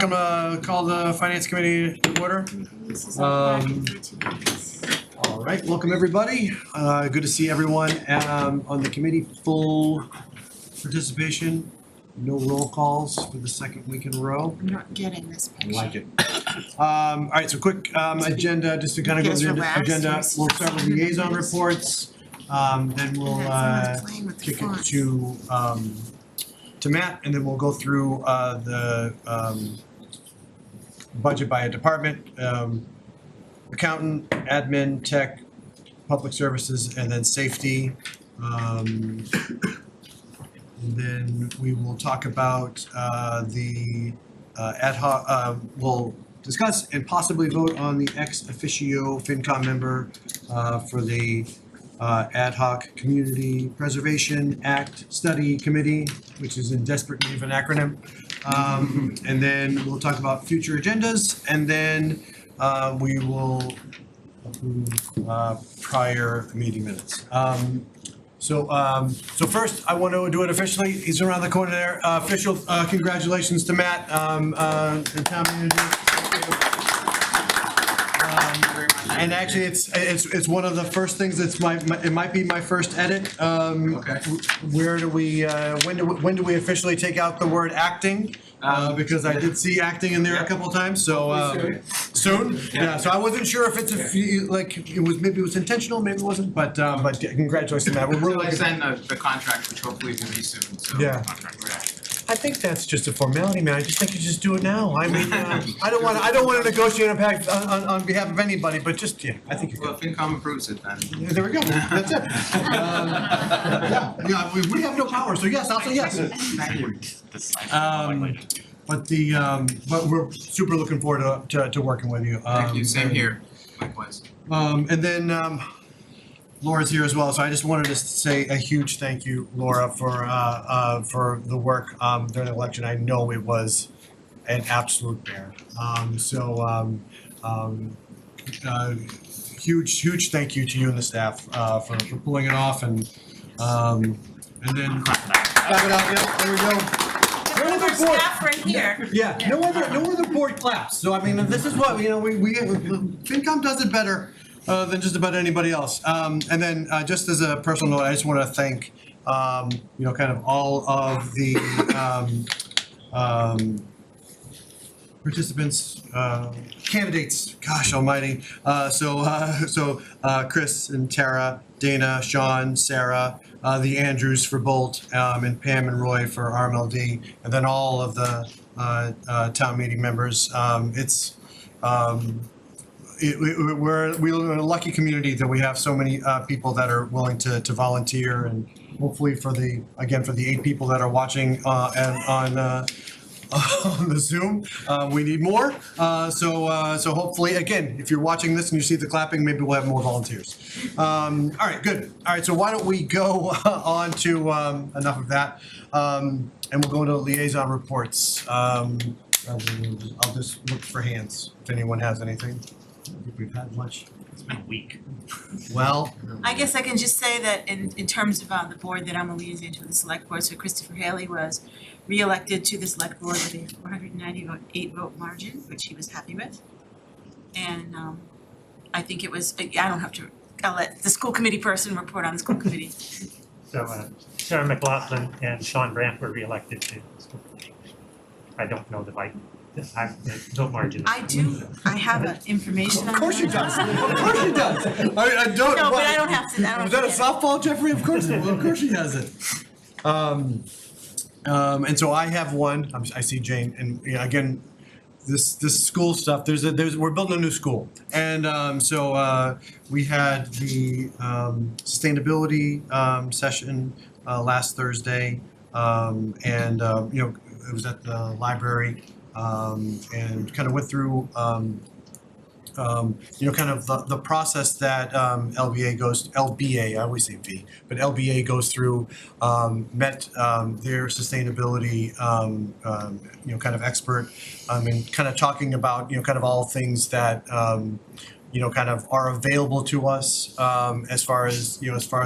Welcome to call the Finance Committee to order. All right, welcome everybody. Good to see everyone on the committee. Full participation, no roll calls for the second week in a row. I'm not getting this I picture. like it. All right, so quick agenda, just to kind of go through the agenda. We'll start with liaison reports. Then we'll kick it to Matt, and then we'll go through the budget by a department, accountant, admin, tech, public services, and then safety. And then we will talk about the ad hoc, we'll discuss and possibly vote on the ex officio FinCom member for the Ad hoc Community Preservation Act Study Committee, which is in desperate need of an acronym. And then we'll talk about future agendas, and then we will approve prior meeting minutes. So first, I want to do it officially. He's around the corner there. Official congratulations to Matt, the town manager. And actually, it's one of the first things that's it might be my first edit. Okay. Where do we when do we officially take out the word acting? Because I did see acting in there a couple of times. So soon. Yeah. So I wasn't sure if it's maybe it was intentional, maybe it wasn't. But congratulations to Matt. We're Until really I send the contract, which hopefully will be soon. So Yeah. contract, I think that's just a formality, man. I just think you just do it now. I mean, I don't want to negotiate on behalf of anybody, but just I think you're Well, good. if FinCom approves it, then. Yeah, there we go. That's it. Yeah, we have no power, so yes, I'll say yes. But we're super looking forward to working with you. Thank you, same here, likewise. And then Laura's here as well, so I just wanted to say a huge thank you, Laura, for the work during the election. I know it was an absolute bear. Huge thank you to you and the staff for pulling it off, and then clap it out. Yeah, there we go. No other board. Staff right here. Yeah, no other board claps. So I mean, this is what we FinCom does it better than just about anybody else. And then just as a personal note, I just want to thank kind of all of the participants, candidates. Gosh Almighty! So Chris and Tara, Dana, Sean, Sarah, the Andrews for Bolt, and Pam and Roy for RMLD, and then all of the town meeting members. We're a lucky community that we have so many people that are willing to volunteer, and hopefully for the 8 people that are watching on the Zoom, we need more. So hopefully, again, if you're watching this and you see the clapping, maybe we'll have more volunteers. All right, good. All right, so why don't we go on to enough of that, and we'll go into liaison reports. I'll just look for hands if anyone has anything. I don't think we've had much. It's been a week. Well, I guess I can just say that in terms of the board that I'm a liaison to the select board, so Christopher Haley was re-elected to the select board with a 498 vote margin, which he was happy with. And I think it was, I'll let the school committee person report on the school committee. So Sarah McLaughlin and Sean Brandt were reelected to the school committee. I don't know the vote margin. I have information on that. of course he does. Of course he does. I don't. No, but I don't have to, Was that a softball, Jeffrey? Of course he has it. And so I have one. I see Jane, and again, this school stuff. We're building a new school, and so we had the sustainability session last Thursday, and it was at the library, and kind of went through. Kind of the process that LBA, I always say V, but LBA goes through, met their sustainability, kind of expert, and kind of talking about, kind of all things that, kind of are available to us, as far as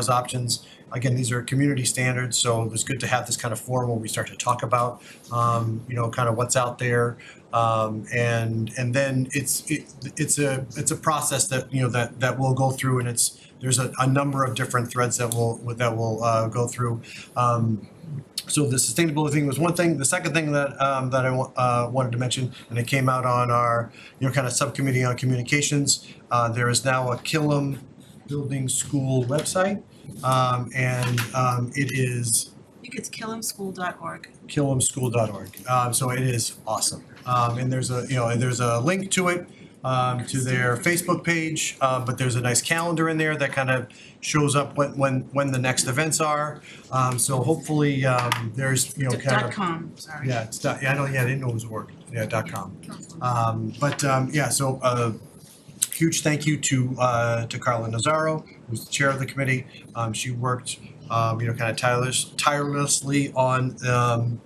options. again, these are community standards, so it was good to have this kind of forum where we start to talk about, kind of what's out there. And then it's a process that, that we'll go through, and there's a number of different threads that we'll go through. So the sustainability thing was one thing. The second thing that I wanted to mention, and it came out on our kind of subcommittee on communications. There is now a Killam Building School website, and it is I think it's killamschool.org. killamschool.org. So it is awesome. And there's a link to it, to their Facebook page, but there's a nice calendar in there that kind of shows up when the next events are. So hopefully there's .com, sorry. yeah, it's I didn't know it was a word. Yeah, .com. So huge thank you to Carla Nazaro, who's the chair of the committee. She worked kind of tirelessly on the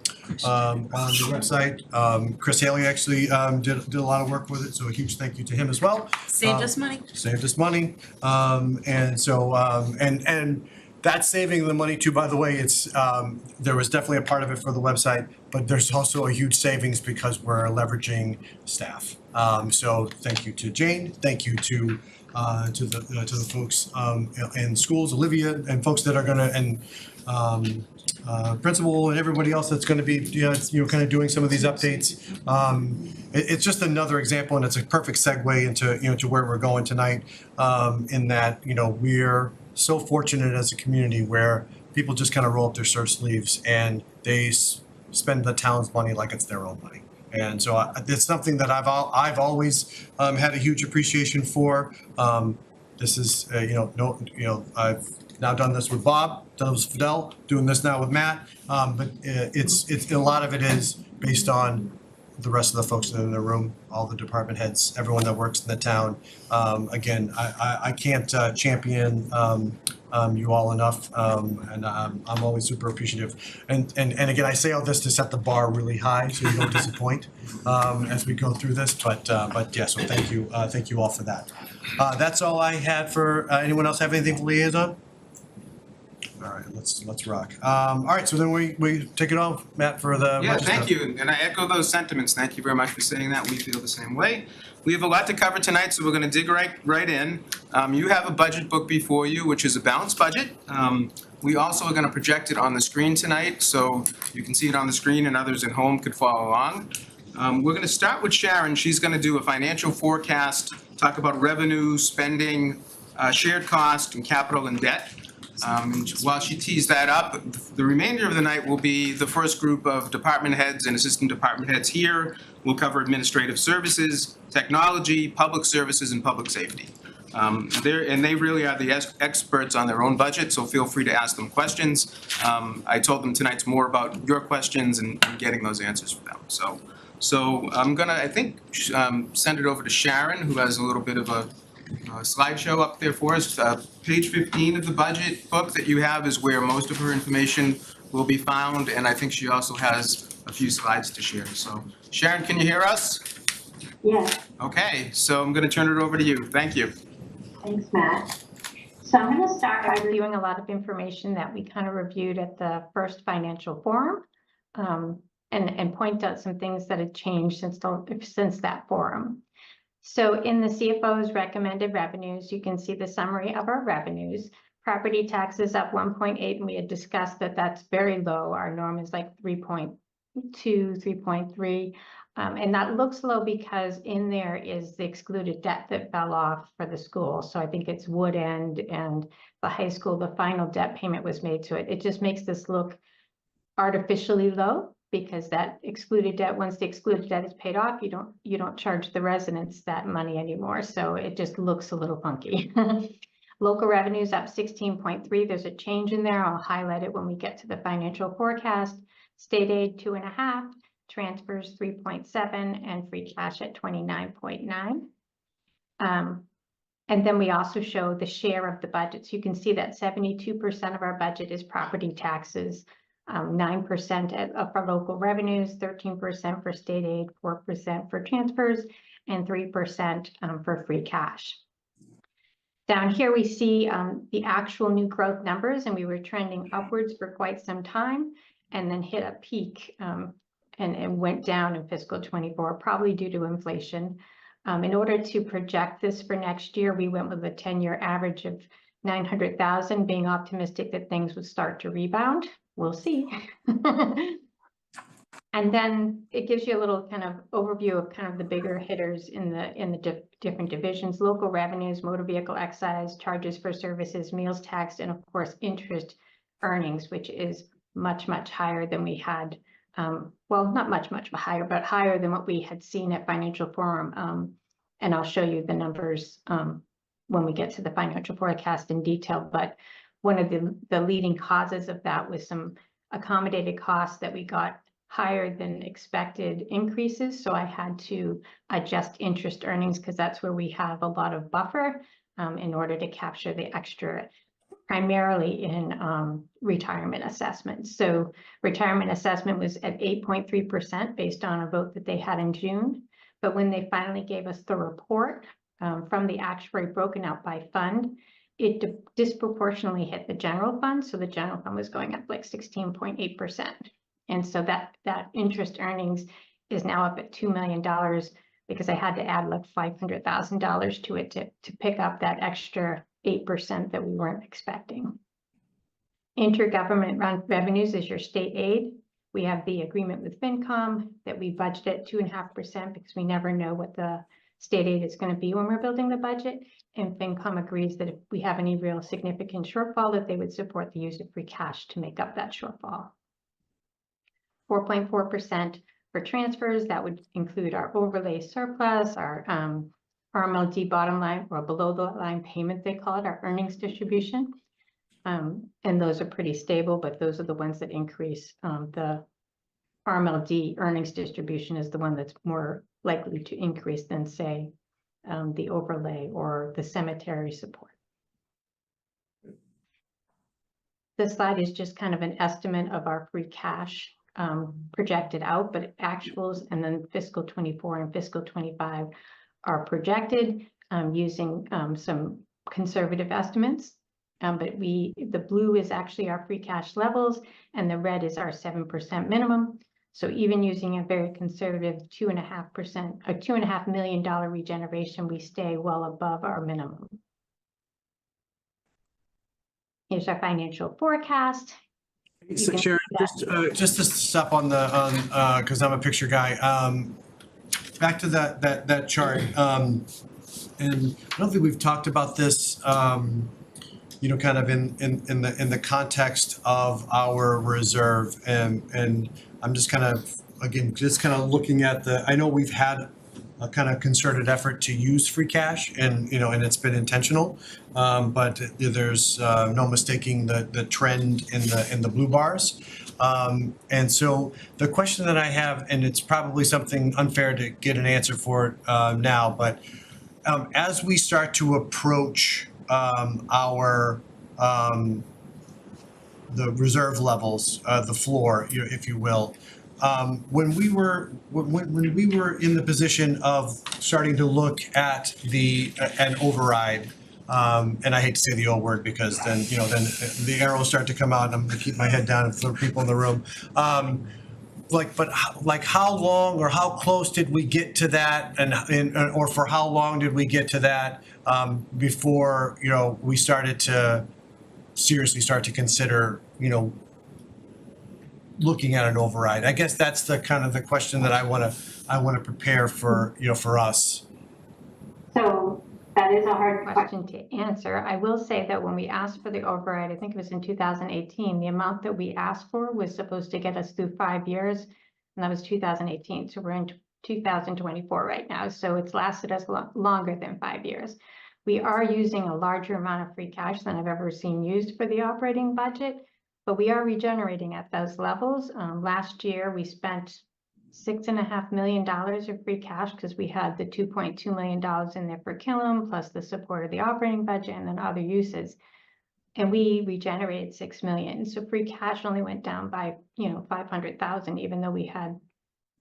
website. Chris Haley actually did a lot of work with it, so a huge thank you to him as well. Saved us money. Saved us money. And that's saving the money too, by the way. It's there was definitely a part of it for the website, but there's also a huge savings because we're leveraging staff. So thank you to Jane, thank you to the folks in schools, Olivia, and folks that are gonna, and principal and everybody else that's gonna be kind of doing some of these updates. It's just another example, and it's a perfect segue into to where we're going tonight. In that we're so fortunate as a community where people just kind of roll up their shirt sleeves and they spend the town's money like it's their own money. And so it's something that I've always had a huge appreciation for. This is I've now done this with Bob, done this with Fidel, doing this now with Matt. But it's a lot of it is based on the rest of the folks that are in the room, all the department heads, everyone that works in the town. Again, I can't champion you all enough, and I'm always super appreciative. And again, I say all this to set the bar really high so you don't disappoint as we go through this. But yeah, so thank you all for that. That's all I had for. Anyone else have anything for liaison? All right, let's rock. All right, so then we take it off, Matt, for the Yeah, budget thank stuff. you, and I echo those sentiments. Thank you very much for saying that. We feel the same way. We have a lot to cover tonight, so we're gonna dig right in. You have a budget book before you, which is a balanced budget. We also are gonna project it on the screen tonight, so you can see it on the screen and others at home could follow along. We're gonna start with Sharon. She's gonna do a financial forecast, talk about revenue, spending, shared cost, and capital and debt. And while she tees that up, the remainder of the night will be the first group of department heads and assistant department heads here. We'll cover administrative services, technology, public services, and public safety. They really are the experts on their own budget, so feel free to ask them questions. I told them tonight's more about your questions and getting those answers for them. So I'm gonna, I think, send it over to Sharon, who has a little bit of a slideshow up there for us. Page 15 of the budget book that you have is where most of her information will be found, and I think she also has a few slides to share. So Sharon, can you hear us? Yes, Okay, so I'm going to turn it over to you. Thank you. thanks, Matt. So I'm going to start by reviewing a lot of information that we kind of reviewed at the first financial forum, and point out some things that had changed since that forum. So in the CFO's recommended revenues, you can see the summary of our revenues. Property taxes up 1.8, and we had discussed that that's very low. Our norm is like 3.2, 3.3. And that looks low because in there is the excluded debt that fell off for the school. So I think it's Wood End and the high school, the final debt payment was made to it. It just makes this look artificially low, because that excluded debt, once the excluded debt is paid off, you don't charge the residents that money anymore. So it just looks a little funky. Local revenues up 16.3. There's a change in there. I'll highlight it when we get to the financial forecast. State aid 2.5, transfers 3.7, and free cash at 29.9. And then we also show the share of the budget. So you can see that 72% of our budget is property taxes. 9% for local revenues, 13% for state aid, 4% for transfers, and 3% for free cash. Down here, we see the actual new growth numbers, and we were trending upwards for quite some time and then hit a peak and went down in fiscal '24, probably due to inflation. In order to project this for next year, we went with a 10-year average of 900,000, being optimistic that things would start to rebound. We'll see. And then it gives you a little kind of overview of kind of the bigger hitters in the different divisions: local revenues, motor vehicle excise, charges for services, meals tax, and of course, interest earnings, which is much, much higher than we had. Well, not much higher, but higher than what we had seen at Financial Forum. And I'll show you the numbers when we get to the financial forecast in detail. But one of the leading causes of that was some accommodated costs that we got higher than expected increases. So I had to adjust interest earnings because that's where we have a lot of buffer in order to capture the extra, primarily in retirement assessments. So retirement assessment was at 8.3% based on a vote that they had in June. But when they finally gave us the report from the actuary broken out by fund, it disproportionately hit the general fund. So the general fund was going up like 16.8%. And so that interest earnings is now up at $2 million because I had to add like $500,000 to it to pick up that extra 8% that we weren't expecting. Intergovernment revenues is your state aid. We have the agreement with FinCom that we budgeted at 2.5% because we never know what the state aid is going to be when we're building the budget. And FinCom agrees that if we have any real significant shortfall, that they would support the use of free cash to make up that shortfall. 4.4% for transfers. That would include our overlay surplus, our RMLD bottom line, or below the line payment, they call it, our earnings distribution. And those are pretty stable, but those are the ones that increase. The RMLD earnings distribution is the one that's more likely to increase than, say, the overlay or the cemetery support. This slide is just kind of an estimate of our free cash projected out, but actuals and then fiscal 24 and fiscal 25 are projected using some conservative estimates. But the blue is actually our free cash levels and the red is our 7% minimum. So even using a very conservative 2.5% or $2.5 million regeneration, we stay well above our minimum. Here's our financial forecast. So Sharon, just to stop on the because I'm a picture guy. Back to that chart, and I don't think we've talked about this. You know, kind of in the context of our reserve, and I'm just kind of looking at I know we've had a kind of concerted effort to use free cash, and you know, and it's been intentional, but there's no mistaking the trend in the blue bars. And so the question that I have, and it's probably something unfair to get an answer for now, but as we start to approach our the reserve levels, the floor, if you will, when we were in the position of starting to look at an override, and I hate to say the O word because then the arrows start to come out, and I'm going to keep my head down for people in the room. Like how long or how close did we get to that, or for how long did we get to that before we started to seriously start to consider looking at an override? I guess that's the kind of the question that I want to prepare for for us. So that is a hard question to answer. I will say that when we asked for the override, I think it was in 2018, the amount that we asked for was supposed to get us through 5 years, and that was 2018. So we're in 2024 right now. So it's lasted us longer than 5 years. We are using a larger amount of free cash than I've ever seen used for the operating budget, but we are regenerating at those levels. Last year, we spent $6.5 million of free cash because we had the $2.2 million in there for Killam, plus the support of the operating budget and then other uses. And we regenerated $6 million. So free cash only went down by, 500,000, even though we had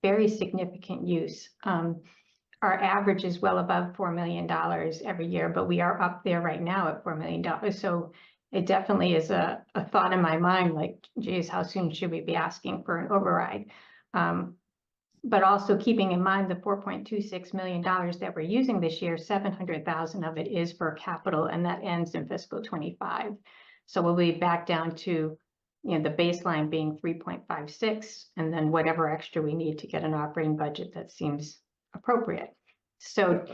very significant use. our average is well above $4 million every year, but we are up there right now at $4 million. So it definitely is a thought in my mind, like, geez, how soon should we be asking for an override? But also keeping in mind the $4.26 million that we're using this year, 700,000 of it is for capital, and that ends in fiscal 25. So we'll be back down to, you know, the baseline being 3.56, and then whatever extra we need to get an operating budget that seems appropriate. So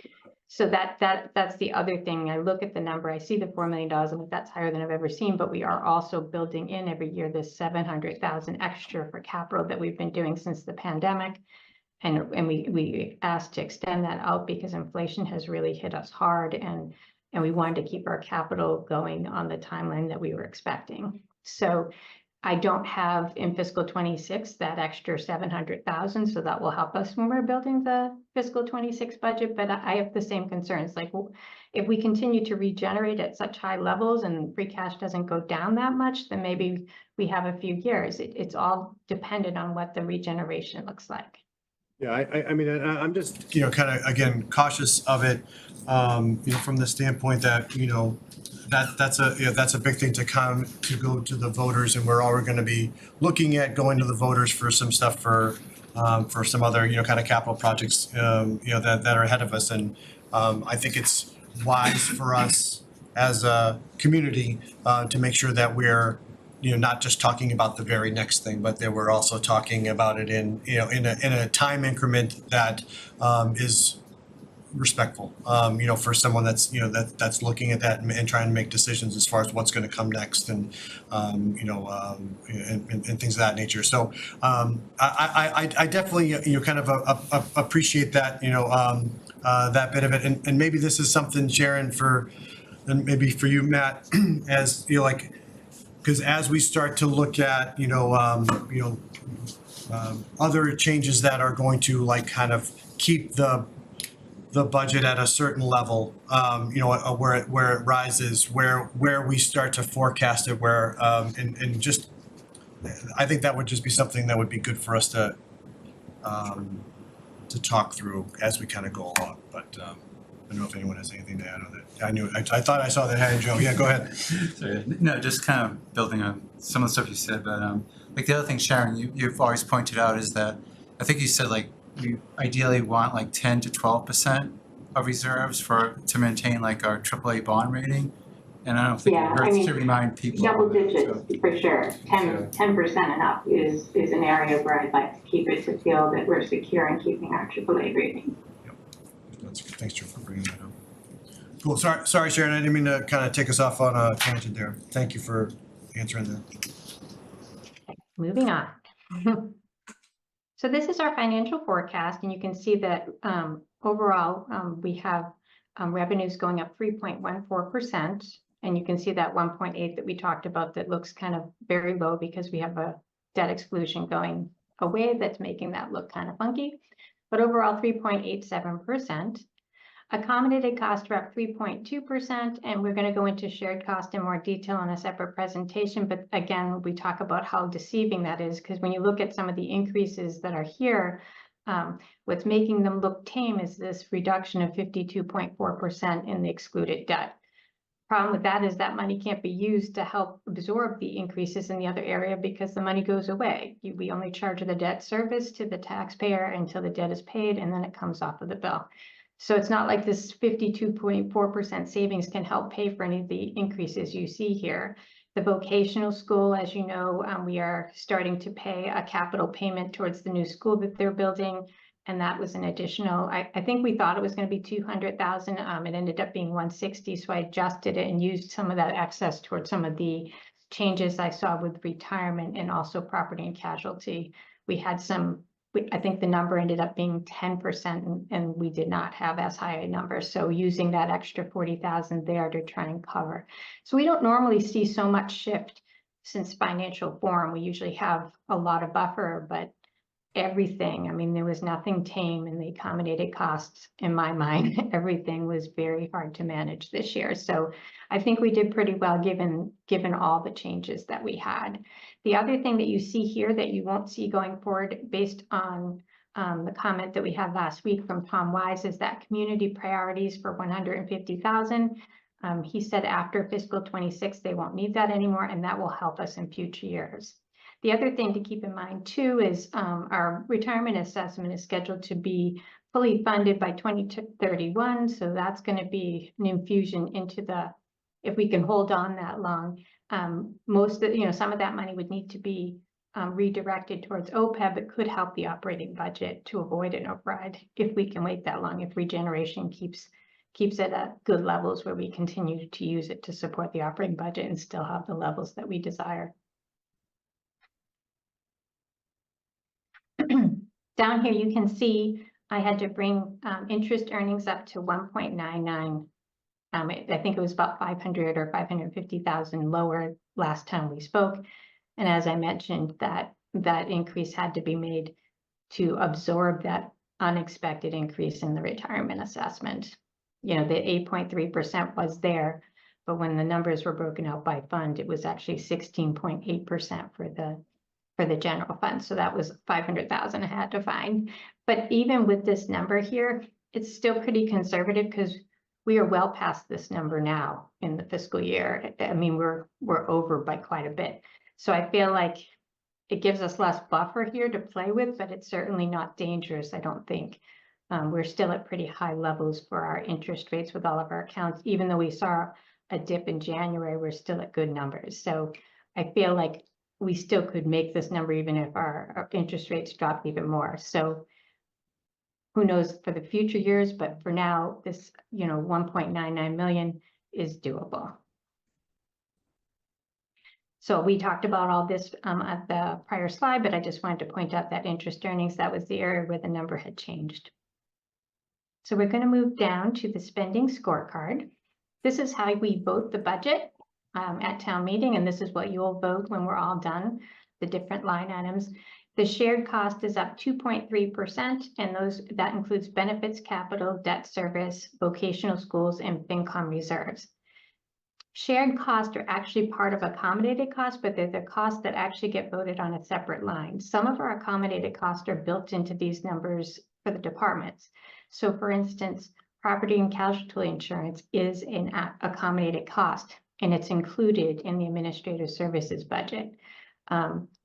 that's the other thing. I look at the number, I see the $4 million, and that's higher than I've ever seen, but we are also building in every year this 700,000 extra for capital that we've been doing since the pandemic. And we asked to extend that out because inflation has really hit us hard, and we wanted to keep our capital going on the timeline that we were expecting. So I don't have in fiscal 26 that extra 700,000, so that will help us when we're building the fiscal 26 budget. But I have the same concerns. Like, well, if we continue to regenerate at such high levels and free cash doesn't go down that much, then maybe we have a few years. It's all dependent on what the regeneration looks like. Yeah, I mean, I'm just, you know, kind of, again, cautious of it, you know, from the standpoint that, you know, that's a big thing to go to the voters, and we're already gonna be looking at going to the voters for some stuff for some other, you know, kind of capital projects, you know, that are ahead of us. And I think it's wise for us as a community to make sure that we're, you know, not just talking about the very next thing, but that we're also talking about it in, you know, in a time increment that is respectful, you know, for someone that's, you know, that's looking at that and trying to make decisions as far as what's going to come next, and you know, and things of that nature. So I definitely, you know, kind of appreciate that, you know, that bit of it, and maybe this is something, Sharon, and maybe for you, Matt, as you know, like, because as we start to look at, you know, other changes that are going to, like, kind of keep the budget at a certain level, you know, where it rises, where we start to forecast it, where and just, I think that would just be something that would be good for us to talk through as we kind of go along. But I don't know if anyone has anything to add on that. I thought I saw that hand, Joe. Yeah, go ahead. Sorry. No, just kind of building on some of the stuff you said, but like the other thing, Sharon, you've always pointed out is that I think you said, like, we ideally want like 10 to 12% of reserves to maintain like our AAA bond rating, and I don't think it hurts to remind people. Double of it, digits for sure. 10% and up is an area where I'd like to keep it, to feel that we're secure in keeping our AAA rating. Thanks, Joe, for bringing that up. Cool. Sorry, Sharon. I didn't mean to kind of take us off on a tangent there. Thank you for answering that. Moving on. So this is our financial forecast, and you can see that overall we have revenues going up 3.14%, and you can see that 1.8 that we talked about that looks kind of very low because we have a debt exclusion going away that's making that look kind of funky. But overall 3.87%. Accommodated costs are up 3.2%, and we're going to go into shared cost in more detail in a separate presentation. But again, we talk about how deceiving that is, because when you look at some of the increases that are here, what's making them look tame is this reduction of 52.4% in the excluded debt. Problem with that is that money can't be used to help absorb the increases in the other area because the money goes away. We only charge the debt service to the taxpayer until the debt is paid, and then it comes off of the bill. So it's not like this 52.4% savings can help pay for any of the increases you see here. The vocational school, as you know, we are starting to pay a capital payment towards the new school that they're building. And that was an additional, I think we thought it was going to be 200,000. It ended up being 160. So I adjusted it and used some of that excess towards some of the changes I saw with retirement and also property and casualty. We had some, I think the number ended up being 10%, and we did not have as high a number. So using that extra 40,000 there to try and cover. So we don't normally see so much shift since financial forum. We usually have a lot of buffer, but everything, I mean, there was nothing tame in the accommodated costs in my mind. Everything was very hard to manage this year. So I think we did pretty well given all the changes that we had. The other thing that you see here that you won't see going forward based on The comment that we had last week from Tom Wise is that community priorities for 150,000. He said after fiscal 26, they won't need that anymore, and that will help us in future years. The other thing to keep in mind too is our retirement assessment is scheduled to be fully funded by 2031. So that's going to be an infusion into the, if we can hold on that long, most of, some of that money would need to be redirected towards OPEB. It could help the operating budget to avoid an override if we can wait that long, if regeneration keeps it at good levels where we continue to use it to support the operating budget and still have the levels that we desire. Down here, you can see I had to bring interest earnings up to 1.99. I think it was about 500 or 550,000 lower last time we spoke. And as I mentioned, that increase had to be made to absorb that unexpected increase in the retirement assessment. The 8.3% was there, but when the numbers were broken out by fund, it was actually 16.8% for the general fund. So that was 500,000 I had to find. But even with this number here, it's still pretty conservative because we are well past this number now in the fiscal year. I mean, we're over by quite a bit. So I feel like it gives us less buffer here to play with, but it's certainly not dangerous, I don't think. We're still at pretty high levels for our interest rates with all of our accounts. Even though we saw a dip in January, we're still at good numbers. So I feel like we still could make this number even if our interest rates drop even more. So who knows for the future years, but for now, this 1.99 million is doable. So we talked about all this at the prior slide, but I just wanted to point out that interest earnings, that was the area where the number had changed. So we're going to move down to the spending scorecard. This is how we vote the budget at town meeting, and this is what you'll vote when we're all done, the different line items. The shared cost is up 2.3%, and that includes benefits, capital, debt service, vocational schools, and FinCom reserves. Shared costs are actually part of accommodated costs, but they're the costs that actually get voted on a separate line. Some of our accommodated costs are built into these numbers for the departments. So for instance, property and casualty insurance is an accommodated cost, and it's included in the administrative services budget.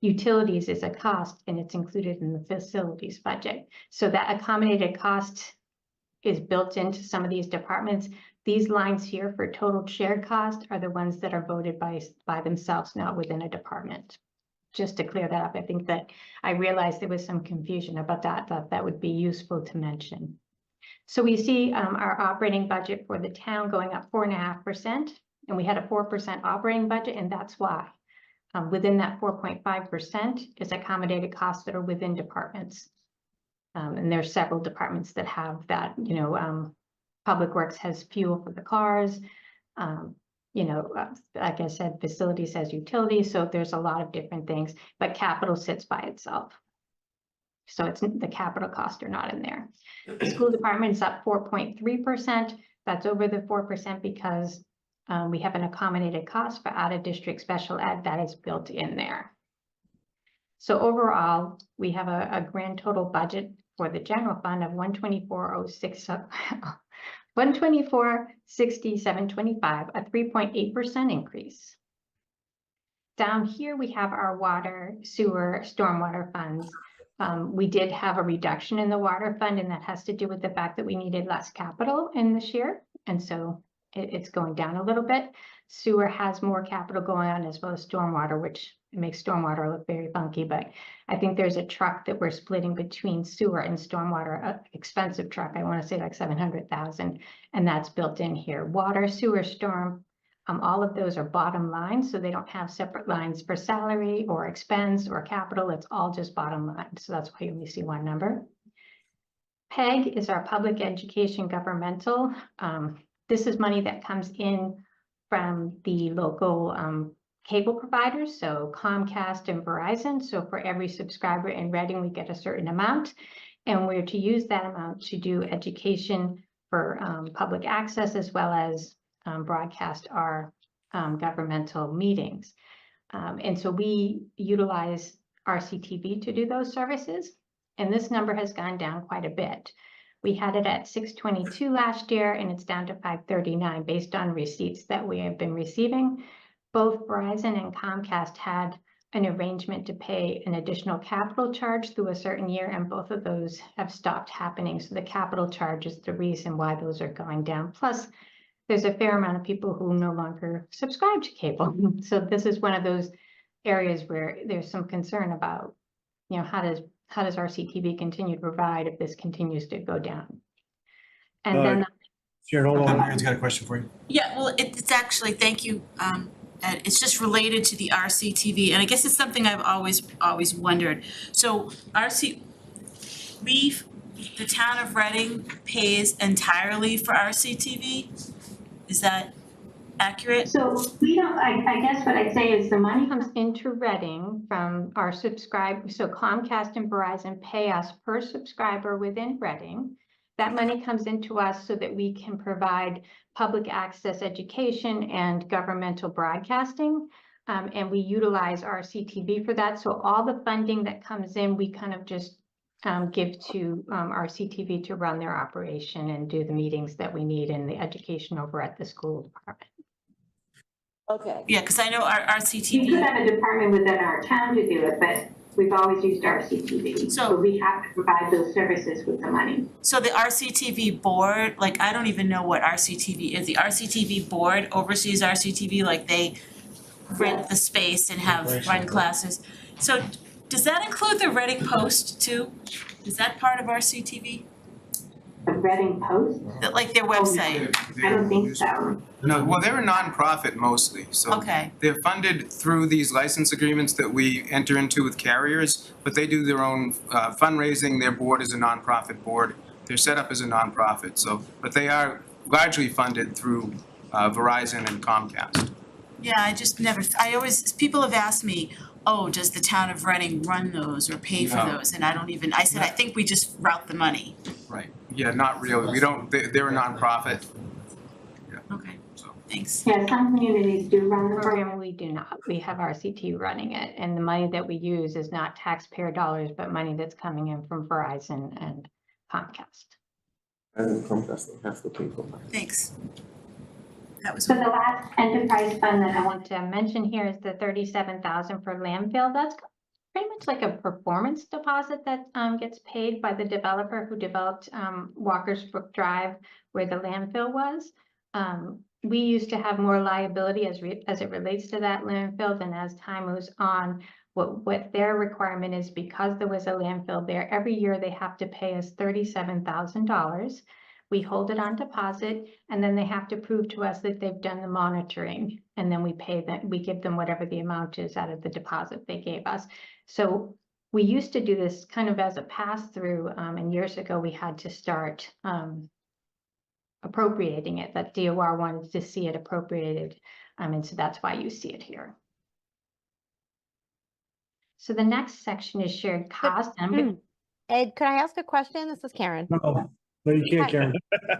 Utilities is a cost, and it's included in the facilities budget. So that accommodated cost is built into some of these departments. These lines here for total shared cost are the ones that are voted by themselves, not within a department. Just to clear that up, I think that I realized there was some confusion about that. Thought that would be useful to mention. So we see our operating budget for the town going up 4.5%, and we had a 4% operating budget, and that's why. Within that 4.5% is accommodated costs that are within departments. And there's several departments that have that, Public Works has fuel for the cars, like I said, facilities has utilities. So there's a lot of different things, but capital sits by itself. So it's the capital costs are not in there. The school department is up 4.3%. That's over the 4% because we have an accommodated cost for out of district special ed that is built in there. So overall, we have a grand total budget for the general fund of 124,6725, a 3.8% increase. Down here, we have our water, sewer, stormwater funds. We did have a reduction in the water fund, and that has to do with the fact that we needed less capital in this year. And so it's going down a little bit. Sewer has more capital going on, as well as stormwater, which makes stormwater look very funky. But I think there's a truck that we're splitting between sewer and stormwater, an expensive truck. I want to say like 700,000, and that's built in here. Water, sewer, storm, all of those are bottom lines, so they don't have separate lines for salary or expense or capital. It's all just bottom line. So that's why you only see one number. PEG is our public education governmental. This is money that comes in from the local cable providers, so Comcast and Verizon. So for every subscriber in Reading, we get a certain amount, and we're to use that amount to do education for public access, as well as broadcast our governmental meetings. And so we utilize RCTV to do those services. And this number has gone down quite a bit. We had it at 622 last year, and it's down to 539 based on receipts that we have been receiving. Both Verizon and Comcast had an arrangement to pay an additional capital charge through a certain year, and both of those have stopped happening. So the capital charge is the reason why those are going down. Plus, there's a fair amount of people who no longer subscribe to cable. So this is one of those areas where there's some concern about, you know, how does RCTV continue to provide if this continues to go down? And then Sharon, hold on, Aaron's got a question for you. Yeah, well, it's actually, thank you, Ed, it's just related to the RCTV, and I guess it's something I've always wondered. So the town of Reading pays entirely for RCTV? Is that accurate? so we don't, I guess what I'd say is the money comes into Reading from our subscribe, so Comcast and Verizon pay us per subscriber within Reading. That money comes into us so that we can provide public access education and governmental broadcasting. And we utilize RCTV for that. So all the funding that comes in, we kind of just give to RCTV to run their operation and do the meetings that we need and the education over at the school department. Okay. Yeah, because I know our We RCTV, could have a department within our town to do it, but we've always used RCTV. So- So we have to provide those services with the money. so the RCTV board, like, I don't even know what RCTV is. The RCTV board oversees RCTV, like they rent the space and have run classes. So does that include the Reading Post too? Is that part of RCTV? The Reading Post, Like their website? I don't think so. No, well, they're a nonprofit mostly, so. Okay. They're funded through these license agreements that we enter into with carriers, but they do their own fundraising. Their board is a nonprofit board. They're set up as a nonprofit, so, but they are largely funded through Verizon and Comcast. Yeah, people have asked me, oh, does the town of Reading run those or pay for No. those? And I said, I think we just route the money. Right. Yeah, not really. We don't, they're a nonprofit, Okay, so. thanks. Yeah, some communities do run the program. Program, we do not. We have RCT running it, and the money that we use is not taxpayer dollars, but money that's coming in from Verizon and Comcast. And Comcast don't have to pay for that. Thanks. That was, So the last enterprise fund that I want to mention here is the 37,000 for landfill. That's pretty much like a performance deposit that gets paid by the developer who developed Walker's Brook Drive, where the landfill was. We used to have more liability as it relates to that landfill, and as time moves on, what their requirement is, because there was a landfill there, every year they have to pay us $37,000. We hold it on deposit, and then they have to prove to us that they've done the monitoring, and then we pay them, we give them whatever the amount is out of the deposit they gave us. So we used to do this kind of as a pass-through, and years ago we had to start appropriating it. That DOR wanted to see it appropriated, and so that's why you see it here. So the next section is shared cost. And I'm gonna- Ed, could I ask a question? This is Karen. No, you can't, Karen.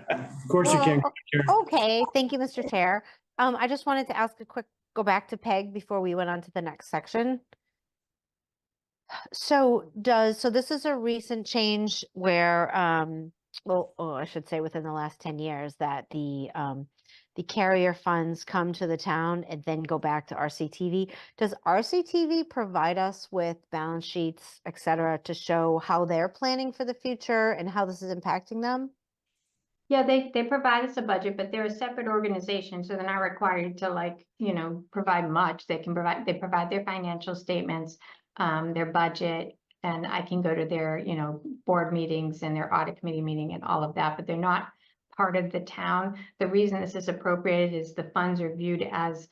Of course you can, Well, Karen. Okay, thank you, Mr. Chair. I just wanted to ask a quick, go back to Peg before we went on to the next section. So this is a recent change where, I should say within the last 10 years that the carrier funds come to the town and then go back to RCTV. Does RCTV provide us with balance sheets, et cetera, to show how they're planning for the future and how this is impacting them? Yeah, they provide us a budget, but they're a separate organization, so they're not required to provide much. They provide their financial statements, their budget, and I can go to their, board meetings and their audit committee meeting and all of that, but they're not part of the town. The reason this is appropriated is the funds are viewed as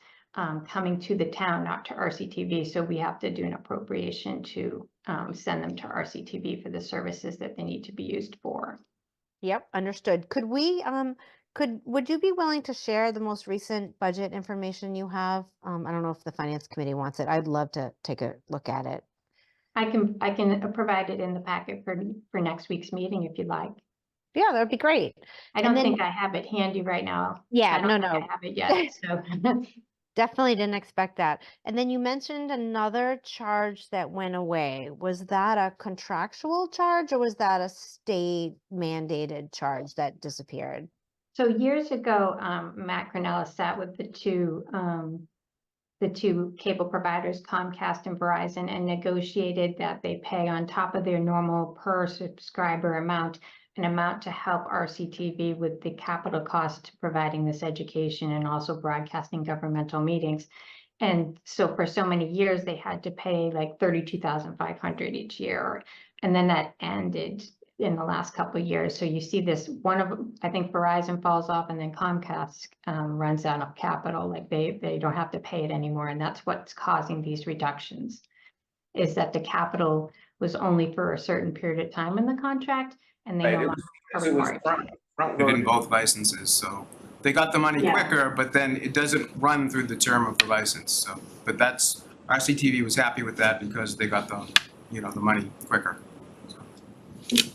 coming to the town, not to RCTV. So we have to do an appropriation to send them to RCTV for the services that they need to be used for. Yep, understood. Could we, would you be willing to share the most recent budget information you have? I don't know if the finance committee wants it. I'd love to take a look at it. I can provide it in the packet for next week's meeting if you'd like. Yeah, that would be great. I don't And then- think I have it handy right now. Yeah, I don't no, think no. I have it yet, so. Definitely didn't expect that. And then you mentioned another charge that went away. Was that a contractual charge or was that a state mandated charge that disappeared? So years ago, Matt Granella sat with the two cable providers, Comcast and Verizon, and negotiated that they pay on top of their normal per subscriber amount, an amount to help RCTV with the capital cost to providing this education and also broadcasting governmental meetings. And so for so many years, they had to pay like 32,500 each year. And then that ended in the last couple of years. So you see this, I think Verizon falls off and then Comcast runs out of capital, like they don't have to pay it anymore. And that's what's causing these reductions, is that the capital was only for a certain period of time in the contract and they no longer are required. They did both licenses, so they got the money Yeah. quicker, but then it doesn't run through the term of the license, so, but that's, RCTV was happy with that because they got the, the money quicker.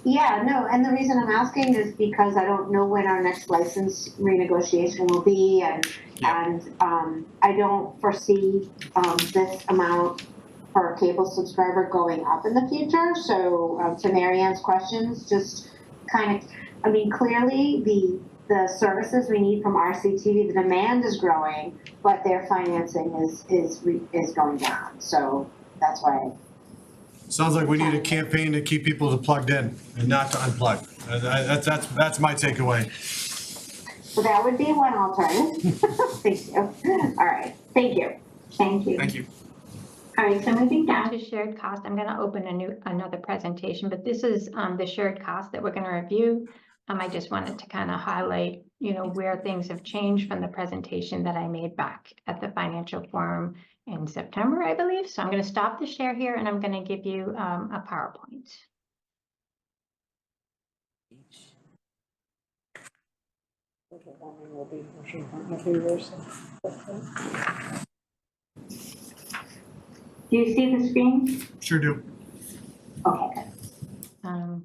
Yeah, no, and the reason I'm asking is because I don't know when our next license renegotiation will be, and I don't foresee this amount per cable subscriber going up in the future. So to Mary Ann's questions, just kind of, clearly the services we need from RCTV, the demand is growing, but their financing is going down. So that's why. Sounds like we need a campaign to keep people plugged in and not to unplug. That's my takeaway. So that would be one alternative. Thank you. All right. Thank you. Thank you. Thank you. All right, so moving down to shared cost, I'm going to open another presentation, but this is the shared cost that we're going to review. I just wanted to kind of highlight, where things have changed from the presentation that I made back at the financial forum in September, I believe. So I'm going to stop the share here and I'm going to give you a PowerPoint. Do you see the screen? Sure do. Okay, good.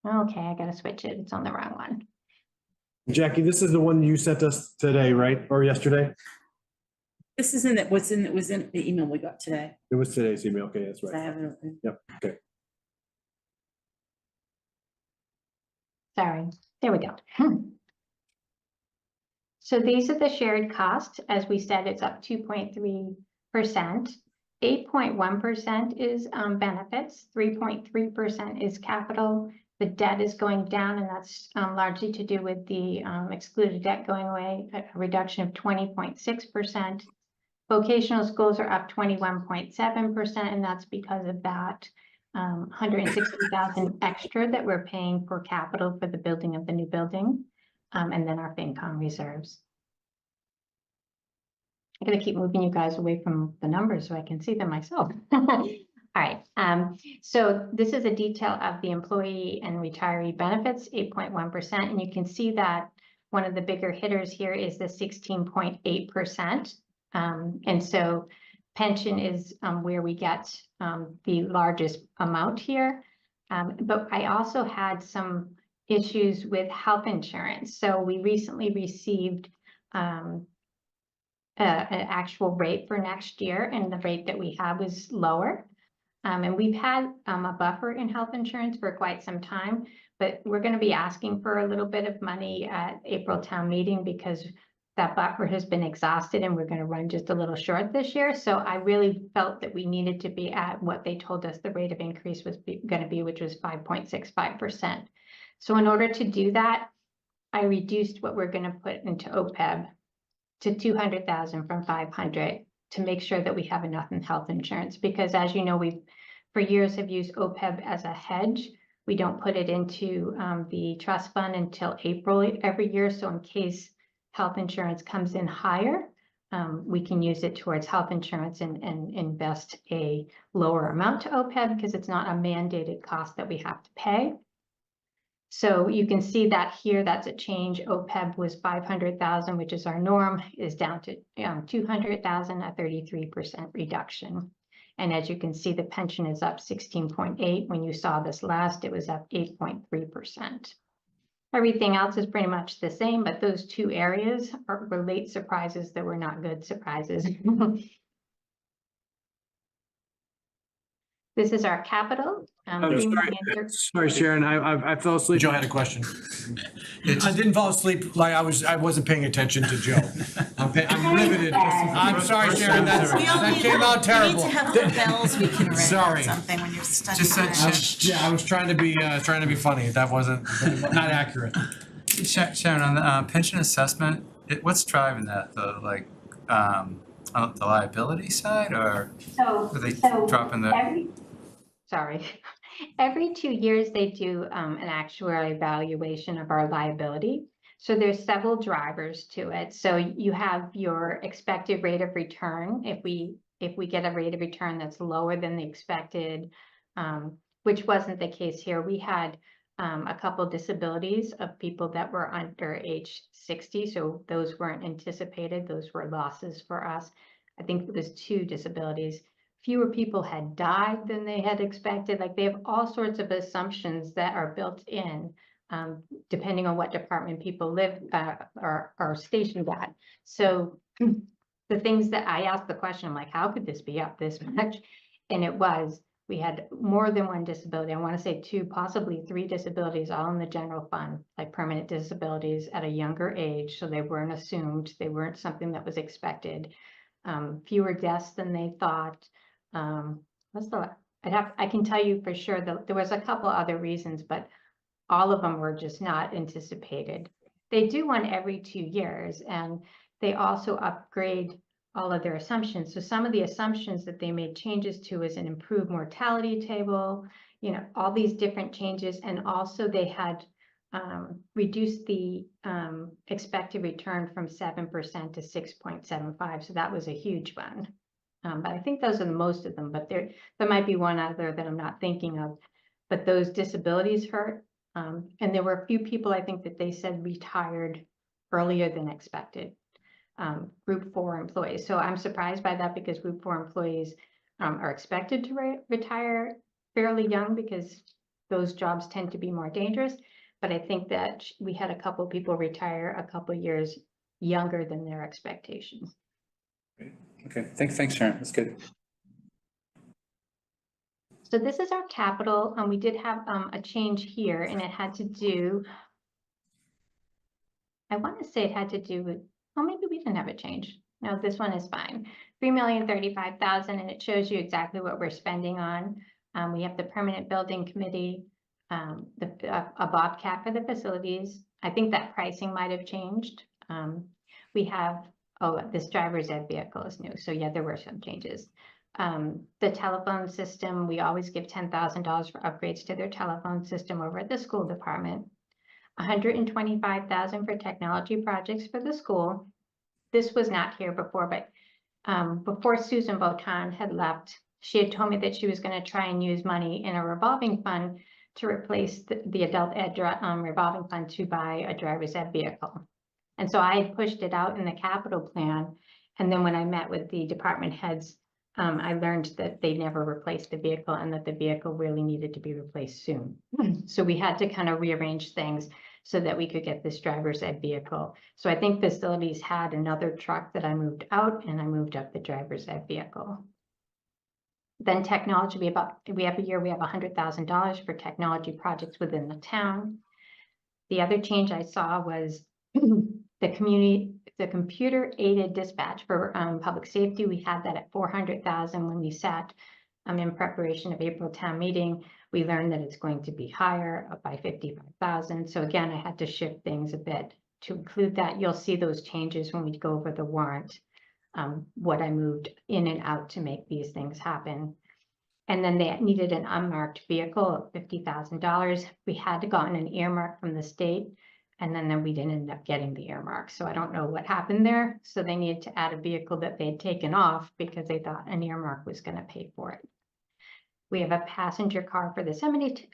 Okay, I got to switch it. It's on the wrong one. Jackie, this is the one you sent us today, right? Or yesterday? This isn't it, was in the email we got today. It was today's email. Okay, that's I right. have it open. Yep, okay. Sorry, there we go. So these are the shared costs. As we said, it's up 2.3%. 8.1% is benefits, 3.3% is capital. The debt is going down, and that's largely to do with the excluded debt going away, a reduction of 20.6%. Vocational schools are up 21.7%, and that's because of that 160,000 extra that we're paying for capital for the building of the new building, and then our FinCom reserves. I'm going to keep moving you guys away from the numbers so I can see them myself. All right. So this is a detail of the employee and retiree benefits, 8.1%. And you can see that one of the bigger hitters here is the 16.8%. And so pension is where we get the largest amount here. But I also had some issues with health insurance. So we recently received an actual rate for next year, and the rate that we have is lower. And we've had a buffer in health insurance for quite some time, but we're going to be asking for a little bit of money at April town meeting because that buffer has been exhausted and we're going to run just a little short this year. So I really felt that we needed to be at what they told us the rate of increase was going to be, which was 5.65%. So in order to do that, I reduced what we're going to put into OPEB to 200,000 from 500 to make sure that we have enough in health insurance, because as you know, we've for years have used OPEB as a hedge. We don't put it into the trust fund until April every year. So in case health insurance comes in higher, we can use it towards health insurance and invest a lower amount to OPEB because it's not a mandated cost that we have to pay. So you can see that here, that's a change. OPEB was 500,000, which is our norm, is down to 200,000, a 33% reduction. And as you can see, the pension is up 16.8. When you saw this last, it was up 8.3%. Everything else is pretty much the same, but those two areas were late surprises that were not good surprises. This is our capital. Sorry, Sharon, I fell asleep. Joe had a question. I didn't fall asleep, like I wasn't paying attention to Joe. I'm riveted. I'm sorry, Sharon, that came out terrible. We need to have little bells we can ring or Sorry. something when you're studying. Just that. Yeah, I was trying to be funny. That wasn't not accurate. Sharon, on the pension assessment, what's driving that, on the liability side, or So, are they so dropping the? every 2 years they do an actuarial evaluation of our liability. So there's several drivers to it. So you have your expected rate of return. If we get a rate of return that's lower than the expected, which wasn't the case here. We had a couple disabilities of people that were under age 60. So those weren't anticipated. Those were losses for us. I think it was 2 disabilities. Fewer people had died than they had expected. Like, they have all sorts of assumptions that are built in, depending on what department people live or are stationed at. So the things that I asked the question, I'm like, how could this be up this much? And we had more than 1 disability. I want to say 2, possibly 3 disabilities, all in the general fund, like permanent disabilities at a younger age. So they weren't assumed. They weren't something that was expected. Fewer deaths than they thought. I can tell you for sure that there was a couple other reasons, but all of them were just not anticipated. They do one every 2 years, and they also upgrade all of their assumptions. So some of the assumptions that they made changes to is an improved mortality table, all these different changes. And also they had reduced the expected return from 7% to 6.75. So that was a huge one. But I think those are the most of them, but there might be one other that I'm not thinking of, but those disabilities hurt. And there were a few people, I think, that they said retired earlier than expected, Group 4 employees. So I'm surprised by that, because Group 4 employees are expected to retire fairly young, because those jobs tend to be more dangerous. But I think that we had a couple people retire a couple years younger than their expectations. Okay, thanks, Sharon. That's good. So this is our capital, and we did have a change here, and it had to do, I want to say it had to do with, oh, maybe we didn't have a change. No, this one is fine. $3,035,000, and it shows you exactly what we're spending on. We have the permanent building committee, a Bobcat for the facilities. I think that pricing might have changed. We have, this driver's ed vehicle is new. So yeah, there were some changes. The telephone system, we always give $10,000 for upgrades to their telephone system over at the school department. $125,000 for technology projects for the school. This was not here before, but before Susan Botan had left, she had told me that she was going to try and use money in a revolving fund to replace the adult ed revolving fund to buy a driver's ed vehicle. And so I had pushed it out in the capital plan. And then when I met with the department heads, I learned that they never replaced the vehicle, and that the vehicle really needed to be replaced soon. So we had to kind of rearrange things so that we could get this driver's ed vehicle. So I think facilities had another truck that I moved out, and I moved up the driver's ed vehicle. Then technology, we have $100,000 for technology projects within the town. The other change I saw was the computer aided dispatch for public safety. We had that at $400,000 when we sat in preparation of April town meeting. We learned that it's going to be higher, up by $55,000. So again, I had to shift things a bit to include that. You'll see those changes when we go over the warrant, what I moved in and out to make these things happen. And then they needed an unmarked vehicle of $50,000. We had to gotten an earmark from the state, and then we didn't end up getting the earmark. So I don't know what happened there. So they needed to add a vehicle that they had taken off because they thought an earmark was going to pay for it. We have a passenger car for the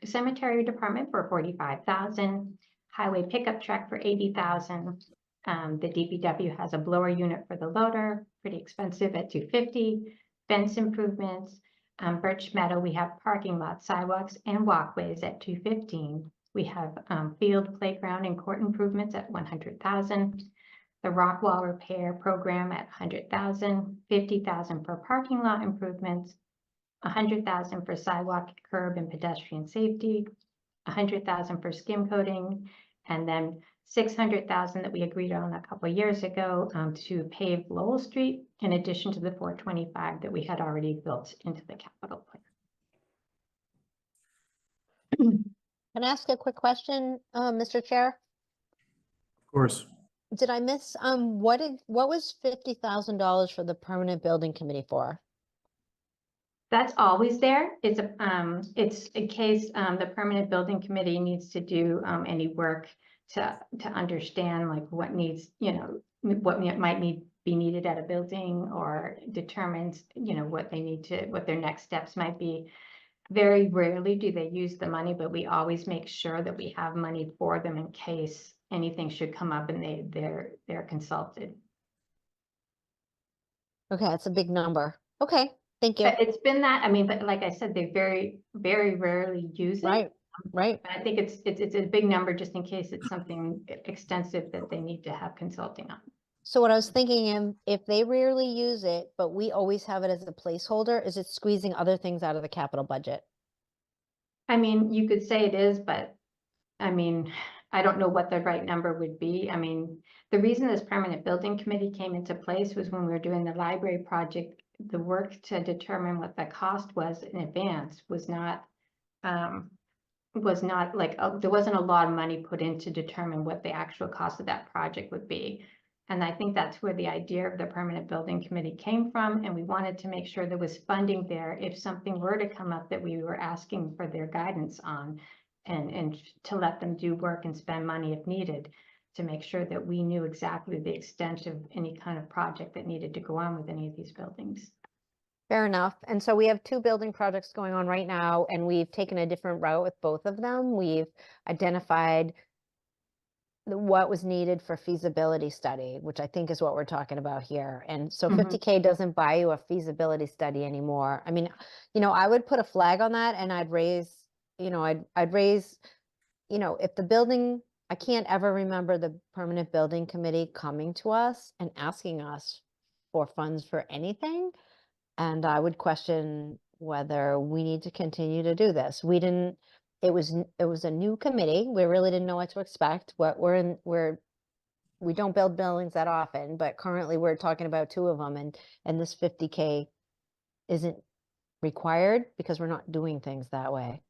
cemetery department for $45,000, highway pickup truck for $80,000. The DPW has a blower unit for the loader, pretty expensive at $250,000. Fence improvements, Birch Meadow, we have parking lots, sidewalks, and walkways at $215,000. We have field playground and court improvements at 100,000. The rock wall repair program at 100,000, 50,000 for parking lot improvements, 100,000 for sidewalk, curb, and pedestrian safety, 100,000 for skim coating, and then 600,000 that we agreed on a couple of years ago to pave Lowell Street, in addition to the 425 that we had already built into the capital plan. Can I ask a quick question, Mr. Chair? Of course. Did I miss, what was $50,000 for the permanent building committee for? That's always there. It's in case the permanent building committee needs to do any work to understand like what needs, what might be needed at a building, or determines, what they need to, what their next steps might be. Very rarely do they use the money, but we always make sure that we have money for them in case anything should come up and they're consulted. Okay, that's a big number. Okay, thank you. But it's been that, I mean, but like I said, they very, very rarely use it. Right, right. But I think it's a big number just in case it's something extensive that they need to have consulting on. So what I was thinking, if they rarely use it, but we always have it as a placeholder, is it squeezing other things out of the capital budget? I mean, you could say it is, but I mean, I don't know what the right number would be. I mean, the reason this permanent building committee came into place was when we were doing the library project, the work to determine what the cost was in advance was not like, there wasn't a lot of money put in to determine what the actual cost of that project would be. And I think that's where the idea of the permanent building committee came from. And we wanted to make sure there was funding there if something were to come up that we were asking for their guidance on, and to let them do work and spend money if needed, to make sure that we knew exactly the extent of any kind of project that needed to go on with any of these buildings. Fair enough. And so we have 2 building projects going on right now, and we've taken a different route with both of them. We've identified what was needed for feasibility study, which I think is what we're talking about here. And so Mhm. 50K doesn't buy you a feasibility study anymore. I mean, I would put a flag on that, and I'd raise, I'd raise, if the building, I can't ever remember the permanent building committee coming to us and asking us for funds for anything. And I would question whether we need to continue to do this. It was a new committee. We really didn't know what to expect. We don't build buildings that often, but currently we're talking about 2 of them, and this 50K isn't required because we're not doing things that way.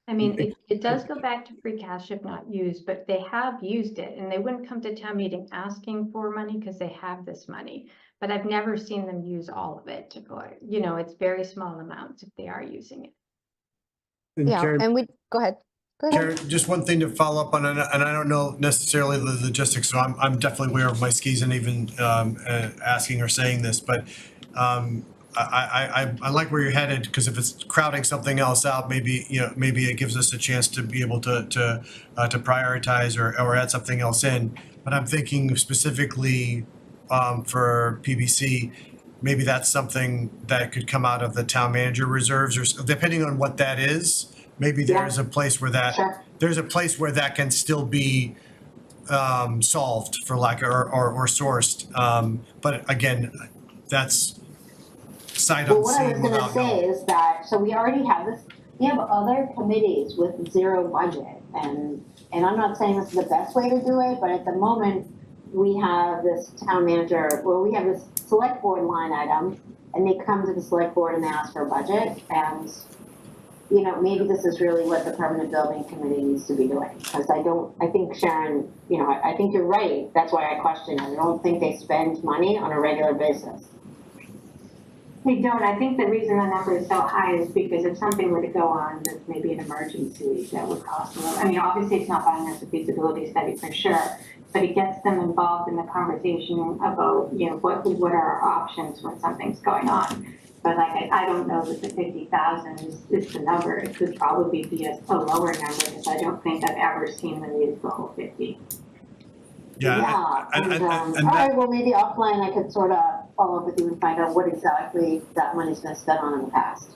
I mean, it does go back to free cash if not used, but they have used it, and they wouldn't come to town meeting asking for money because they have this money. But I've never seen them use all of it, or, it's very small amounts if they are using it. And Yeah, Karen, and go ahead. Go ahead. Karen, just one thing to follow up on, and I don't know necessarily the logistics, so I'm definitely aware of my skis and even asking or saying this, but I like where you're headed, because if it's crowding something else out, maybe it gives us a chance to be able to prioritize or add something else in. But I'm thinking specifically for PBC, maybe that's something that could come out of the town manager reserves, or depending on what that is. Maybe there's a place where Sure. that can still be solved, for lack or sourced. But again, that's sight Well, what I was unseen gonna without say knowing. is that, so we already have this, we have other committees with 0 budget, and I'm not saying this is the best way to do it, but at the moment, we have this town manager, we have this select board line item, and they come to the select board and they ask for a budget, and, maybe this is really what the permanent building committee needs to be doing, because I think Sharon, I think you're right, that's why I question it, I don't think they spend money on a regular basis. They don't. I think the reason the number is so high is because if something were to go on that's maybe an emergency, that would cost a little. I mean, obviously it's not buying us a feasibility study for sure, but it gets them involved in the conversation about, what are our options when something's going on. But like, I don't know that the 50,000 is the number. It could probably be a lower number, because I don't think I've ever seen them use the whole 50. Yeah, And, and all that, right, well, maybe offline I could sort of follow up with you and find out what exactly that money's been spent on in the past.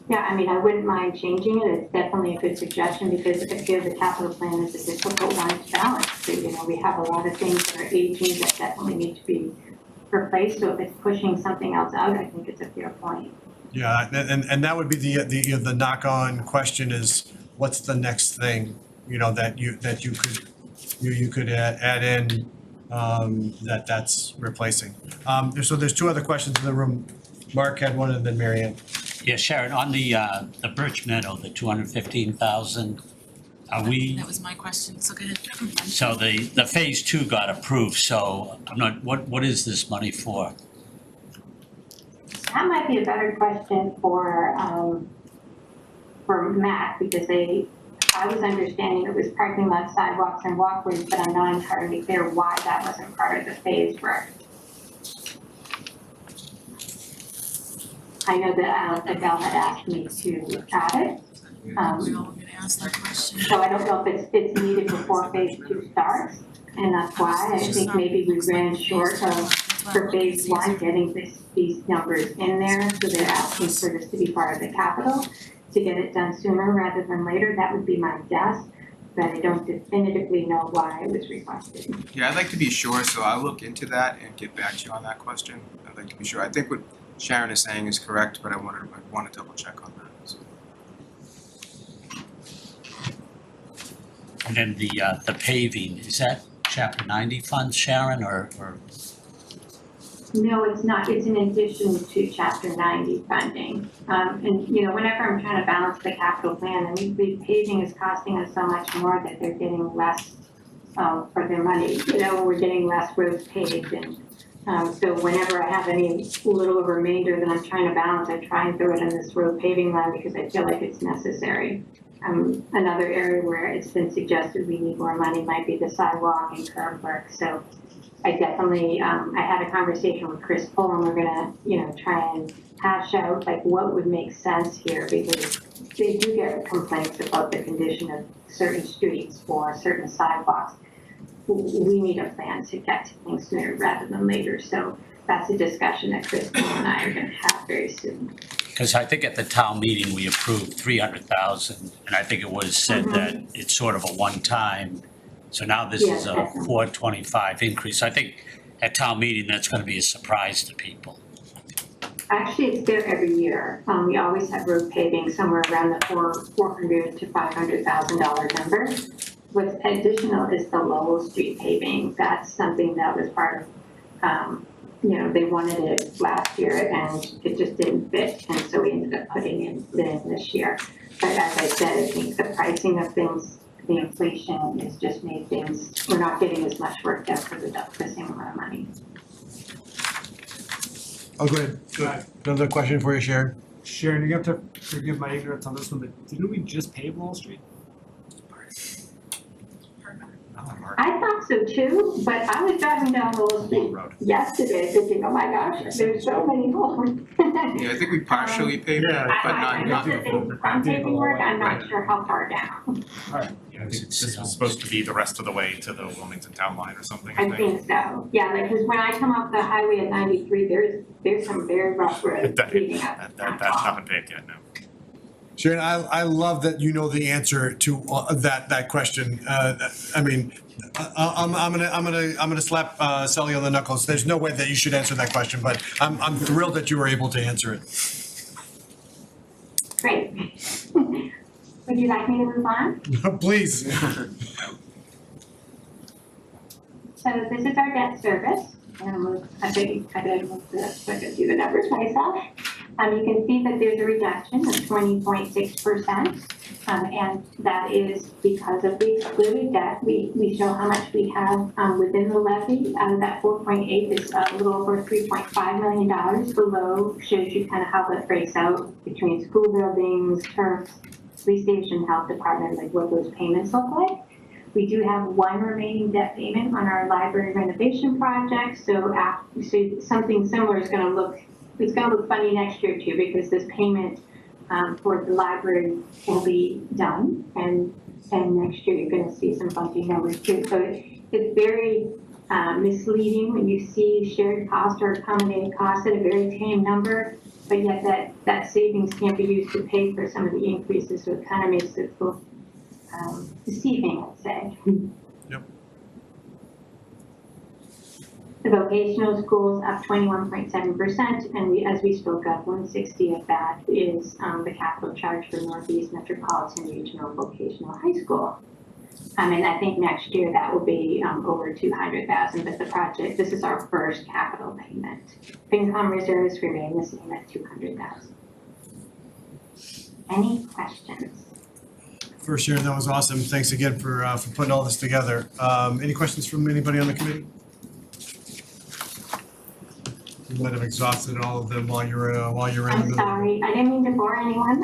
Yeah, I mean, I wouldn't mind changing it. It's definitely a good suggestion because I feel the capital plan is a difficult one to balance. So, you know, we have a lot of things that are aging that definitely need to be replaced. So if it's pushing something else out, I think it's a fair point. Yeah, and that would be the knock-on question is, what's the next thing, you know, that you could add in, that's replacing. So there's two other questions in the room. Mark had one and then Mary Ann. Yeah, Sharon, on the Birch Meadow, the 215,000, are we, That was my question, so go ahead. so the phase two got approved, so I'm not, what is this money for? That might be a better question for Matt because I was understanding it was parking lot, sidewalks and walkways, but I'm not entirely clear why that wasn't part of the phase work. I know that Adele had asked me to add it. We're all gonna ask that question. So I don't know if it's needed before phase two starts. And that's why I think maybe we ran short of, for phase one, getting these numbers in there. So they're asking for this to be part of the capital to get it done sooner rather than later. That would be my guess. But I don't definitively know why it was requested. Yeah, I'd like to be sure, so I'll look into that and get back to you on that question. I'd like to be sure. I think what Sharon is saying is correct, but I want to double check on that. So. And then the paving, is that chapter 90 funds, Sharon, or? No, it's not. It's in addition to chapter 90 funding. And you know, whenever I'm trying to balance the capital plan, I mean, the paving is costing us so much more that they're getting less for their money. You know, we're getting less roads paved, and so whenever I have any little remainder that I'm trying to balance, I try and throw it in this road paving line because I feel like it's necessary. Another area where it's been suggested we need more money might be the sidewalk and curb work. So I definitely, I had a conversation with Chris Pull, and we're gonna, you know, try and hash out like what would make sense here because they do get complaints about the condition of certain streets or certain sidewalks. We need a plan to get to things sooner rather than later. So that's a discussion that Chris Pull and I are gonna have very soon. Because I think at the town meeting, we approved 300,000, and I think it was said that it's sort of a one-time. So now this is a 425 increase. I think at town meeting, that's gonna be a surprise to people. Actually, it's there every year. We always have road paving somewhere around the $400,000 to $500,000 number. What's additional is the Lowell Street paving. That's something that was part of, you know, they wanted it last year and it just didn't fit. And so we ended up putting it in this year. But as I said, I think the pricing of things, the inflation has just made things, we're not getting as much work done for the same amount of money. Oh, go ahead. Another question for you, Sharon. Sharon, you have to forgive my ignorance on this one, but didn't we just pave Wall Street? I thought so too, but I was driving down Lowell Street yesterday thinking, oh my gosh, there's so many holes. Yeah, I think we partially paved it, but I not. know that they, from paving work, I'm not sure how far down. Yeah, I think this was supposed to be the rest of the way to the Wilmington Town Line or something, I think so, yeah, like, cause when I come off the highway at 93, there's some very rough roads leading up. That's not been paved yet, no. Sharon, I love that you know the answer to that question. I mean, I'm gonna slap Sally on the knuckles. There's no way that you should answer that question, but I'm thrilled that you were able to answer it. Great. Would you like me to move on? Please. So this is our debt service. I think I did move this, so I can do the numbers myself. You can see that there's a reduction of 20.6%. And that is because of the excluded debt. We show how much we have within the levy. That 4.8 is a little over $3.5 million. Below shows you kind of how that breaks out between school buildings, turfs, police station, health department, like what those payments look like. We do have one remaining debt payment on our library renovation project. So something similar is going to look, it's going to look funny next year too, because this payment for the library will be done, and next year you're going to see some funky numbers too. So it's very misleading when you see shared cost or accommodated cost at a very tame number, but yet that that savings can't be used to pay for some of the increases, so it kind of makes it look deceiving, I'd say. Yep. The vocational schools up 21.7%, and we, as we spoke of, 160 of that is the capital charge for Northeast Metropolitan Regional Vocational High School. And I think next year that will be over 200,000, but the project, this is our first capital payment. FinCom reserves remain the same at 200,000. Any questions? First year, that was awesome. Thanks again for putting all this together. Any questions from anybody on the committee? You might have exhausted all of them while you're in I'm the. sorry, I didn't mean to bore anyone.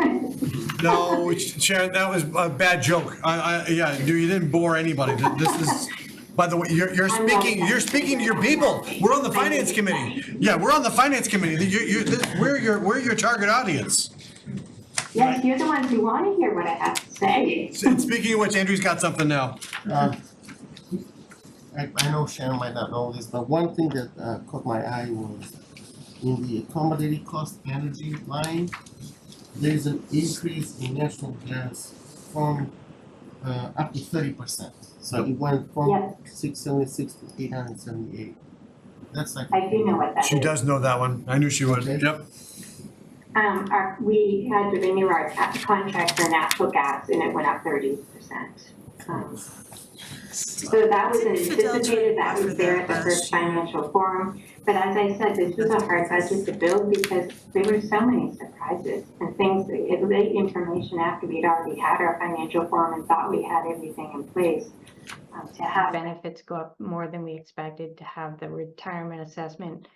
No, Sharon, that was a bad joke. Yeah, you didn't bore anybody. This is, by the way, you're speaking to your people. We're on the finance committee. Yeah, we're on the finance committee. We're your target audience. Yes, you're the ones who want to hear what I have to say. And speaking of which, Andrew's got something now. I know Sharon might not know this, but one thing that caught my eye was in the accommodated cost energy line, there is an increase in natural gas from up to 30%. So it went from Yes. 676 to 878. That's like. I do know what that is. She does know that one. I knew she would. Okay. Yep. We had to renew our contract for natural gas and it went up 30%. So that was anticipated, that was there at the first financial forum. But as I said, this was a hard budget to build because there were so many surprises and things, late information after we'd already had our financial forum and thought we had everything in place. To have Benefits go up more than we expected, to have the retirement assessment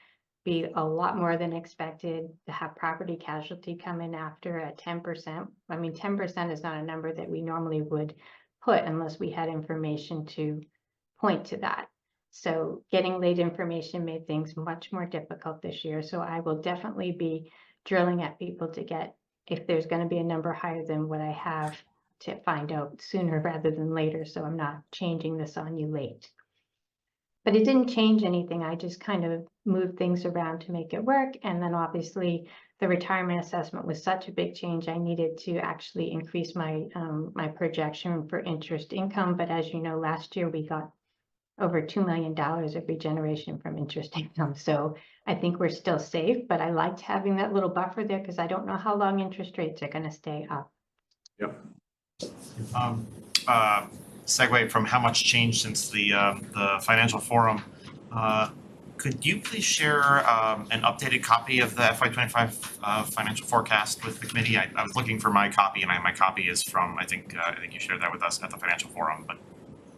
be a lot more than expected, to have property casualty come in after at 10%. I mean, 10% is not a number that we normally would put unless we had information to point to that. So getting late information made things much more difficult this year. So I will definitely be drilling at people to get, if there's going to be a number higher than what I have, to find out sooner rather than later. So I'm not changing this on you late. But it didn't change anything. I just kind of moved things around to make it work. And then obviously the retirement assessment was such a big change. I needed to actually increase my my projection for interest income. But as you know, last year we got over $2 million of regeneration from interest income. So I think we're still safe, but I liked having that little buffer there because I don't know how long interest rates are going to stay up. Yep. Segue from how much changed since the financial forum. Could you please share an updated copy of the FY25 financial forecast with the committee? I was looking for my copy, and my copy is from, I think you shared that with us at the financial forum, but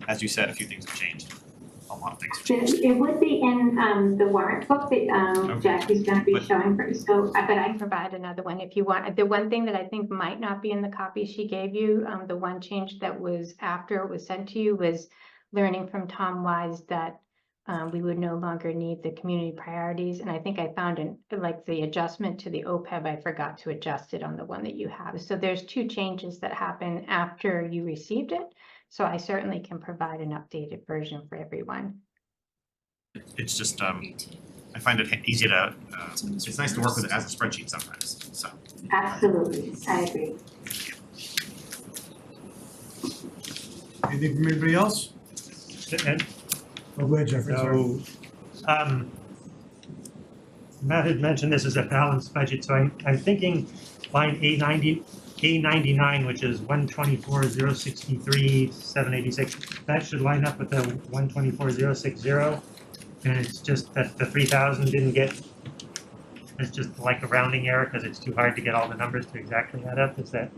as you said, a few things have changed. A lot of things have changed. It would be in the warrant book that Jackie's going to be showing for you. So, but I can provide another one if you want. The one thing that I think might not be in the copy she gave you, the one change that was after it was sent to you was learning from Tom Wise that we would no longer need the community priorities. And I think I found like the adjustment to the OPEB, I forgot to adjust it on the one that you have. So there's two changes that happen after you received it. So I certainly can provide an updated version for everyone. It's just, I find it easy to, it's nice to work with it as a spreadsheet sometimes, so. Absolutely, I agree. Anything from anybody else? And Oh, go ahead, Jeffrey. Sorry. so, Matt had mentioned this is a balanced budget, so I'm thinking line A99, which is 124,063,786. That should line up with the 124,060, and it's just that the 3,000 didn't get. It's just like a rounding error because it's too hard to get all the numbers to exactly add up. Is that?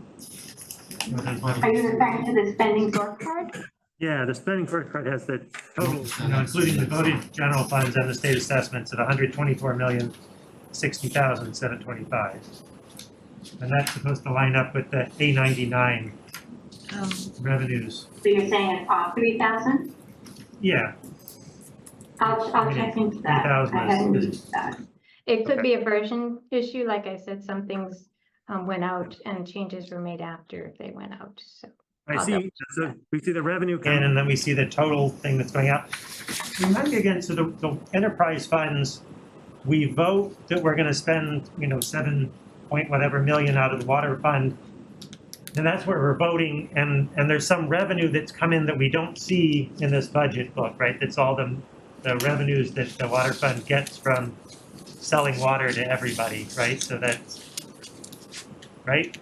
Are you referring to the spending scorecard? Yeah, the spending scorecard has the total, including the voted general funds and the state assessments of 124,060,725. And that's supposed to line up with the A99 revenues. So you're saying it's off 3,000? Yeah. I'll check into that. 3,000 I hadn't is- used that. It could be a version issue. Like I said, some things went out and changes were made after they went out, so. I see, so we see the revenue come in and then we see the total thing that's going out. Remind me again, so the enterprise funds, we vote that we're gonna spend, $7 point whatever million out of the water fund. And that's where we're voting, and there's some revenue that's come in that we don't see in this budget book, right? That's all the revenues that the water fund gets from selling water to everybody, right? So that's, right?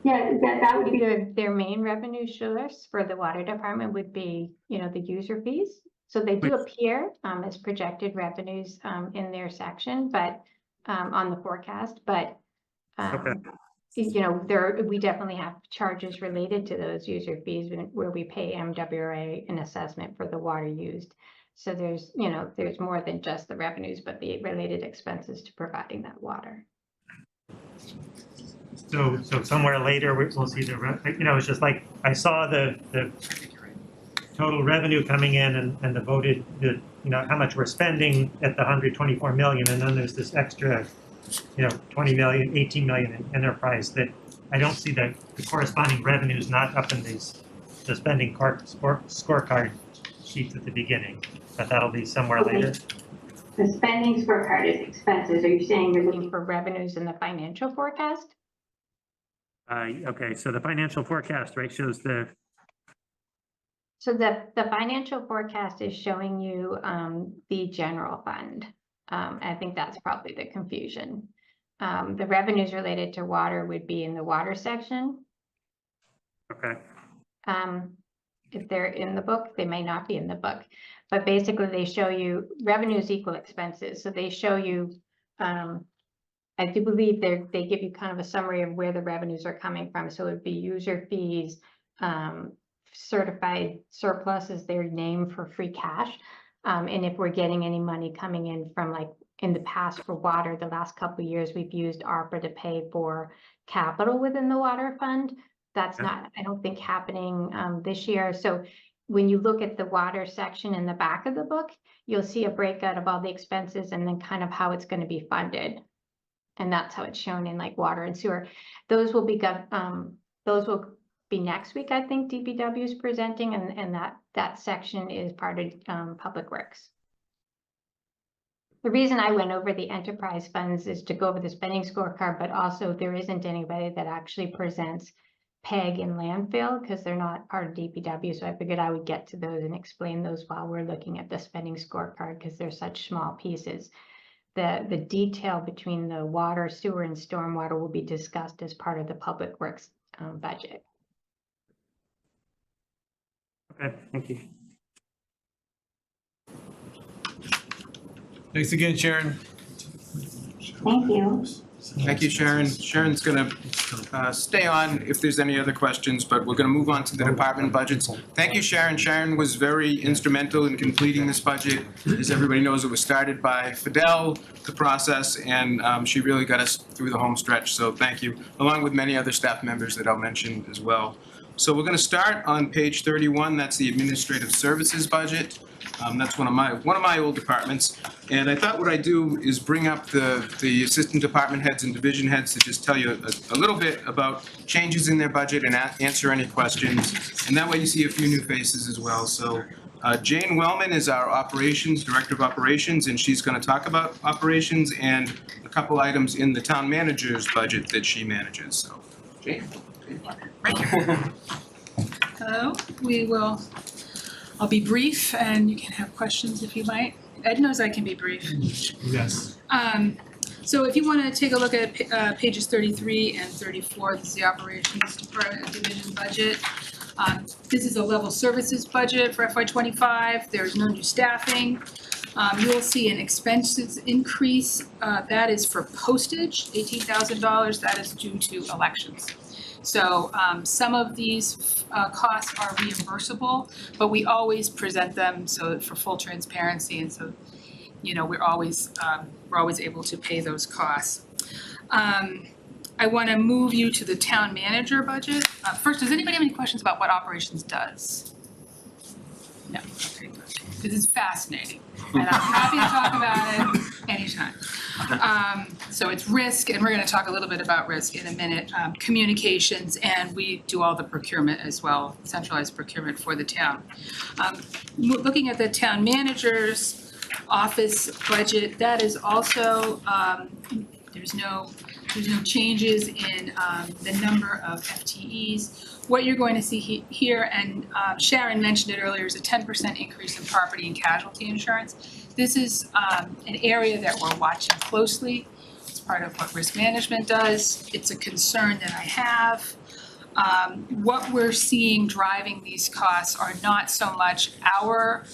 Yeah, that would be their main revenue source for the water department would be, you know, the user fees. So they do appear as projected revenues in their section, but on the forecast, but you know, we definitely have charges related to those user fees where we pay MWRA an assessment for the water used. So there's, you know, there's more than just the revenues, but the related expenses to providing that water. So somewhere later, we'll see you know, it's just like, I saw the total revenue coming in and the voted, you know, how much we're spending at the 124 million, and then there's this extra, you know, 20 million, 18 million in enterprise that I don't see the corresponding revenues not up in the spending scorecard sheets at the beginning, but that'll be somewhere later. The spending scorecard is expenses. Are you saying you're looking For revenues in the financial forecast? Okay, so the financial forecast, right, shows the, So the financial forecast is showing you the general fund. I think that's probably the confusion. The revenues related to water would be in the water section. okay, If they're in the book, they may not be in the book, but basically they show you revenues equal expenses. So they show you, I do believe they give you kind of a summary of where the revenues are coming from. So it would be user fees, certified surplus is their name for free cash. And if we're getting any money coming in from, like in the past for water, the last couple of years, we've used ARPA to pay for capital within the water fund. That's not, I don't think, happening this year. So when you look at the water section in the back of the book, you'll see a breakout of all the expenses and then kind of how it's going to be funded. And that's how it's shown in like water and sewer. Those will be next week, I think DPW is presenting, and that section is part of Public Works. The reason I went over the enterprise funds is to go over the spending scorecard, but also there isn't anybody that actually presents PEG and landfill because they're not part of DPW. So I figured I would get to those and explain those while we're looking at the spending scorecard because they're such small pieces. The detail between the water, sewer, and stormwater will be discussed as part of the Public Works budget. okay, thank you. Thanks again, Sharon. Thank you. Thank you, Sharon. Sharon's gonna stay on if there's any other questions, but we're gonna move on to the department budgets. Thank you, Sharon. Sharon was very instrumental in completing this budget. As everybody knows, it was started by Fidel, the process, and she really got us through the home stretch, so thank you, along with many other staff members that I'll mention as well. So we're gonna start on page 31, that's the administrative services budget. That's one of my old departments. And I thought what I'd do is bring up the assistant department heads and division heads to just tell you a little bit about changes in their budget and answer any questions. And that way you see a few new faces as well. So Jane Wellman is our director of operations, and she's gonna talk about operations and a couple items in the town manager's budget that she manages, so. Jane? Hello, I'll be brief and you can have questions if you might. Ed knows I can be brief. Yes. So if you want to take a look at pages 33 and 34, this is the operations department division budget. This is a level services budget for FY25. There's no new staffing. You will see an expenses increase. That is for postage, $18,000. That is due to elections. So some of these costs are reimbursable, but we always present them so for full transparency, and so we're always able to pay those costs. I want to move you to the town manager budget. First, does anybody have any questions about what operations does? No, okay, good. This is fascinating, and I'm happy to talk about it anytime. So it's risk, and we're going to talk a little bit about risk in a minute, communications, and we do all the procurement as well, centralized procurement for the town. Looking at the town manager's office budget, that is also, there's no There's no changes in the number of FTEs. What you're going to see here, and Sharon mentioned it earlier, is a 10% increase in property and casualty insurance. This is an area that we're watching closely. It's part of what risk management does. It's a concern that I have. What we're seeing driving these costs are not so much our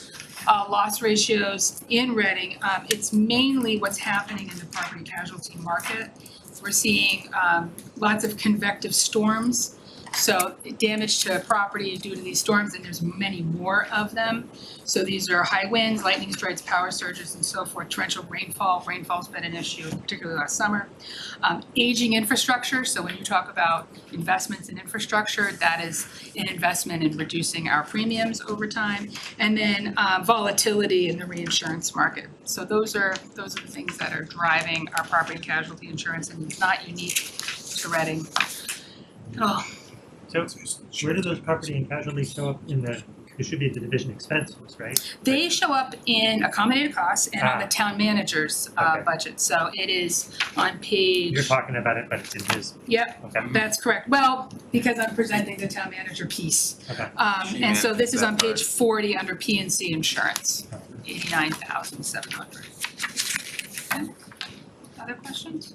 loss ratios in Reading. It's mainly what's happening in the property casualty market. We're seeing lots of convective storms. So damage to property due to these storms, and there's many more of them. So these are high winds, lightning strikes, power surges, and so forth, torrential rainfall. Rainfall's been an issue, particularly last summer. Aging infrastructure, so when you talk about investments in infrastructure, that is an investment in reducing our premiums over time. And then volatility in the reinsurance market. So those are the things that are driving our property and casualty insurance, and it's not unique to Reading at all. So where do those property and casualty show up in the, it should be the division expenses, right? They show up in accommodated costs and on the town manager's Okay. budget, so it is on page. You're talking about it, but it's in his, Yep, okay, that's correct. Well, because I'm presenting the town manager piece. okay. And so this is on that part. page 40 under P&C insurance, 89,700. Okay. Other questions?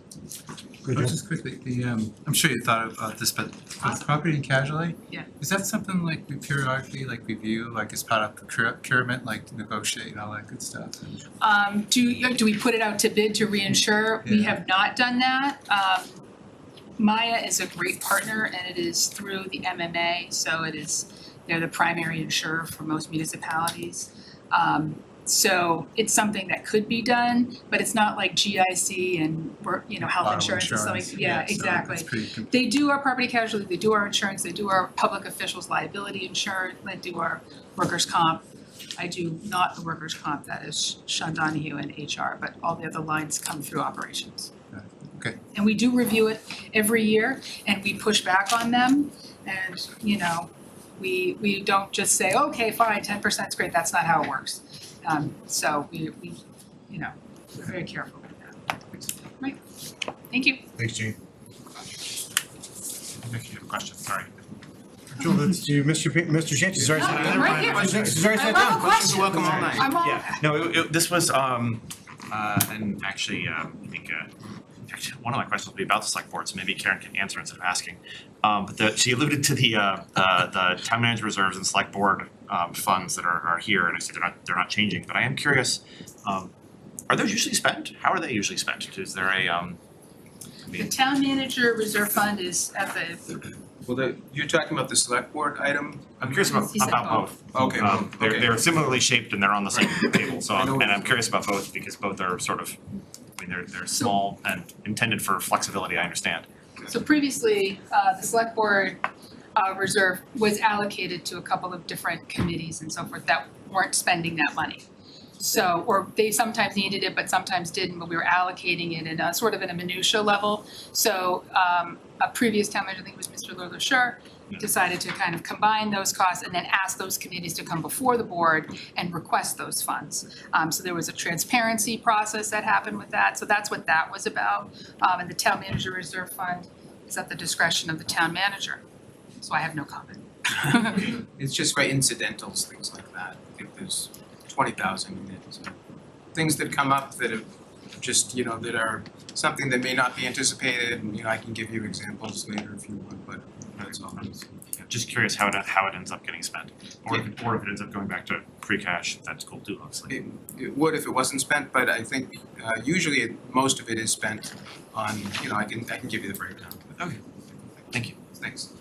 Good, Oh, Joe. just quickly, I'm sure you thought about this, but for the property and casualty? Yeah. Is that something like we periodically review, like as part of procurement, like negotiate and all that good stuff? Do we put it out to bid to reinsure? We Yeah. have not done that. Maya is a great partner, and it is through the MMA, so they're the primary insurer for most municipalities. So it's something that could be done, but it's not like GIC and health Auto insurance and insurance, something. Yeah, so exactly. it's pretty They do our property casualty, they do our insurance, they do our public officials liability insurance, they do our workers' comp. I do not the workers' comp, that is Sean Donahue and HR, but all the other lines come through operations. Okay. And we do review it every year, and we push back on them, and we don't just say, okay, fine, 10% is great, that's not how it works. So we're very careful with that. Right, thank you. Thanks, Gene. Vicky, you have a question, sorry. Joe, let's do Mr. Shanty, sorry. No, I'm right here. Sorry, I love a Questions question. are welcome all night. I'm all. Yeah, no, this was, and actually, I think, actually, one of my questions will be about the select board, so maybe Karen can answer instead of asking. But she alluded to the town manager reserves and select board funds that are here, and I said they're not changing, but I am curious, are those usually spent? How are they usually spent? Is there a, The town manager reserve fund is at the, Well, you're talking about the select board item? I'm curious about He said both. Okay, okay. They're similarly shaped and they're on the same table, so I know and I'm curious about both because both are sort of, I mean, they're small and intended for flexibility, I understand. so previously, the select board reserve was allocated to a couple of different committees and so forth that weren't spending that money. So, or they sometimes needed it, but sometimes didn't, but we were allocating it in a sort of in a minutia level. So, a previous town manager, I think it was Mr. LeLacheur, decided to kind of combine those costs and then ask those committees to come before the board and request those funds. So there was a transparency process that happened with that, so that's what that was about. And the town manager reserve fund is at the discretion of the town manager, so I have no comment. It's just for incidentals, things like that. I think there's 20,000 in it, so things that come up that have just, that are something that may not be anticipated, and, I can give you examples later if you want, but that's all. Just curious how it ends up getting spent, or if it ends up going back to free cash, that's cool too, obviously. It would if it wasn't spent, but I think usually most of it is spent on, I can give you the breakdown. Okay, thank you. Thanks.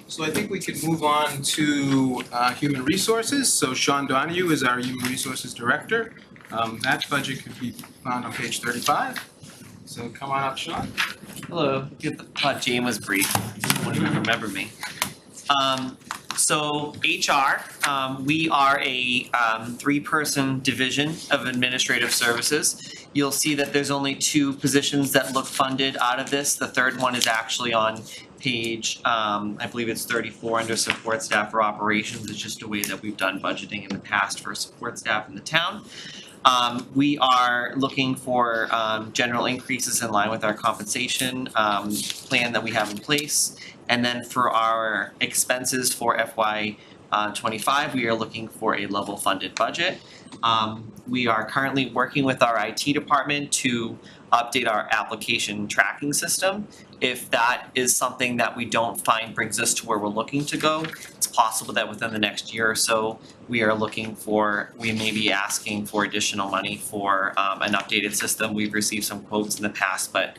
So I think we could move on to human resources. So Sean Donahue is our human resources director. That budget could be found on page 35. So come on up, Sean. Hello, I thought Jane was brief, wouldn't even remember me. So HR, we are a 3-person division of administrative services. You'll see that there's only 2 positions that look funded out of this. The third one is actually on page, I believe it's 34 under support staff for operations. It's just a way that we've done budgeting in the past for support staff in the town. We are looking for general increases in line with our compensation plan that we have in place. And then for our expenses for FY 25, we are looking for a level funded budget. We are currently working with our IT department to update our application tracking system. If that is something that we don't find brings us to where we're looking to go, it's possible that within the next year or so, we may be asking for additional money for an updated system. We've received some quotes in the past, but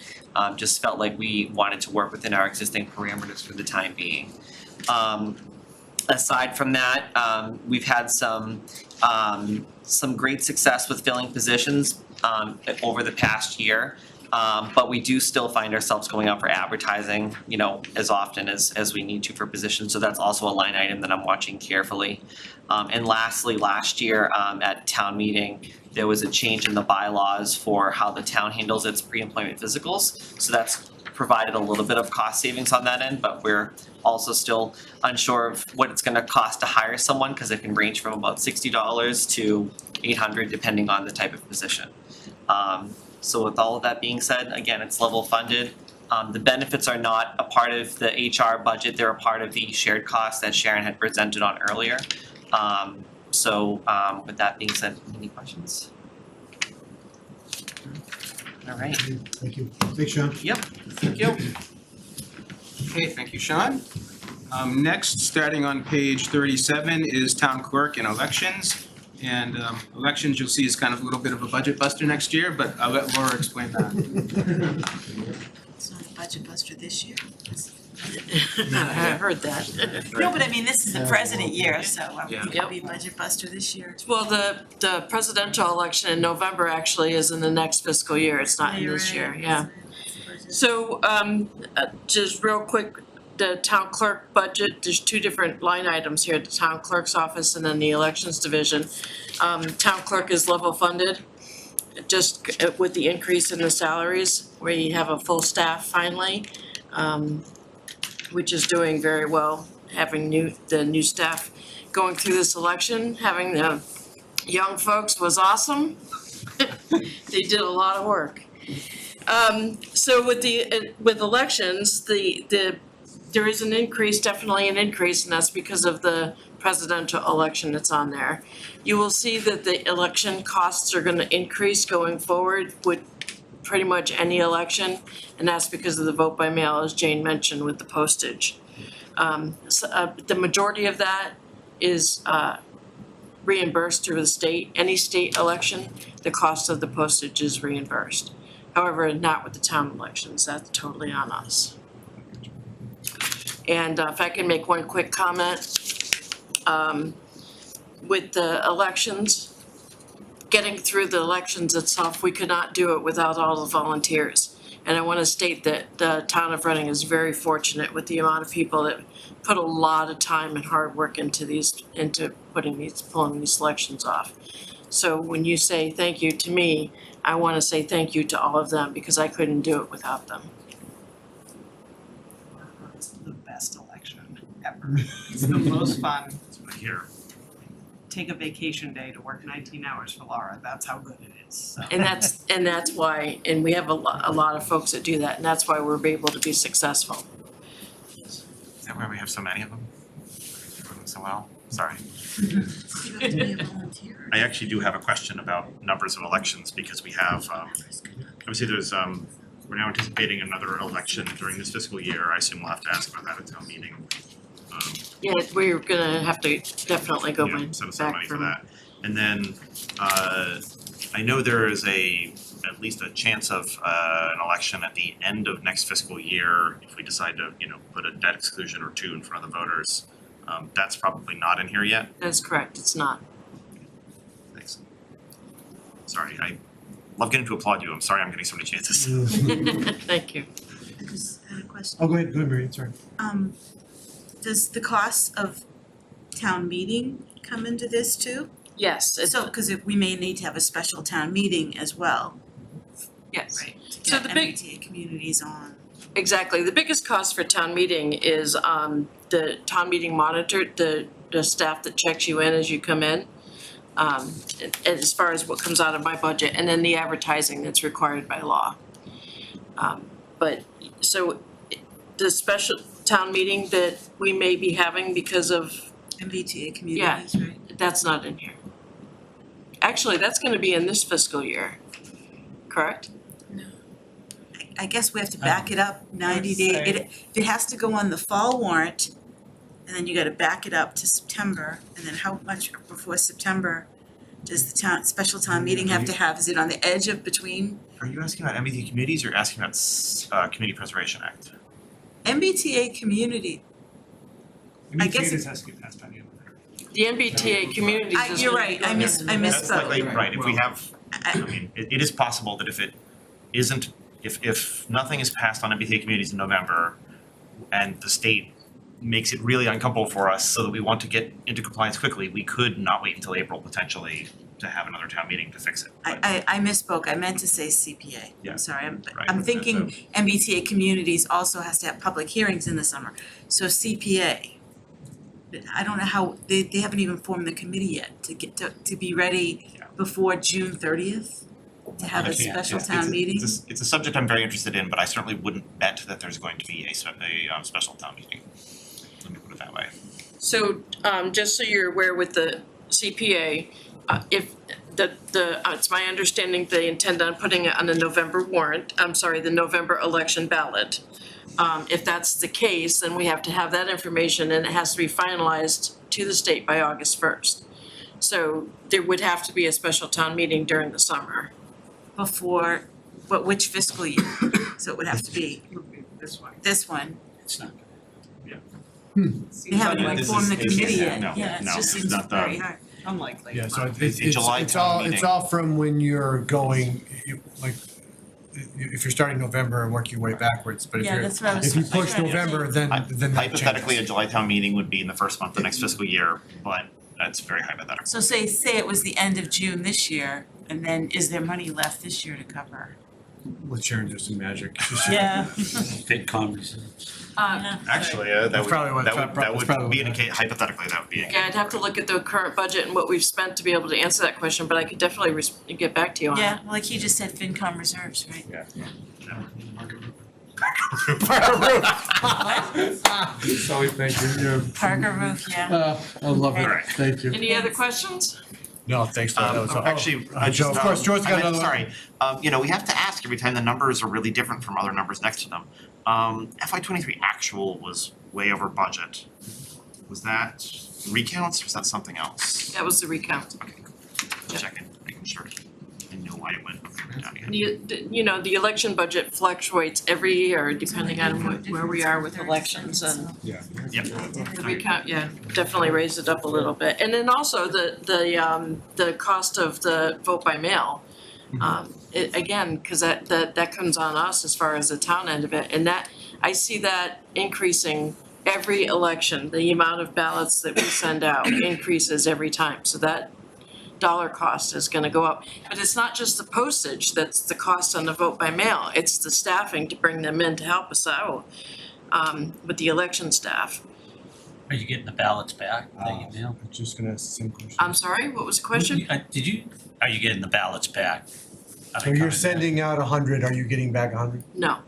just felt like we wanted to work within our existing parameters for the time being. Aside from that, we've had some great success with filling positions over the past year. But we do still find ourselves going out for advertising, you know, as often as we need to for positions. So that's also a line item that I'm watching carefully. And lastly, last year at town meeting, there was a change in the bylaws for how the town handles its pre-employment physicals. So that's provided a little bit of cost savings on that end, but we're also still unsure of what it's gonna cost to hire someone, because it can range from about $60 to $800 depending on the type of position. So with all of that being said, again, it's level funded. The benefits are not a part of the HR budget, they're a part of the shared costs that Sharon had presented on earlier. With that being said, any questions? All right. Thank you. Thanks, Sean. Yep, thank you. Okay, thank you, Sean. Next, starting on page 37 is town clerk and elections. And elections, you'll see, is kind of a little bit of a budget buster next year, but I'll let Laura explain that. It's not a budget buster this year. I heard that. No, but I mean, this is the president year, so I Yeah. think it'll be budget buster this year. Well, the presidential election in November actually is in the next fiscal year, it's not in You're this right. year, yeah. So, just real quick, the town clerk budget, there's two different line items here, the town clerk's office and then the elections division. Town clerk is level funded, just with the increase in the salaries, where you have a full staff finally, which is doing very well, having the new staff going through this election, having the young folks was awesome. They did a lot of work. So with elections, there is an increase, definitely an increase, and that's because of the presidential election that's on there. You will see that the election costs are gonna increase going forward with pretty much any election, and that's because of the vote by mail, as Jane mentioned, with the postage. The majority of that is reimbursed through the state. Any state election, the cost of the postage is reimbursed. However, not with the town elections, that's totally on us. And if I can make one quick comment, with the elections, getting through the elections itself, we could not do it without all the volunteers. And I want to state that the town of Reading is very fortunate with the amount of people that put a lot of time and hard work into pulling these elections off. So when you say thank you to me, I want to say thank you to all of them, because I couldn't do it without them. It's the best election ever. It's the most fun. Here. Take a vacation day to work 19 hours for Laura. That's how good it is. So. And that's why, and we have a lot of folks that do that, and that's why we're able to be successful. Is that why we have so many of them? Doing so well? Sorry. You have to be a volunteer. I actually do have a question about numbers of elections, because we have, obviously there's, we're now anticipating another election during this fiscal year. I assume we'll have to ask about that at town meeting. Yeah, we're gonna have to definitely go Yeah, back set aside money for from. that. And then, I know there is at least a chance of, an election at the end of next fiscal year, if we decide to, put a debt exclusion or two in front of the voters. That's probably not in here yet. That's correct, it's not. Thanks. Sorry, I love getting to applaud you. I'm sorry I'm getting so many chances. Thank you. I just had a question. Oh, go ahead, Mary, sorry. Does the cost of town meeting come into this too? Yes, it's, So, cause we may need to have a special town meeting as well, yes. right? To So get the big- MBTA communities on. Exactly. The biggest cost for town meeting is the town meeting monitor, the staff that checks you in as you come in. as far as what comes out of my budget, and then the advertising that's required by law. But, so, the special town meeting that we may be having because of, MBTA communities, right? that's not in here. Actually, that's gonna be in this fiscal year, correct? I guess we have to back it up 90 days. If it has to go on the fall warrant, and then you gotta back it up to September, and then how much before September does the special town meeting have to have? Is it on the edge of between? Are you asking about MBTA communities or asking about Community Preservation Act? MBTA community, I guess This has to get passed by the end of the year. The MBTA communities is you're gonna be right, I going That's likely misspoke. right, if we have, I mean, it is possible that if it isn't, if nothing is passed on MBTA communities in November and the state makes it really uncomfortable for us so that we want to get into compliance quickly, we could not wait until April potentially to have another town meeting to fix it. But I misspoke, I meant to say CPA, Yeah. I'm sorry, Right. I'm thinking MBTA communities also has to have public hearings in the summer, so CPA. I don't know how, they haven't even formed the committee yet to get to be ready Yeah. before June 30th to have a Okay, special it's- town meeting. It's a subject I'm very interested in, but I certainly wouldn't bet that there's going to be a special town meeting. Let me put it that way. So, just so you're aware with the CPA, if it's my understanding they intend on putting it on the November warrant, the November election ballot. If that's the case, then we have to have that information and it has to be finalized to the state by August 1st. So there would have to be a special town meeting during the summer. Before, but which fiscal year? So it would have to be This one. this one. It's not. They haven't Yeah, even this formed the is- committee yeah, yet, no, yeah, it no, just it's seems not the- very hard, unlikely. Yeah, so It's a July it's town all, meeting. it's all from when you're going, if you're starting November and working your way backwards, but if Yeah, you're, that's what I was if you push trying to November, then that changes. Hypothetically, a July town meeting would be in the first month of next fiscal year, but that's very hypothetical. So say it was the end of June this year, and then is there money left this year to cover? Let Sharon do some magic. Yeah. FinCom reserves. Actually, That's that probably what- would that's probably be what- in a case, hypothetically, that would be a Yeah, I'd have to look at the current budget and what we've spent to be able to answer that question, but I could definitely get back to you on it. Yeah, like he just said, FinCom reserves, right? Sorry, thank you, yeah. Parker roof, yeah. I love it, Alright. thank you. Any other questions? No, thanks, that was all. Actually, Joe, of course, Joe's got another one. Sorry, we have to ask every time the numbers are really different from other numbers next to them. FY '23 actual was way over budget. Was that recounts or was that something else? That was the recount. Okay, cool. Checking, making sure. I know why it went down again. The election budget fluctuates every year depending on where we are with elections and Yeah. the recount, definitely raised it up a little bit. And then also the cost of the vote by mail. Again, cause that comes on us as far as the town end of it, and that, I see that increasing every election. The amount of ballots that we send out increases every time, so that dollar cost is gonna go up. But it's not just the postage that's the cost on the vote by mail, it's the staffing to bring them in to help us out with the election staff. Are you getting the ballots back that you mailed? I'm just gonna ask some questions. I'm sorry, what was the question? Are you getting the ballots back? Are they So you're coming back? sending out 100, are you getting back 100? No,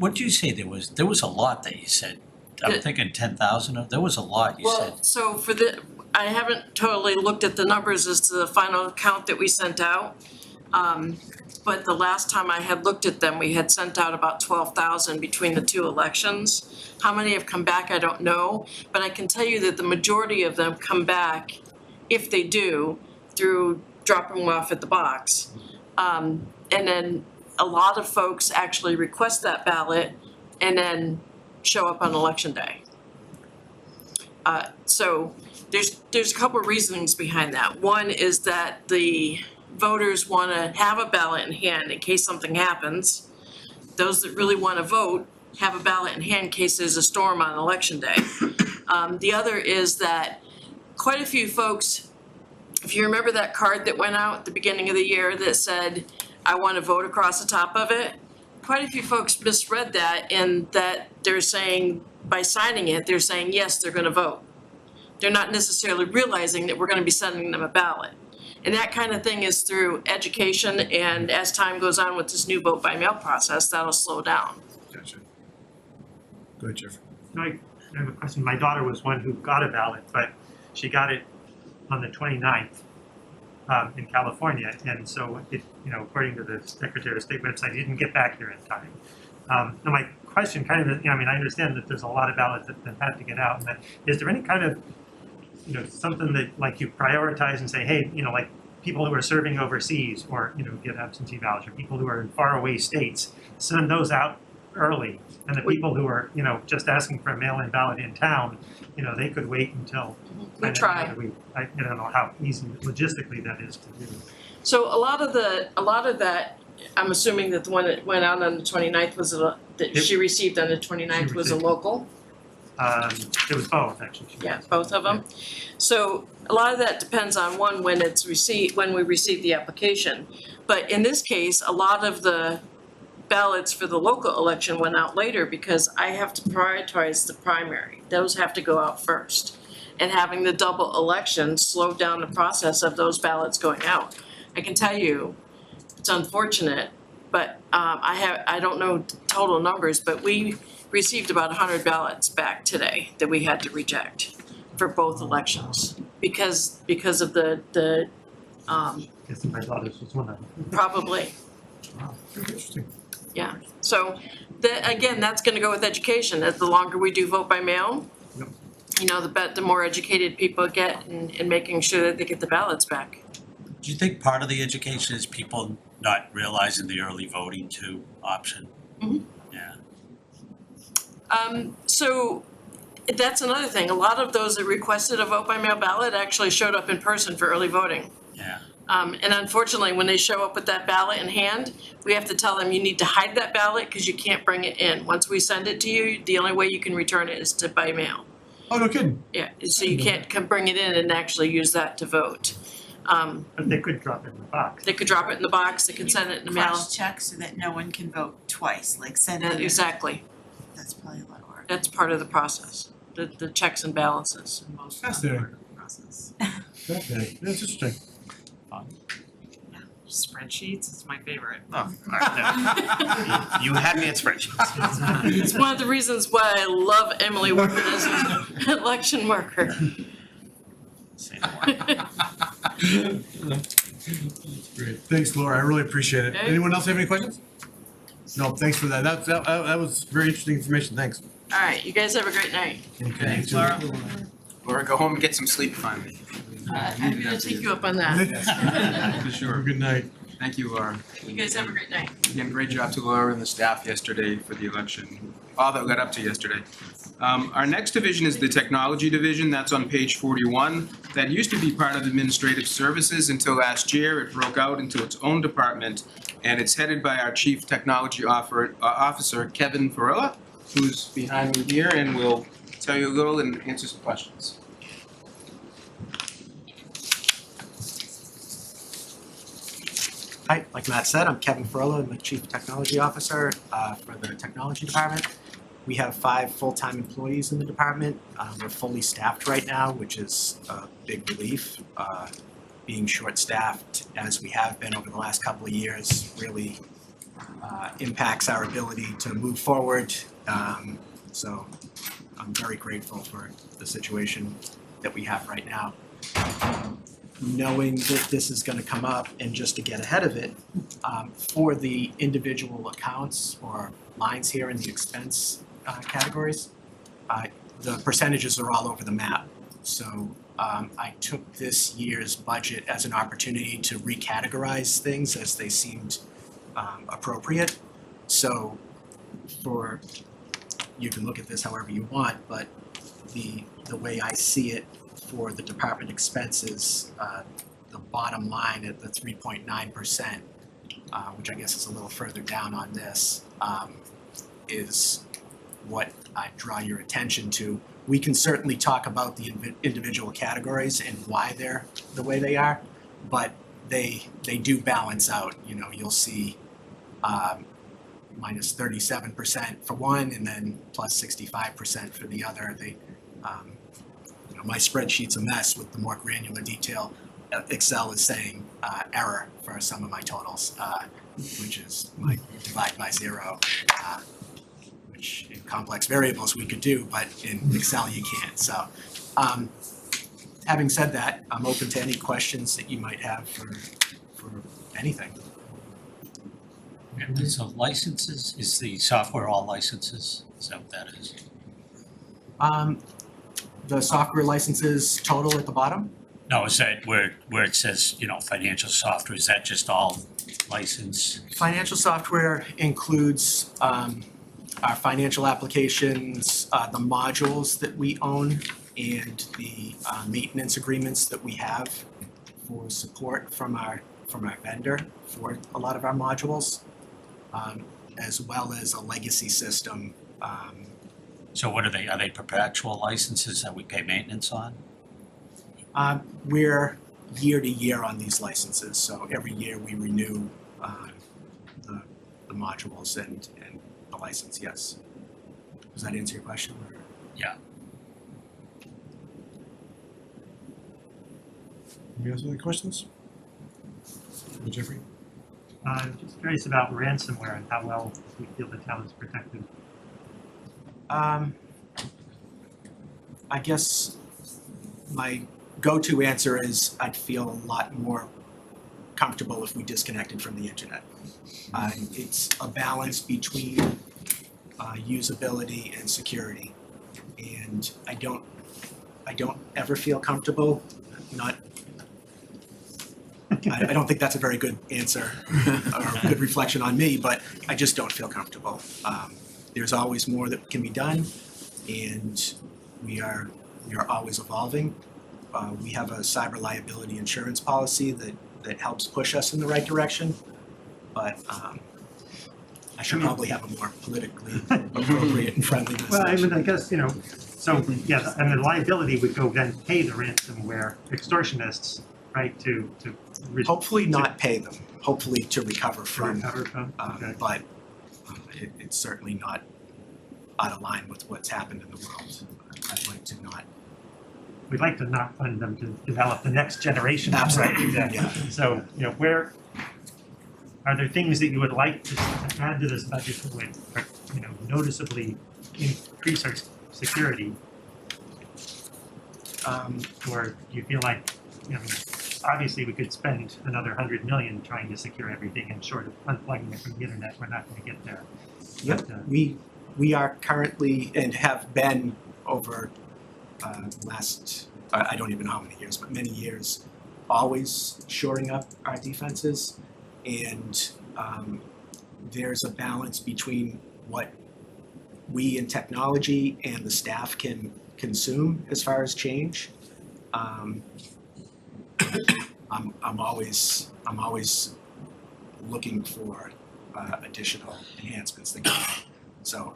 What did you say there was a lot that you said? I'm The- thinking 10,000, there was a lot you said. well, so for I haven't totally looked at the numbers as to the final count that we sent out. But the last time I had looked at them, we had sent out about 12,000 between the two elections. How many have come back, I don't know, but I can tell you that the majority of them come back, if they do, through dropping them off at the box. And then a lot of folks actually request that ballot and then show up on election day. So there's a couple of reasonings behind that. One is that the voters wanna have a ballot in hand in case something happens. Those that really wanna vote have a ballot in hand in case there's a storm on election day. The other is that quite a few folks, if you remember that card that went out at the beginning of the year that said, I wanna vote across the top of it, quite a few folks misread that in that they're saying, by signing it, they're saying, yes, they're gonna vote. They're not necessarily realizing that we're gonna be sending them a ballot. And that kind of thing is through education, and as time goes on with this new vote by mail process, that'll slow down. Gotcha. Go ahead, Jeff. No, I have a question. My daughter was one who got a ballot, but she got it on the 29th in California. And so it, according to the Secretary of State website, it didn't get back here in time. Now my question kind of, I understand that there's a lot of ballots that have to get out. And that, is there any kind of, something that like you prioritize and say, hey, like people who are serving overseas or, get absentee ballots, or people who are in faraway states, send those out early. And the people who are, just asking for a mail-in ballot in town, they could wait until. We try. I don't know how easy logistically that is to do. So a lot of that, I'm assuming that the one that went out on the 29th was that she received on the 29th was a local? It was both, actually. Yeah, both of them. So a lot of that depends on when we receive the application. But in this case, a lot of the ballots for the local election went out later because I have to prioritize the primary. Those have to go out first. And having the double election slowed down the process of those ballots going out. I can tell you, it's unfortunate, but I don't know total numbers, but we received about 100 ballots back today that we had to reject for both elections because of the Guess my daughter's was one of them. probably. Wow, interesting. Yeah, so again, that's gonna go with education. As the longer we do vote by mail, the more educated people get in making sure that they get the ballots back. Do you think part of the education is people not realizing the early voting too option? Mhm. Yeah. So that's another thing. A lot of those that requested a vote by mail ballot actually showed up in person for early voting. Yeah. And unfortunately, when they show up with that ballot in hand, we have to tell them you need to hide that ballot because you can't bring it in. Once we send it to you, the only way you can return it is by mail. Oh, no kidding. Yeah, so you can't come bring it in and actually use that to vote. But they could drop it in the box. They could drop it in the box, they could send it in the mail. Cross-check so that no one can vote twice, like send it. Exactly, That's probably a lot of work. that's part of the process, the checks and balances. Fascinating. Process. Fascinating. That's interesting. Spreadsheets is my favorite. Oh, all right, no. You had me at spreadsheets. It's one of the reasons why I love Emily working as an election worker. Say no more. Great. Thanks, Laura. I really appreciate it. Okay. Anyone else have any questions? No, thanks for that. That was very interesting information. Thanks. All right, you guys have a great night. Okay. Laura. Laura, go home and get some sleep finally. I'm gonna take you up on that. For sure. Good night. Thank you, Laura. You guys have a great night. Again, great job to Laura and the staff yesterday for the election, all that got up to yesterday. Our next division is the technology division, that's on page 41. That used to be part of administrative services until last year. It broke out into its own department, and it's headed by our chief technology officer, Kevin Farilla, who's behind me here and will tell you a little and answer some questions. Hi, like Matt said, I'm Kevin Farilla. I'm the Chief Technology Officer for the Technology Department. We have 5 full-time employees in the department. We're fully staffed right now, which is a big relief. Being short-staffed, as we have been over the last couple of years, really impacts our ability to move forward. So I'm very grateful for the situation that we have right now. Knowing that this is going to come up, and just to get ahead of it, for the individual accounts or lines here in the expense categories, the percentages are all over the map. So I took this year's budget as an opportunity to recategorize things as they seemed appropriate. So you can look at this however you want, but the way I see it for the department expenses, the bottom line at the 3.9%, which I guess is a little further down on this, is what I draw your attention to. We can certainly talk about the individual categories and why they're the way they are, but they do balance out. You'll see minus 37% for one, and then plus 65% for the other. They my spreadsheet's a mess with the more granular detail. Excel is saying error for some of my totals, which is my divide by zero, which in complex variables we could do, but in Excel you can't. So having said that, I'm open to any questions that you might have for anything. And so licenses, is the software all licenses? Is that what that is? The software licenses total at the bottom? No, is that where it says, financial software, is that just all license? Financial software includes our financial applications, the modules that we own, and the maintenance agreements that we have for support from our vendor for a lot of our modules, as well as a legacy system. So what are they perpetual licenses that we pay maintenance on? We're year to year on these licenses, so every year we renew the modules and the license, yes. Does that answer your question? Or? Yeah. You guys have any questions? Jeffrey? I'm just curious about ransomware and how well we feel the town is protected. I guess my go-to answer is I'd feel a lot more comfortable if we disconnected from the internet. It's a balance between usability and security, and I don't ever feel comfortable. I don't think that's a very good answer or a good reflection on me, but I just don't feel comfortable. There's always more that can be done, and we are always evolving. We have a cyber liability insurance policy that helps push us in the right direction, but I should probably have a more politically appropriate and friendly message. Well, I mean, I guess, so, yeah, and the liability would go then pay the ransomware extortionists, right, to hopefully not pay them, hopefully to recover from, okay. But it's certainly not out of line with what's happened in the world. I'd like to not. We'd like to not fund them to develop the next generation. Absolutely, Right, exactly. yeah. So, where, are there things that you would like to add to this budget that would, noticeably increase our security? Or do you feel like, obviously we could spend another 100 million trying to secure everything, and short of unplugging it from the internet, we're not going to get there. Yep, But, we are currently and have been over last, I don't even know how many years, but many years, always shoring up our defenses. And there's a balance between what we in technology and the staff can consume as far as change. I'm always looking for additional enhancements that can be made. So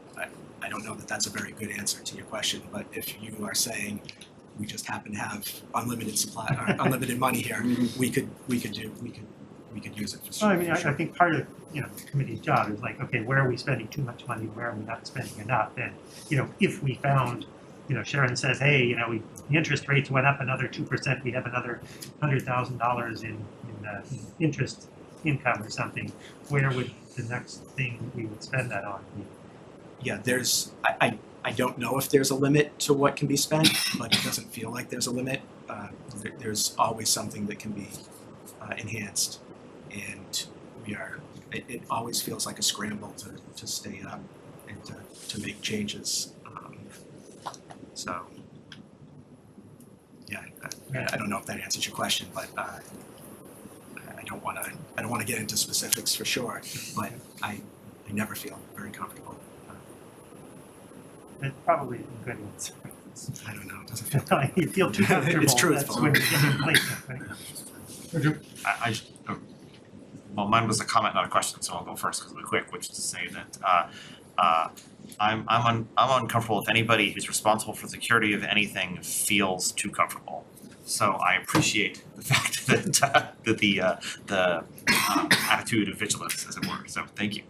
I don't know that that's a very good answer to your question, but if you are saying we just happen to have unlimited supply or unlimited money here, we could use it for sure. Well, I mean, I think part of, the committee's job is like, okay, where are we spending too much money, where are we not spending enough? And, if we found, Sharon says, hey, the interest rates went up another 2%, we have another $100,000 in interest income or something, where would the next thing we would spend that on be? Yeah, I don't know if there's a limit to what can be spent, but it doesn't feel like there's a limit. There's always something that can be enhanced, and it always feels like a scramble to stay up and to make changes. So, yeah, I don't know if that answers your question, but I don't want to get into specifics for sure, but I never feel very comfortable. It's probably a good answer. I don't know. It doesn't feel good. You feel too comfortable. It's truthful. That's when you get complacent, right? Well, mine was a comment, not a question, so I'll go first because it'll be quick, which is to say that I'm uncomfortable if anybody who's responsible for the security of anything feels too comfortable. So I appreciate the fact that the attitude of vigilance, as it were. So thank you.